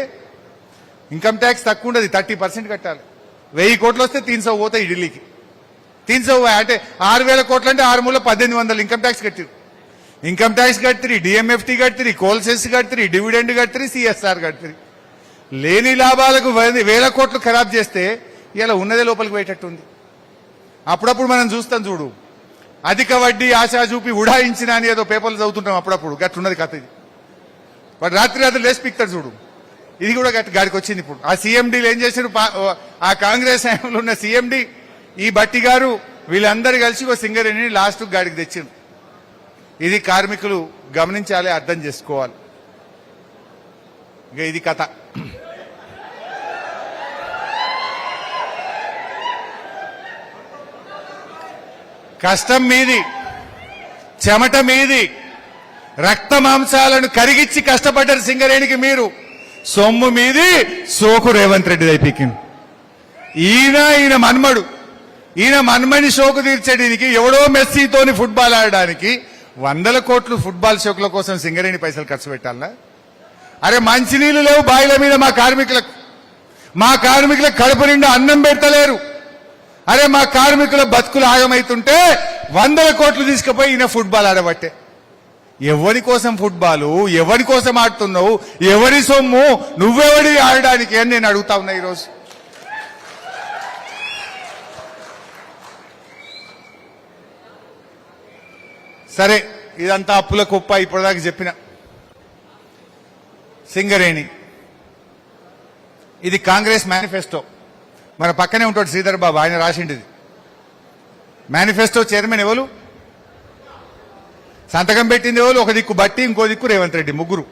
ఇన్కమ్ ట్యాక్స్ తక్కువ ఉండదు, 30% కట్టాలి. 1000 కోట్లు వస్తే 300 పోతాయి ఢిల్లీకి. 300 అంటే 6,000 కోట్లు అంటే 6 మూల 1,800 ఇన్కమ్ ట్యాక్స్ కట్టిరు. ఇన్కమ్ ట్యాక్స్ కట్టిరి, డిఎంఎఫ్టీ కట్టిరి, కోల్ సెస్ కట్టిరి, డివిడెండ్ కట్టిరి, సిఎస్ఆర్ కట్టిరి. లేని లాభాలకు 1,000 కోట్లు ఖరాబ్ చేస్తే ఇలా ఉన్నదే లోపలికి పోయేటట్టుంది. అప్పుడప్పుడు మనం చూస్తాం చూడు, అధిక వడ్డీ ఆశా చూపి ఉడాయించిన అని ఏదో పేపర్లు చదువుతుంటాం అప్పుడప్పుడు. గట్లున్నది కథ ఇది. వాడు రాత్రి లేచి పిక్తాడు చూడు. ఇది కూడా గాడికి వచ్చింది. ఇప్పుడు ఆ సీఎండీలు ఏం చేశారు? ఆ కాంగ్రెస్ హయాంలో ఉన్న సీఎండీ ఈ బట్టి గారు వీళ్ళందరూ కలిసి ఒక సింగరేణిని లాస్ట్ గాడికి తెచ్చారు. ఇది కార్మికులు గమనించాలి, అర్థం చేసుకోవాలి. ఇక ఇది కథ. కష్టం మీది, చెమట మీది, రక్త మాంసాలను కరిగిచ్చి కష్టపడ్డారు సింగరేణికి మీరు. సొమ్ము మీది, సోకు రేవంత్ రెడ్డి అయిపోయింది. ఈయన మన్మడు, ఈయన మన్మని షోకు తీర్చడానికి ఎవడో మెస్సీతోని ఫుట్బాల్ ఆడడానికి 100 కోట్లు ఫుట్బాల్ షోకుల కోసం సింగరేణి పైసలు ఖర్చు పెట్టాలా? అరే మంచినీళ్ళు లేవు బాయిల మీద మా కార్మికులకు కడుపు నిండా అన్నం పెడతలేరు. అరే మా కార్మికుల బతుకులు ఆగమైతుంటే 100 కోట్లు తీసుకుపోయి ఈయన ఫుట్బాల్ ఆడబట్టే. ఎవరి కోసం ఫుట్బాలు, ఎవరి కోసం ఆడుతున్నావు, ఎవరి సొమ్ము, నువ్వెవడి ఆడడానికి అని నేను అడుగుతా ఉన్నా ఈరోజు. సరే, ఇదంతా అప్పుల కుప్ప. ఇప్పటిదాకా చెప్పిన సింగరేణి ఇది కాంగ్రెస్ మేనిఫెస్టో. మన పక్కనే ఉంటాడు శ్రీధర్ బాబు, ఆయన రాసిండిది. మేనిఫెస్టో చైర్మన్ ఎవరు? సంతకం పెట్టింది ఎవరు? ఒక దిక్కు బట్టి, ఇంకో దిక్కు రేవంత్ రెడ్డి, ముగ్గురు.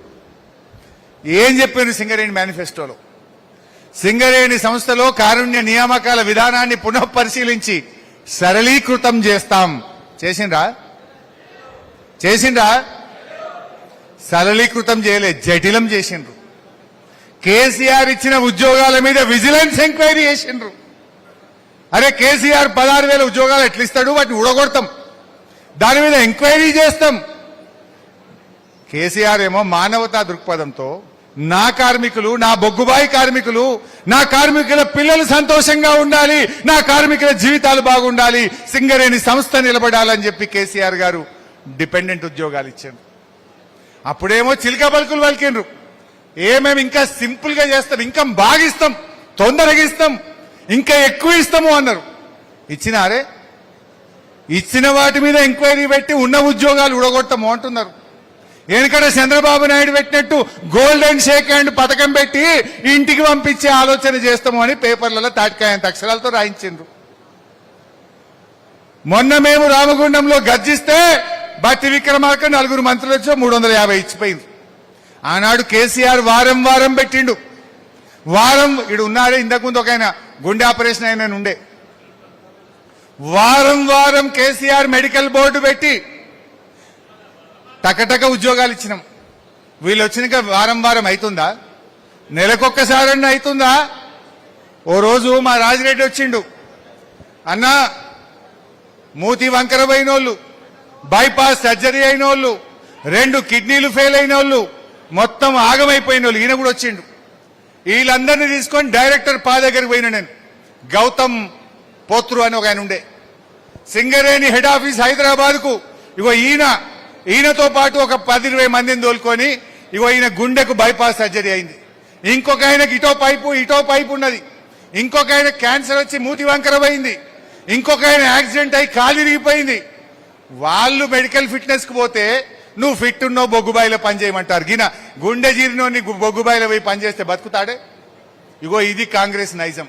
ఏం చెప్పారు సింగరేణి మేనిఫెస్టోలో? సింగరేణి సంస్థలో కారుణ్య నియామకాల విధానాన్ని పునఃపరిశీలించి సరళీకృతం చేస్తాం. చేసిండ్రా? సరళీకృతం చేయలే, జటిలం చేసిండ్రు. కేసీఆర్ ఇచ్చిన ఉద్యోగాల మీద విజిలెన్స్ ఎంక్వైరీ చేసిండ్రు. అరే కేసీఆర్ 16,000 ఉద్యోగాలు ఎట్లా ఇస్తాడు? వాటిని ఊడగొడతాం, దాని మీద ఎంక్వైరీ చేస్తాం. కేసీఆర్ ఏమో మానవతా దృక్పథంతో నా కార్మికులు, నా బొగ్గుబాయి కార్మికులు, నా కార్మికుల పిల్లలు సంతోషంగా ఉండాలి, నా కార్మికుల జీవితాలు బాగుండాలి, సింగరేణి సంస్థ నిలబడాలని చెప్పి కేసీఆర్ గారు డిపెండెంట్ ఉద్యోగాలు ఇచ్చారు. అప్పుడేమో చిలక పలుకులు పలికిండ్రు, ఏమేమి ఇంకా సింపుల్ గా చేస్తాం, ఇంకా బాగా ఇస్తాం, తొందరగా ఇస్తాం, ఇంకా ఎక్కువ ఇస్తాము అన్నారు. ఇచ్చినారే? ఇచ్చిన వాటి మీద ఎంక్వైరీ పెట్టి ఉన్న ఉద్యోగాలు ఉడగొట్టము అంటున్నారు. ఎందుకంటే చంద్రబాబు నాయుడు పెట్టినట్టు గోల్డెన్ షేక్ హ్యాండ్ పథకం పెట్టి ఇంటికి పంపించే ఆలోచన చేస్తాము అని పేపర్లలో తాటికాయంత అక్షరాలతో రాయించిండ్రు. మొన్న మేము రామగుండంలో గర్జిస్తే బట్టి విక్రమార్క 4 మంత్రులు వచ్చో 350 ఇచ్చిపోయింది. ఆనాడు కేసీఆర్ వారం వారం పెట్టిండు. వారం ఇడు ఉన్నారే, ఇంతకుముందు ఒక ఆయన గుండె ఆపరేషన్ అయిన ఉండే. వారం వారం కేసీఆర్ మెడికల్ బోర్డు పెట్టి టకటక ఉద్యోగాలు ఇచ్చినాం. వీళ్ళు వచ్చినాక వారం వారం అవుతుందా? నెలకొక్కసారన్నా అవుతుందా? ఓ రోజు మా రాజిరెడ్డి వచ్చిండు, అన్నా మూతి వంకర పోయినోళ్ళు, బైపాస్ సర్జరీ అయిన వాళ్ళు, 2 కిడ్నీలు ఫెయిల్ అయిన వాళ్ళు, మొత్తం ఆగమైపోయిన వాళ్ళు, ఈయన కూడా వచ్చిండు. వీళ్ళందరినీ తీసుకొని డైరెక్టర్ పా దగ్గరికి పోయిన నేను. గౌతమ్ పోత్రు అని ఒక ఆయన ఉండే, సింగరేణి హెడ్ ఆఫీస్ హైదరాబాద్ కు. ఇగో ఈయనతో పాటు ఒక 10-20 మందిని తోలుకొని, ఇగో ఈయన గుండెకు బైపాస్ సర్జరీ అయింది, ఇంకొక ఆయనకి ఇటో పైపు ఉన్నది, ఇంకొక ఆయన క్యాన్సర్ వచ్చి మూతి వంకర పోయింది, ఇంకొక ఆయన యాక్సిడెంట్ అయి కాలు విరిగిపోయింది. వాళ్ళు మెడికల్ ఫిట్నెస్ కు పోతే నువ్వు ఫిట్ ఉన్నావు బొగ్గుబాయిలో పనిచేయమంటారు. గిన గుండె జీర్ణోని బొగ్గుబాయిలో పోయి పనిచేస్తే బతుకుతాడే? ఇగో ఇది కాంగ్రెస్ నైజం.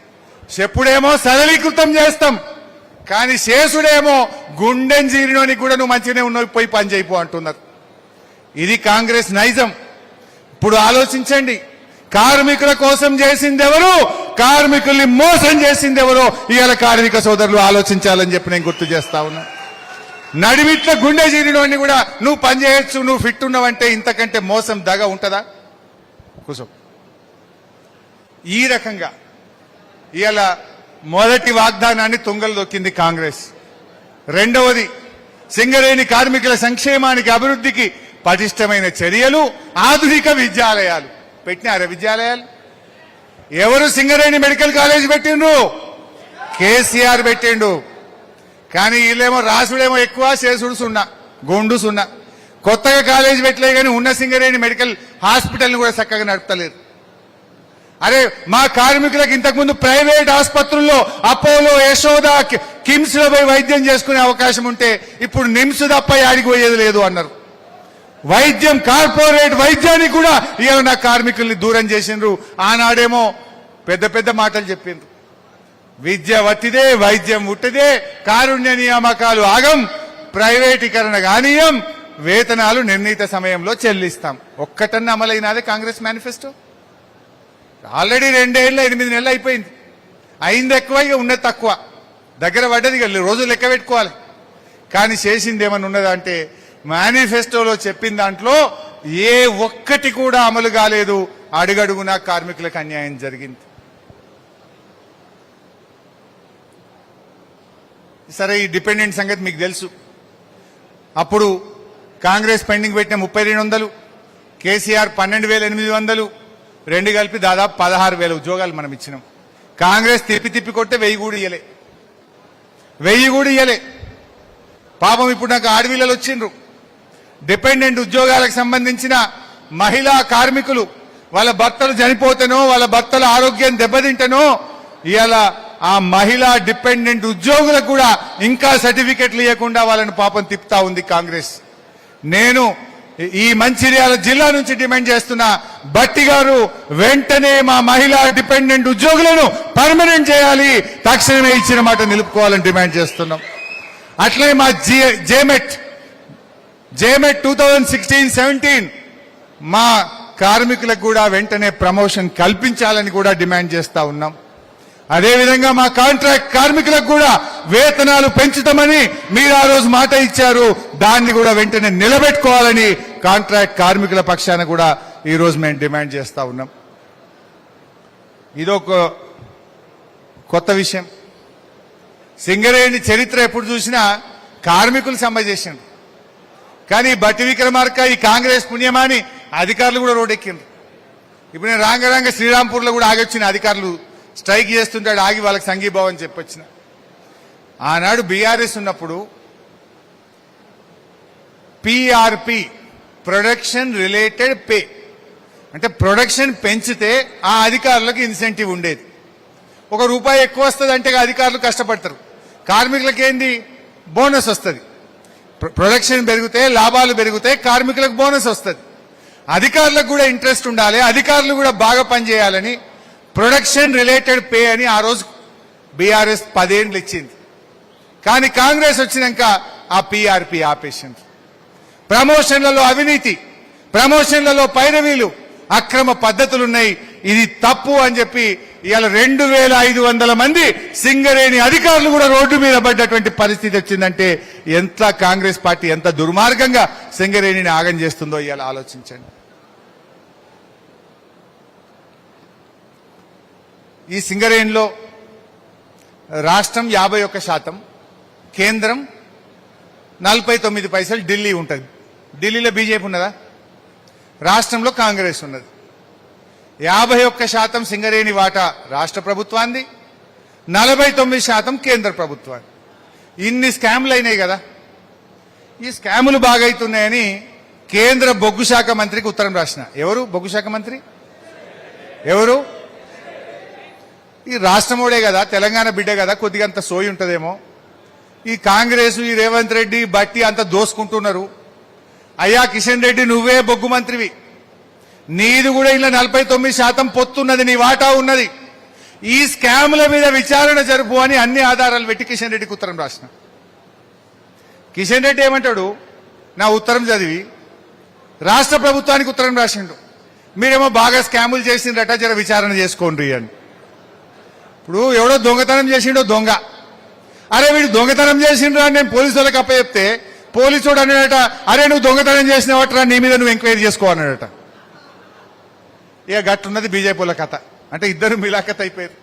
చెప్పుడేమో సరళీకృతం చేస్తాం, కానీ శేషుడేమో గుండె జీర్ణోని కూడా నువ్వు మంచిగానే ఉన్నావు పోయి పని చేయిపో అంటున్నారు. ఇది కాంగ్రెస్ నైజం. ఇప్పుడు ఆలోచించండి, కార్మికుల కోసం చేసింది ఎవరు, కార్మికుల్ని మోసం చేసింది ఎవరో ఇవాళ కార్మిక సోదరులు ఆలోచించాలని చెప్పి నేను గుర్తు చేస్తా ఉన్నా. నడిమిట్ల గుండె జీర్ణోని కూడా నువ్వు పనిచేయచ్చు, నువ్వు ఫిట్ ఉన్నావంటే ఇంతకంటే మోసం దగ ఉంటుందా? కూసో. ఈ రకంగా ఇవాళ మొదటి వాగ్దానాన్ని తుంగలు దొక్కింది కాంగ్రెస్. రెండవది, సింగరేణి కార్మికుల సంక్షేమానికి అభివృద్ధికి పటిష్టమైన చర్యలు, ఆధునిక విద్యాలయాలు పెట్టినారా? విద్యాలయాలు ఎవరు? సింగరేణి మెడికల్ కాలేజ్ పెట్టిండ్రు, కేసీఆర్ పెట్టిండు. కానీ వీళ్ళేమో రాసుడేమో ఎక్కువ, చేసుడు సున్నా, గొండు సున్నా. కొత్తగా కాలేజ్ పెట్టలే కానీ ఉన్న సింగరేణి మెడికల్ హాస్పిటల్ని కూడా చక్కగా నడుపుతలేరు. అరే మా కార్మికులకు ఇంతకుముందు ప్రైవేట్ ఆసుపత్రుల్లో అపోలో, యశోద, కిమ్స్ లో పోయి వైద్యం చేసుకునే అవకాశం ఉంటే ఇప్పుడు నిమ్స్ తప్ప యాడికి పోయేది లేదు అన్నారు. వైద్యం, కార్పొరేట్ వైద్యాన్ని కూడా ఇవాళ నా కార్మికుల్ని దూరం చేసిండ్రు. ఆనాడేమో పెద్ద పెద్ద మాటలు చెప్పిండ్రు, విద్య వట్టిదే, వైద్యం ఉట్టిదే, కారుణ్య నియామకాలు ఆగం, ప్రైవేటీకరణ గానీయం, వేతనాలు నిర్ణీత సమయంలో చెల్లిస్తాం. ఒక్కటన్నా అమలైనదే కాంగ్రెస్ మేనిఫెస్టో? ఆల్రెడీ 2 ఏళ్ళు 8 నెలలు అయిపోయింది. అయింది ఎక్కువ, ఇక ఉన్నది తక్కువ. దగ్గర పడ్డది ఇక రోజు లెక్క పెట్టుకోవాలి. కానీ చేసింది ఏమన్నా ఉన్నదా అంటే మేనిఫెస్టోలో చెప్పిన దాంట్లో ఏ ఒక్కటి కూడా అమలు కాలేదు. అడుగడుగునా కార్మికులకు అన్యాయం జరిగింది. సరే, ఈ డిపెండెంట్ సంగతి మీకు తెలుసు. అప్పుడు కాంగ్రెస్ పెండింగ్ పెట్టిన 3200, కేసీఆర్ 12,800, 2 కలిపి దాదాపు 16,000 ఉద్యోగాలు మనం ఇచ్చినాం. కాంగ్రెస్ తిప్పి కొట్టే 1000 కూడా ఇయ్యలే, 1000 కూడా ఇయ్యలే. పాపం ఇప్పుడు నాకు ఆడవిల్లలు వచ్చిండ్రు. డిపెండెంట్ ఉద్యోగాలకు సంబంధించిన మహిళా కార్మికులు వాళ్ళ భర్తలు చనిపోతేనో, వాళ్ళ భర్తల ఆరోగ్యం దెబ్బతింటేనో ఇవాళ ఆ మహిళా డిపెండెంట్ ఉద్యోగులకు కూడా ఇంకా సర్టిఫికెట్లు ఇవ్వకుండా వాళ్ళని పాపం తిప్పుతా ఉంది కాంగ్రెస్. నేను ఈ మంచిర్యాల జిల్లా నుంచి డిమాండ్ చేస్తున్నా, బట్టి గారు వెంటనే మా మహిళా డిపెండెంట్ ఉద్యోగులను పర్మనెంట్ చేయాలి, తక్షణమే ఇచ్చిన మాట నిలుపుకోవాలని డిమాండ్ చేస్తున్నాం. అట్లే మా జేమెట్ 2016-17 మా కార్మికులకు కూడా వెంటనే ప్రమోషన్ కల్పించాలని కూడా డిమాండ్ చేస్తా ఉన్నాం. అదేవిధంగా మా కాంట్రాక్ట్ కార్మికులకు కూడా వేతనాలు పెంచుతామని మీరు ఆ రోజు మాట ఇచ్చారు, దాన్ని కూడా వెంటనే నిలబెట్టుకోవాలని కాంట్రాక్ట్ కార్మికుల పక్షాన కూడా ఈ రోజు మేము డిమాండ్ చేస్తా ఉన్నాం. ఇదొక కొత్త విషయం. సింగరేణి చరిత్ర ఎప్పుడు చూసినా కార్మికులు సమ్మె చేసిండ్రు, కానీ బట్టి విక్రమార్క ఈ కాంగ్రెస్ పుణ్యమాని అధికారులు కూడా రోడ్డెక్కిండ్రు. ఇప్పుడు నేను రాంగ శ్రీరాంపూర్లో కూడా ఆగొచ్చిన అధికారులు స్ట్రైక్ చేస్తుంటాడు, ఆగి వాళ్ళకి సంఘీభావం చెప్పొచ్చిన. ఆనాడు బీఆర్ఎస్ ఉన్నప్పుడు పిఆర్పి, ప్రొడక్షన్ రిలేటెడ్ పే, అంటే ప్రొడక్షన్ పెంచితే ఆ అధికారులకు ఇన్సెంటివ్ ఉండేది. ₹1 ఎక్కువ వస్తుంది అంటే అధికారులు కష్టపడతారు. కార్మికులకు ఏంది, బోనస్ వస్తుంది. ప్రొడక్షన్ పెరిగితే లాభాలు పెరిగితే కార్మికులకు బోనస్ వస్తుంది. అధికారులకు కూడా ఇంట్రెస్ట్ ఉండాలి, అధికారులు కూడా బాగా పనిచేయాలని ప్రొడక్షన్ రిలేటెడ్ పే అని ఆ రోజు బీఆర్ఎస్ 10 ఏళ్ళు ఇచ్చింది. కానీ కాంగ్రెస్ వచ్చినాక ఆ పిఆర్పి ఆపేసింది. ప్రమోషన్లలో అవినీతి, ప్రమోషన్లలో పైరవీలు, అక్రమ పద్ధతులున్నాయి, ఇది తప్పు అని చెప్పి ఇవాళ 2500 మంది సింగరేణి అధికారులు కూడా రోడ్డు మీద పడ్డటువంటి పరిస్థితి వచ్చిందంటే ఎంత కాంగ్రెస్ పార్టీ ఎంత దుర్మార్గంగా సింగరేణిని ఆగం చేస్తుందో ఇవాళ ఆలోచించండి. ఈ సింగరేణిలో రాష్ట్రం 51%, కేంద్రం 49%, ఢిల్లీ ఉంటుంది. ఢిల్లీలో బీజేపీ ఉన్నదా? రాష్ట్రంలో కాంగ్రెస్ ఉన్నది. 51% సింగరేణి వాటా రాష్ట్ర ప్రభుత్వాన్ని, 49% కేంద్ర ప్రభుత్వాన్ని. ఇన్ని స్కామ్లు అయినాయి కదా. ఈ స్కాములు బాగైతున్నాయని కేంద్ర బొగ్గు శాఖ మంత్రికి ఉత్తరం రాసిన. ఎవరు బొగ్గు శాఖ మంత్రి? ఎవరు? ఈ రాష్ట్రమోడే కదా, తెలంగాణ బిడ్డ కదా, కొద్దిగా అంత సోయి ఉంటుందేమో. ఈ కాంగ్రెస్, ఈ రేవంత్ రెడ్డి, బట్టి అంత దోసుకుంటున్నారు. అయ్యా కిషన్ రెడ్డి, నువ్వే బొగ్గు మంత్రివి, నీది కూడా ఇలా 49% పొత్తున్నది, నీ వాటా ఉన్నది. ఈ స్కాముల మీద విచారణ జరుపు అని అన్ని ఆధారాలు పెట్టి కిషన్ రెడ్డికి ఉత్తరం రాసిన. కిషన్ రెడ్డి ఏమంటాడు, నా ఉత్తరం చదివి రాష్ట్ర ప్రభుత్వానికి ఉత్తరం రాసిండు, మీరేమో బాగా స్కాములు చేసిండ్రట, జర విచారణ చేసుకోండి అని. ఇప్పుడు ఎవడో దొంగతనం చేసిండో దొంగ, అరే వీడు దొంగతనం చేసిండ్రు అని నేను పోలీసు వాళ్ళకి అప్పచెప్తే పోలీసుడు అన్నాడట, అరే నువ్వు దొంగతనం చేసినవట్రా, నీ మీద నువ్వు ఎంక్వైరీ చేసుకో అన్నాడట. ఇక గట్టున్నది బీజేపీల కథ. అంటే ఇద్దరు మిలాఖత్ అయిపోయారు.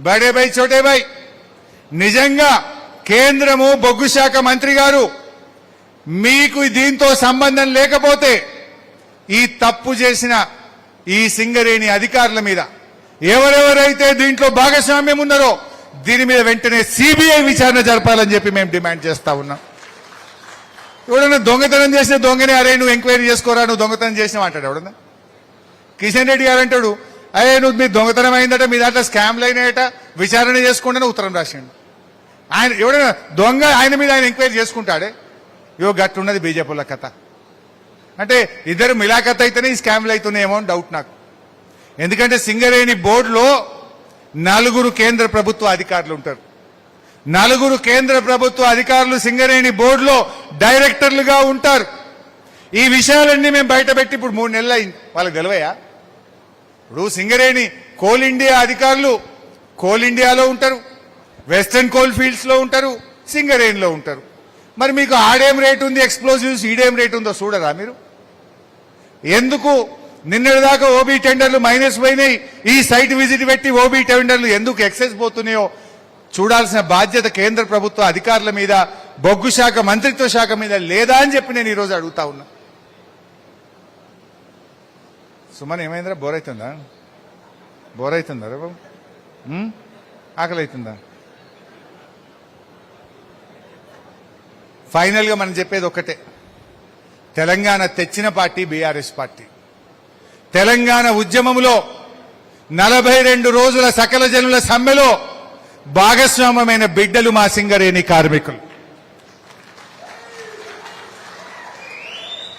బడే బై చోటే బై. నిజంగా కేంద్రము బొగ్గు శాఖ మంత్రి గారు, మీకు దీంతో సంబంధం లేకపోతే ఈ తప్పు చేసిన ఈ సింగరేణి అధికారుల మీద ఎవరెవరైతే దీంట్లో భాగస్వామ్యం ఉన్నారో దీని మీద వెంటనే సిబిఐ విచారణ జరపాలని చెప్పి మేము డిమాండ్ చేస్తా ఉన్నాం. ఎవడన్నా దొంగతనం చేసిన దొంగనే, అరే నువ్వు ఎంక్వైరీ చేసుకోరా, నువ్వు దొంగతనం చేసినావు అంటాడు ఎవడన్నా. కిషన్ రెడ్డి గారు అంటాడు, అయ్యే నువ్వు మీ దొంగతనం అయిందట, మీ దాంట్లో స్కామ్లు అయినాయట, విచారణ చేసుకుంటే ఉత్తరం రాసిండు. ఆయన ఎవడైనా దొంగ, ఆయన మీద ఆయన ఎంక్వైరీ చేసుకుంటాడే. ఇవో గట్టున్నది బీజేపీల కథ. అంటే ఇద్దరు మిలాఖత్ అయితేనే ఈ స్కామ్లు అవుతున్నాయేమో అని డౌట్ నాకు. ఎందుకంటే సింగరేణి బోర్డులో 4 కేంద్ర ప్రభుత్వ అధికారులు ఉంటారు. 4 కేంద్ర ప్రభుత్వ అధికారులు సింగరేణి బోర్డులో డైరెక్టర్లుగా ఉంటారు. ఈ విషయాలన్నీ మేము బయటపెట్టి ఇప్పుడు 3 నెలలు అయింది. వాళ్ళకి తెలివయా? ఇప్పుడు సింగరేణి కోల్ ఇండియా అధికారులు కోల్ ఇండియాలో ఉంటారు, వెస్టర్న్ కోల్ ఫీల్డ్స్ లో ఉంటారు, సింగరేణిలో ఉంటారు. మరి మీకు ఆడేం రేట్ ఉంది, ఎక్స్ప్లోజివ్స్ ఈడేం రేట్ ఉందో చూడరా మీరు? ఎందుకు నిన్నటిదాకా ఓబీ టెండర్లు మైనస్ పోయినాయి, ఈ సైట్ విజిట్ పెట్టి ఓబీ టెండర్లు ఎందుకు ఎక్సెస్ పోతున్నాయో చూడాల్సిన బాధ్యత కేంద్ర ప్రభుత్వ అధికారుల మీద, బొగ్గు శాఖ మంత్రిత్వ శాఖ మీద లేదా అని చెప్పి నేను ఈరోజు అడుగుతా ఉన్నా. సుమన్ ఏమైందిరా, బోర్ అవుతుందా? బోర్ అవుతుందా రా బాబు? ఆకలి అవుతుందా? ఫైనల్ గా మనం చెప్పేది ఒక్కటే, తెలంగాణ తెచ్చిన పార్టీ బీఆర్ఎస్ పార్టీ. తెలంగాణ ఉద్యమంలో 42 రోజుల సకల జనుల సమ్మెలో భాగస్వామ్యమైన బిడ్డలు మా సింగరేణి కార్మికులు.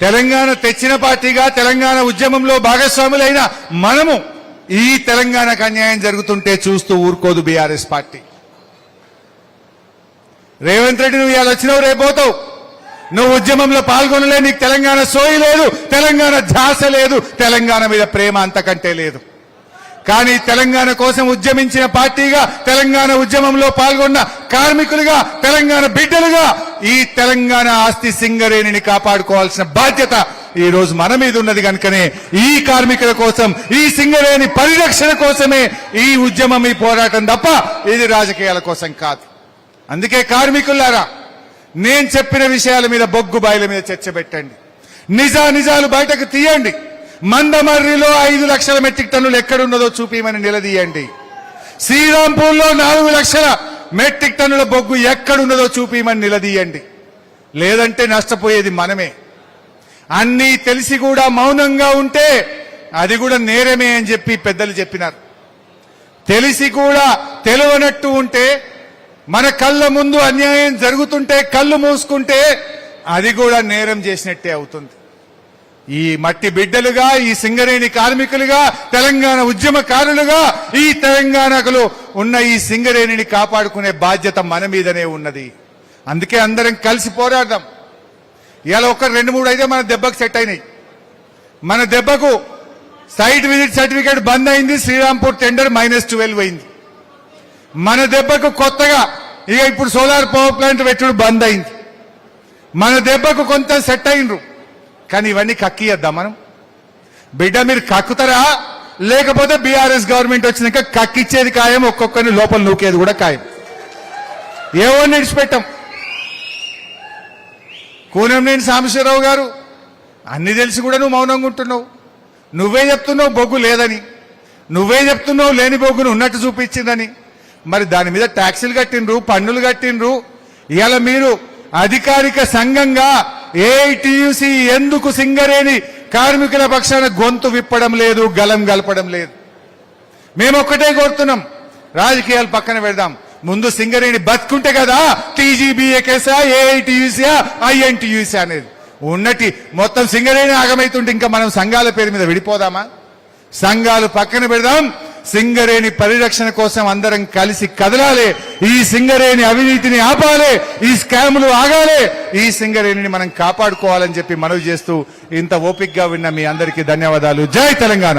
తెలంగాణ తెచ్చిన పార్టీగా తెలంగాణ ఉద్యమంలో భాగస్వాములైన మనము ఈ తెలంగాణకు అన్యాయం జరుగుతుంటే చూస్తూ ఊరుకోదు బీఆర్ఎస్ పార్టీ. రేవంత్ రెడ్డి, నువ్వు ఇవాళ వచ్చినావు, రేపోతావు. నువ్వు ఉద్యమంలో పాల్గొనలే, నీకు తెలంగాణ సోయి లేదు, తెలంగాణ ధ్యాస లేదు, తెలంగాణ మీద ప్రేమ అంతకంటే లేదు. కానీ తెలంగాణ కోసం ఉద్యమించిన పార్టీగా, తెలంగాణ ఉద్యమంలో పాల్గొన్న కార్మికులుగా, తెలంగాణ బిడ్డలుగా ఈ తెలంగాణ ఆస్తి సింగరేణిని కాపాడుకోవాల్సిన బాధ్యత ఈ రోజు మన మీద ఉన్నది. కనుకనే ఈ కార్మికుల కోసం, ఈ సింగరేణి పరిరక్షణ కోసమే ఈ ఉద్యమం, ఈ పోరాటం తప్ప ఇది రాజకీయాల కోసం కాదు. అందుకే కార్మికులారా, నేను చెప్పిన విషయాల మీద, బొగ్గు బాయిల మీద చర్చ పెట్టండి, నిజాలు బయటకు తీయండి. మందమర్రిలో 5 లక్షల మెట్రిక్ టన్నులు ఎక్కడున్నదో చూపించమని నిలదీయండి. శ్రీరాంపూర్లో 4 లక్షల మెట్రిక్ టన్నుల బొగ్గు ఎక్కడున్నదో చూపించమని నిలదీయండి. లేదంటే నష్టపోయేది మనమే. అన్నీ తెలిసి కూడా మౌనంగా ఉంటే అది కూడా నేరమే అని చెప్పి పెద్దలు చెప్పినారు. తెలిసి కూడా తెలియనట్టు ఉంటే, మన కళ్ళ ముందు అన్యాయం జరుగుతుంటే కళ్ళు మూసుకుంటే అది కూడా నేరం చేసినట్టే అవుతుంది. ఈ మట్టి బిడ్డలుగా, ఈ సింగరేణి కార్మికులుగా, తెలంగాణ ఉద్యమకారులుగా ఈ తెలంగాణలో ఉన్న ఈ సింగరేణిని కాపాడుకునే బాధ్యత మన మీదనే ఉన్నది. అందుకే అందరం కలిసి పోరాడదాం. ఇలా ఒక 2-3 అయితే మన దెబ్బకు సెట్ అయినాయి. మన దెబ్బకు సైట్ విజిట్ సర్టిఫికేట్ బంద్ అయింది. శ్రీరాంపూర్ టెండర్ -12 పోయింది. మన దెబ్బకు కొత్తగా ఇక ఇప్పుడు సోలార్ పవర్ ప్లాంట్ పెట్టుడు బంద్ అయింది. మన దెబ్బకు కొంత సెట్ అయినరు. కానీ ఇవన్నీ కక్కియద్దాం మనం. బిడ్డ మీరు కక్కుతారా? లేకపోతే బీఆర్ఎస్ గవర్నమెంట్ వచ్చినాక కక్కిచ్చేది ఖాయం, ఒక్కొక్కరిని లోపల నూకేది కూడా ఖాయం. ఏవో నిడిచిపెట్టాం. కూనంనేని సాంబశివరావు గారు, అన్ని తెలిసి కూడా నువ్వు మౌనంగా ఉంటున్నావు. నువ్వే చెప్తున్నావు బొగ్గు లేదని, నువ్వే చెప్తున్నావు లేని బొగ్గును ఉన్నట్టు చూపించిందని. మరి దాని మీద ట్యాక్సీలు కట్టినరు, పన్నులు కట్టినరు. ఇవాళ మీరు అధికారిక సంఘంగా ఏఐటీయూసీ ఎందుకు సింగరేణి కార్మికుల పక్షాన గొంతు విప్పడం లేదు, గలం గలపడం లేదు? మేము ఒక్కటే కోరుతున్నాం, రాజకీయాలు పక్కన పెడదాం. ముందు సింగరేణి బతుకుంటే కదా టీజీబీఏ కేసా, ఏఐటీయూసీయా, ఐఎన్టీయూసీ అనేది ఉన్నటి. మొత్తం సింగరేణి ఆగమైతుంటే ఇంకా మనం సంఘాల పేరు మీద విడిపోదామా? సంఘాలు పక్కన పెడదాం. సింగరేణి పరిరక్షణ కోసం అందరం కలిసి కదలాలి. ఈ సింగరేణి అవినీతిని ఆపాలి, ఈ స్కాములు ఆగాలి, ఈ సింగరేణిని మనం కాపాడుకోవాలని చెప్పి మనవి చేస్తూ ఇంత ఓపికగా విన్న మీ అందరికీ ధన్యవాదాలు. జై తెలంగాణ.